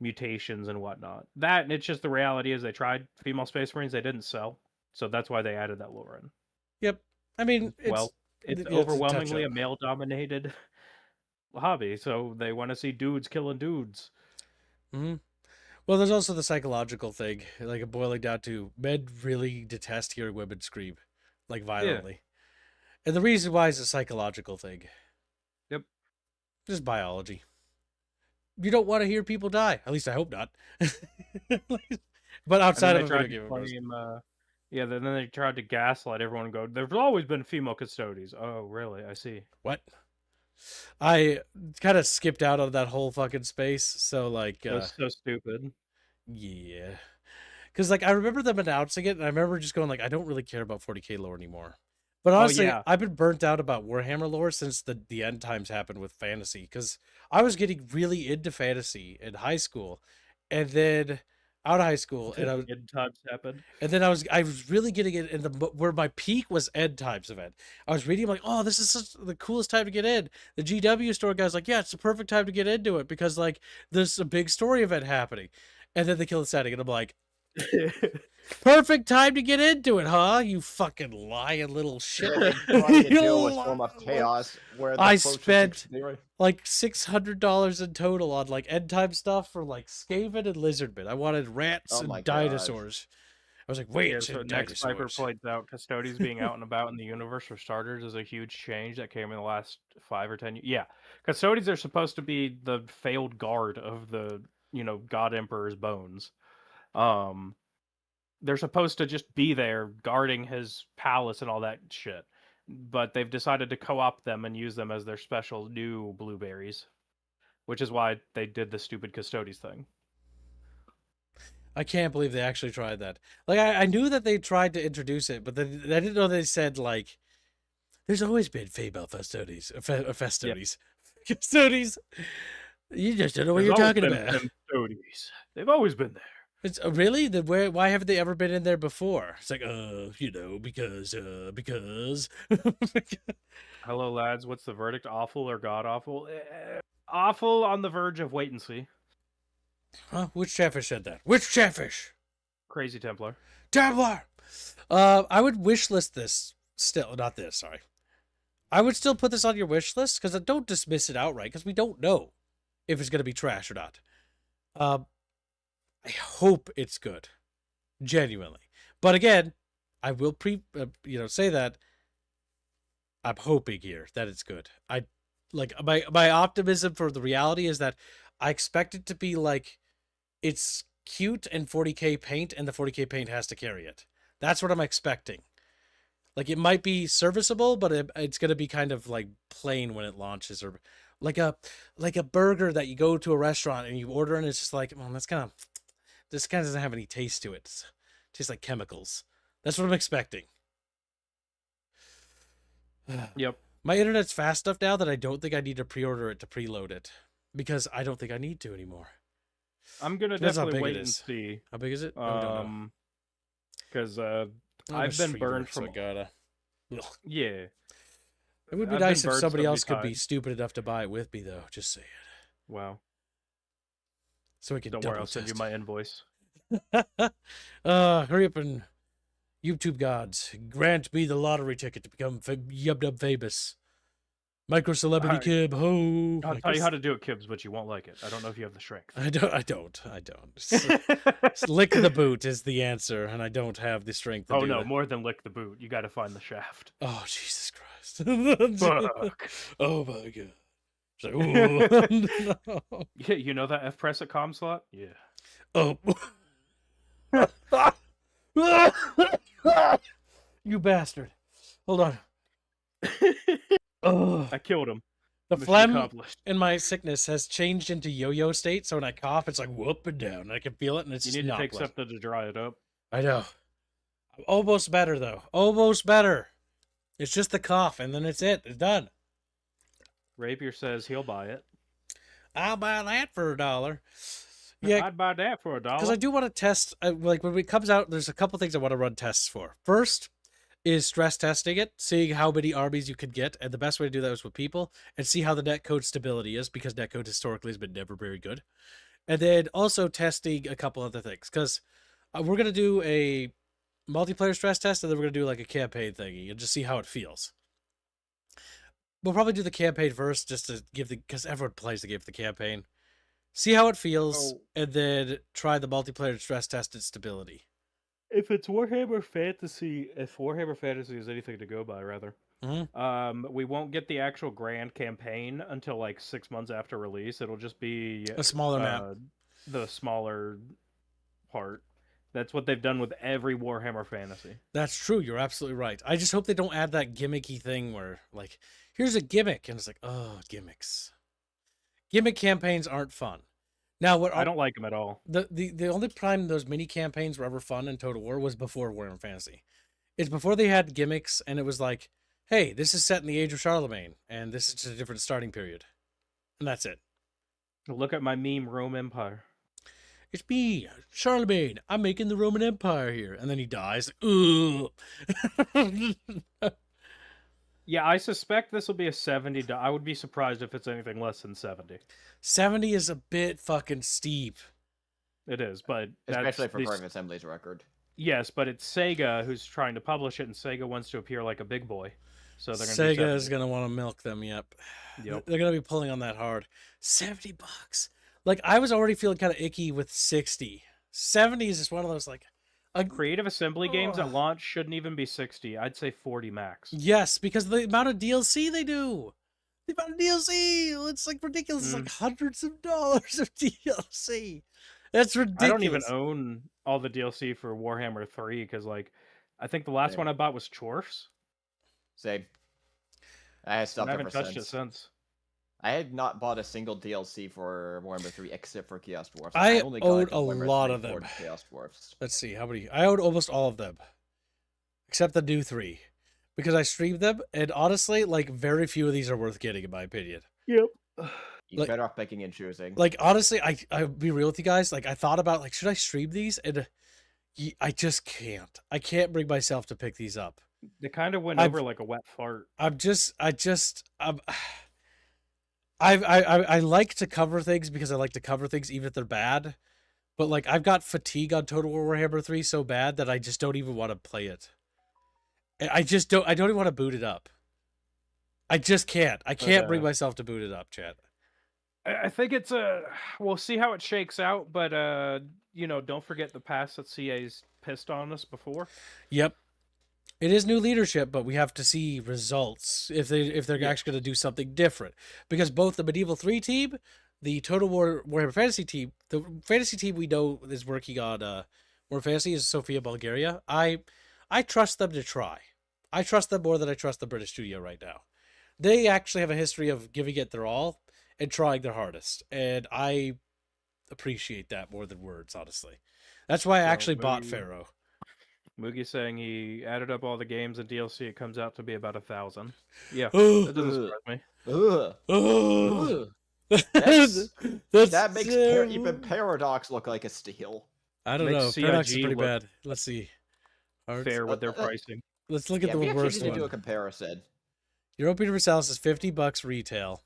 mutations and whatnot. That, and it's just the reality is they tried female Space Marines, they didn't sell, so that's why they added that lore in. Yep, I mean, it's overwhelmingly a male-dominated hobby, so they want to see dudes killing dudes. Mm-hmm. Well, there's also the psychological thing, like boiling down to men really detest hearing women scream, like violently, and the reason why is a psychological thing. Yep, just biology. you don't want to hear people die. At least I hope not. But outside of a video game, of course. Yeah, then they tried to gaslight everyone and go, there's always been female custodians. Oh, really? I see. What? I kind of skipped out of that whole fucking space, so like, That's so stupid. yeah. Because like I remember them announcing it, and I remember just going like, I don't really care about 40k lore anymore. But honestly, yeah. I've been burnt out about Warhammer lore since the end times happened with fantasy. Because I was getting really into fantasy in high school, and then out of high school, and End times happened. and then I was really getting it in the where my peak was end times event. I was reading like, oh, this is such the coolest time to get in. The GW store guy's like, yeah, it's the perfect time to get into it because like there's a big story event happening, and then they kill the setting, and I'm like, perfect time to get into it, huh? You fucking lying little shit. Trying to deal with form of chaos where the I quotas spent zero. like $600 in total on like end time stuff for like Skaven and Lizardmen. I wanted rats Oh and my dinosaurs. I was like, wait, Yeah, so next Viper dinosaurs. points out custodians being out and about in the universe for starters is a huge change that came in the last 5 or 10 years. Yeah, custodians are supposed to be the failed guard of the God Emperor's bones. They're supposed to just be there guarding his palace and all that shit, but they've decided to co-opt them and use them as their special new blueberries, which is why they did the stupid custodies thing. I can't believe they actually tried that. Like, I knew that they tried to introduce it, but then I didn't know they said, like, there's always been female custodies. Custodies. You just don't know what you're talking about. Custodies. They've always been there. It's really? Why haven't they ever been in there before? It's like, because. Hello, lads. What's the verdict? Awful or god awful? Awful on the verge of wait and see. Huh? Which Chatfish said that? Which Chatfish? Crazy Templar. Templar! I would wish list this still. Not this, sorry. I would still put this on your wish list because don't dismiss it outright because we don't know if it's going to be trash or not. I hope it's good. Genuinely. But again, I will say that I'm hoping here that it's good. I like my optimism for the reality is that I expect it to be like it's cute and 40k paint, and the 40k paint has to carry it. That's what I'm expecting. Like it might be serviceable, but it's gonna be kind of like plain when it launches, or like a burger that you go to a restaurant and you order and it's just like, well, this kind of doesn't have any taste to it. It tastes like chemicals. That's what I'm expecting. Yep. My internet's fast enough now that I don't think I need to pre-order it to preload it because I don't think I need to anymore. I'm gonna definitely wait and see. How big is it? Because I've been burned from. So I gotta. Yeah. It would be nice if somebody else could be stupid enough to buy it with me, though. Just say it. Wow. So we can. Don't worry, I'll send you my invoice. Hurry up and YouTube gods, grant me the lottery ticket to become yub famous. Micro celebrity Kib, ho! I'll tell you how to do it, Kibs, but you won't like it. I don't know if you have the strength. I don't. Lick the boot is the answer, and I don't have the strength to do no, it. more than lick the boot. You got to find the shaft. Oh, Jesus Christ. Fuck. Oh, my God. Like, no. Yeah, you know that F-press at com slot? Yeah. Oh. You bastard. Hold on. Oh. I killed him. The phlegm in my sickness has changed into yo-yo state, so when I cough, it's like whoop and down. And I can feel it, and it's you need to take something to dry it up. I know. I'm almost better, though. Almost better. It's just the cough, and then it's it. It's done. Rapier says he'll buy it. I'll buy that for $1. Yeah, I'd buy that for $1. Because I do want to test, like when it comes out, there's a couple things I want to run tests for. First is stress testing it, seeing how many armies you can get, and the best way to do that is with people, and see how the netcode stability is, because netcode historically has been never very good. And then also testing a couple other things, because we're going to do a multiplayer stress test, and then we're going to do like a campaign thingy, and just see how it feels. We'll probably do the campaign first, just to give because everyone plays the game for the campaign. See how it feels, and then try the multiplayer stress test its stability. If it's Warhammer Fantasy, if Warhammer Fantasy is anything to go by, rather, We won't get the actual grand campaign until like 6 months after release. It'll just be A smaller map. The smaller part. That's what they've done with every Warhammer Fantasy. That's true. You're absolutely right. I just hope they don't add that gimmicky thing where, like, here's a gimmick, and it's like, oh, gimmicks. Gimmick campaigns aren't fun. Now, I don't like them at all. The only time those mini campaigns were ever fun in Total War was before Warhammer Fantasy. It's before they had gimmicks, and it was like, hey, this is set in the Age of Charlemagne, and this is just a different starting period, and that's it. Look at my meme, Rome Empire. It's me, Charlemagne. I'm making the Roman Empire here. And then he dies. Ooh. Yeah, I suspect this will be a 70. I would be surprised if it's anything less than 70. 70 is a bit fucking steep. It is, but especially for Prime Assembly's record. Yes, but it's Sega who's trying to publish it, and Sega wants to appear like a big boy. So they're Sega is going to want to milk them, yep. Yep. They're going to be pulling on that hard. $70. Like, I was already feeling kind of icky with 60. 70 is just one of those, like... Creative Assembly games at launch shouldn't even be 60. I'd say 40 max. Yes, because of the amount of DLC they do. The amount of DLC, it's like ridiculous. It's like hundreds of dollars of DLC. That's ridiculous. I don't even own all the DLC for Warhammer 3 because, like, I think the last one I bought was Chorfs. Same. I haven't touched it since. I had not bought a single DLC for Warhammer 3 except for Chaos Dwarfs. I only owed a lot of them. Chaos Dwarfs. Let's see, how many? I owed almost all of them. Except the new 3. Because I streamed them, and honestly, like, very few of these are worth getting, in my opinion. Yep. You're better off picking and choosing. Like, honestly, I'll be real with you guys. Like, I thought about, like, should I stream these? And I just can't. I can't bring myself to pick these up. They kind of went over like a wet fart. I like to cover things because I like to cover things even if they're bad. But, like, I've got fatigue on Total War Warhammer 3 so bad that I just don't even want to play it. I don't even want to boot it up. I just can't. I can't bring myself to boot it up, chat. I think it's we'll see how it shakes out, but you know, don't forget the past that CA's pissed on us before. Yep. It is new leadership, but we have to see results if they're actually going to do something different. Because both the Medieval 3 team, the Total War Warhammer Fantasy team, the fantasy team we know is working on Warhammer Fantasy is Sofia, Bulgaria. I trust them to try. I trust them more than I trust the British studio right now. They actually have a history of giving it their all and trying their hardest, and I appreciate that more than words, honestly. That's why I actually bought Pharaoh. Moogie's saying he added up all the games and DLC. It comes out to be about 1,000. Yeah, that doesn't surprise me. That makes even Paradox look like a steal. I don't know. Paradox is pretty bad. Let's see. Fair with their pricing. Let's look at the worst one. Do a comparison. Europa Universalis is $50 retail,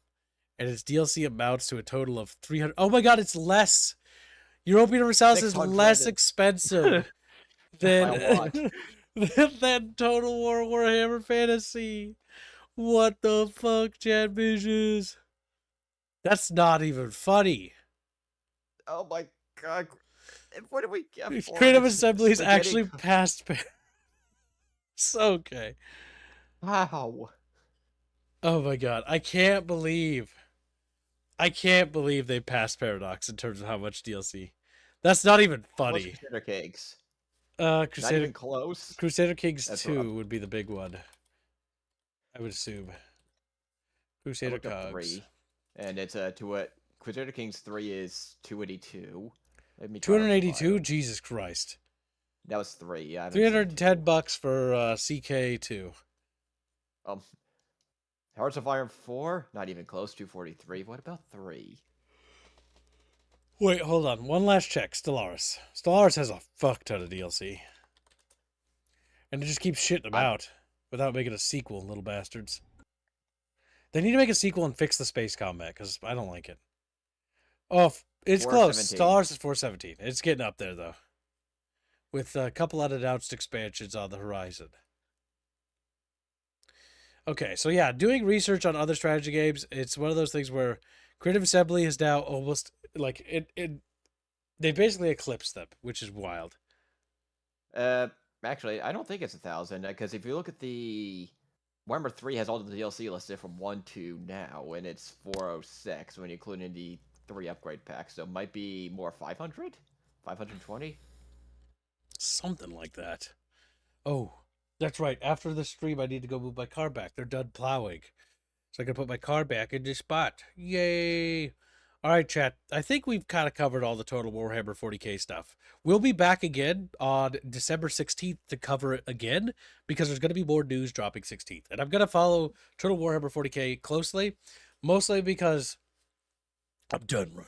and its DLC amounts to a total of 300. Oh my God, it's less. Europa Universalis is less expensive than Total War Warhammer Fantasy. What the fuck, chat bitches? That's not even funny. Oh my God. What do we get for Creative Assembly is actually past. So okay. Wow. Oh my God. I can't believe they passed Paradox in terms of how much DLC. That's not even funny. Crusader Kings. Crusader, not even close. Crusader Kings 2 would be the big one. I would assume. Crusader Cogs. 3. And it's to what Crusader Kings 3 is 282. 282? Jesus Christ. That was 3, yeah. $310 for CK2. Hearts of Iron 4? Not even close, 243. What about 3? Wait, hold on. One last check. Stellaris. Stellaris has a fuck ton of DLC. And it just keeps shitting them out without making a sequel, little bastards. They need to make a sequel and fix the space combat, because I don't like it. Oh, it's close. Stellaris is 417. It's getting up there, though. With a couple unannounced expansions on the horizon. Okay, so yeah, doing research on other strategy games, it's one of those things where Creative Assembly is now almost, like, they basically eclipsed them, which is wild. Actually, I don't think it's 1,000, because if you look at the Warhammer 3 has all the DLC listed from 1 to now, and it's 406 when you include in the 3 upgrade packs. So it might be more 500? 520? Something like that. Oh, that's right. After the stream, I need to go move my car back. They're done plowing. So I can put my car back in this spot. Yay! All right, chat. I think we've kind of covered all the Total Warhammer 40K stuff. We'll be back again on December 16th to cover it again because there's going to be more news dropping 16th. And I'm going to follow Total Warhammer 40K closely, mostly because I'm done running.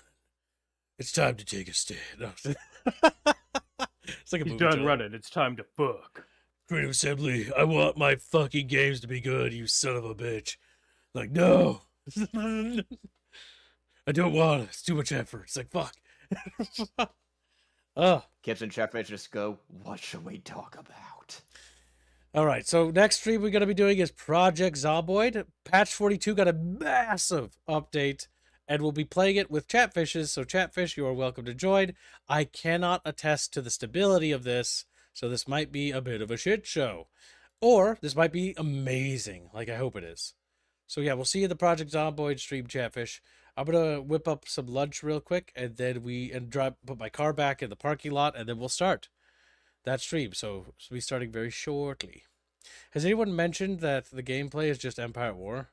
It's time to take a stand. No. It's like a He's movie done trailer. running. It's time to fuck. Creative Assembly, I want my fucking games to be good, you son of a bitch. Like, no. I don't want it. It's too much effort. It's like, fuck. Kips and Chatfish just go, what should we talk about? All right, so next stream we're going to be doing is Project Zomboid. Patch 42 got a massive update, and we'll be playing it with Chatfishes. So, Chatfish, you are welcome to join. I cannot attest to the stability of this, so this might be a bit of a shit show. Or this might be amazing, like I hope it is. So, yeah, we'll see you in the Project Zomboid stream, Chatfish. I'm going to whip up some lunch real quick, and then put my car back in the parking lot, and then we'll start that stream. So we'll be starting very shortly. Has anyone mentioned that the gameplay is just Empire at War?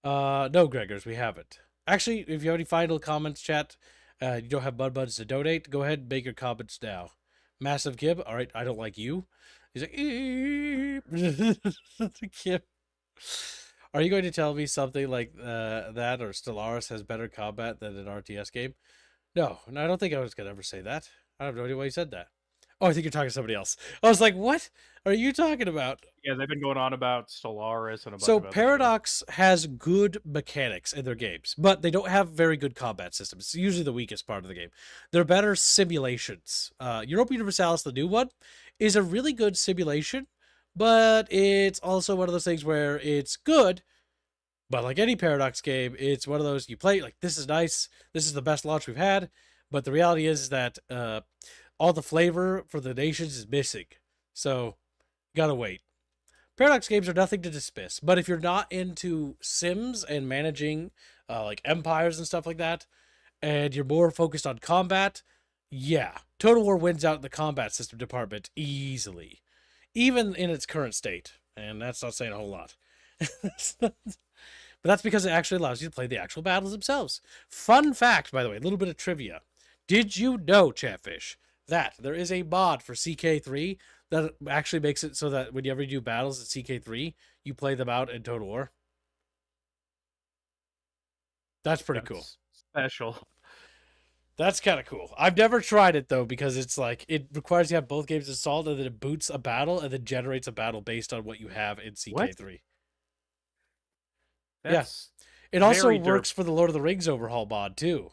No, Gregors, we haven't. Actually, if you have any final comments, chat, you don't have Bud Buds to donate, go ahead and make your comments now. Massive Kib, all right, I don't like you. He's like, Kib. Are you going to tell me something like that, or Stellaris has better combat than an RTS game? No, I don't think I was going to ever say that. I have no idea why you said that. Oh, I think you're talking to somebody else. I was like, what are you talking about? Yeah, they've been going on about Stellaris and a bunch So of other Paradox has good mechanics in their games, but they don't have very good combat systems. It's usually the weakest part of the game. They're better simulations. Europa Universalis, the new one, is a really good simulation, but it's also one of those things where it's good, but like any Paradox game, it's one of those you play, like, this is nice, this is the best launch we've had, but the reality is that all the flavor for the nations is missing. So, gotta wait. Paradox games are nothing to dismiss, but if you're not into sims and managing like empires and stuff like that, and you're more focused on combat, yeah, Total War wins out in the combat system department easily, even in its current state, and that's not saying a whole lot. But that's because it actually allows you to play the actual battles themselves. Fun fact, by the way, a little bit of trivia. Did you know, Chatfish, that there is a mod for CK3 that actually makes it so that whenever you do battles at CK3, you play them out in Total War? That's pretty cool. Special. That's kind of cool. I've never tried it, though, because it's like, it requires you have both games installed, and then it boots a battle, and then generates a battle based on what you have in CK3. That's It also very works for the Lord of the Rings overhaul mod, too,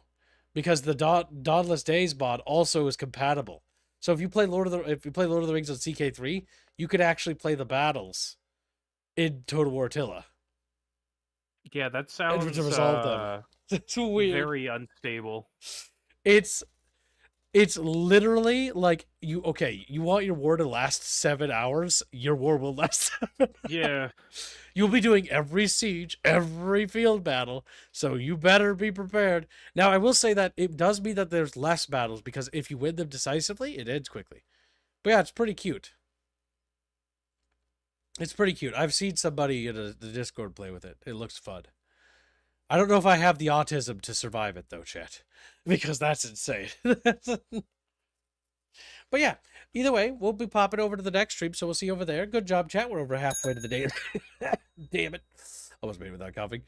because the Dawnless Days mod also is compatible. So if you play Lord of the Rings on CK3, you could actually play the battles in Total War Attila. Yeah, that sounds to resolve them. It's weird. Very unstable. It's literally like you want your war to last 7 hours, your war will last 7 Yeah. You'll be doing every siege, every field battle, so you better be prepared. Now, I will say that it does mean that there's less battles, because if you win them decisively, it ends quickly. But yeah, it's pretty cute. It's pretty cute. I've seen somebody in the Discord play with it. It looks fun. I don't know if I have the autism to survive it, though, chat, because that's insane. But yeah, either way, we'll be popping over to the next stream, so we'll see you over there. Good job, chat. We're over halfway to the day. Damn it. Almost made it without coughing.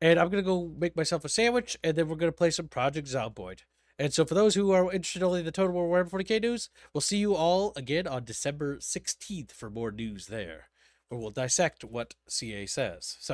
And I'm going to go make myself a sandwich, and then we're going to play some Project Zomboid. And so for those who are interested only in the Total War Warhammer 40K news, we'll see you all again on December 16th for more news there, where we'll dissect what CA says. So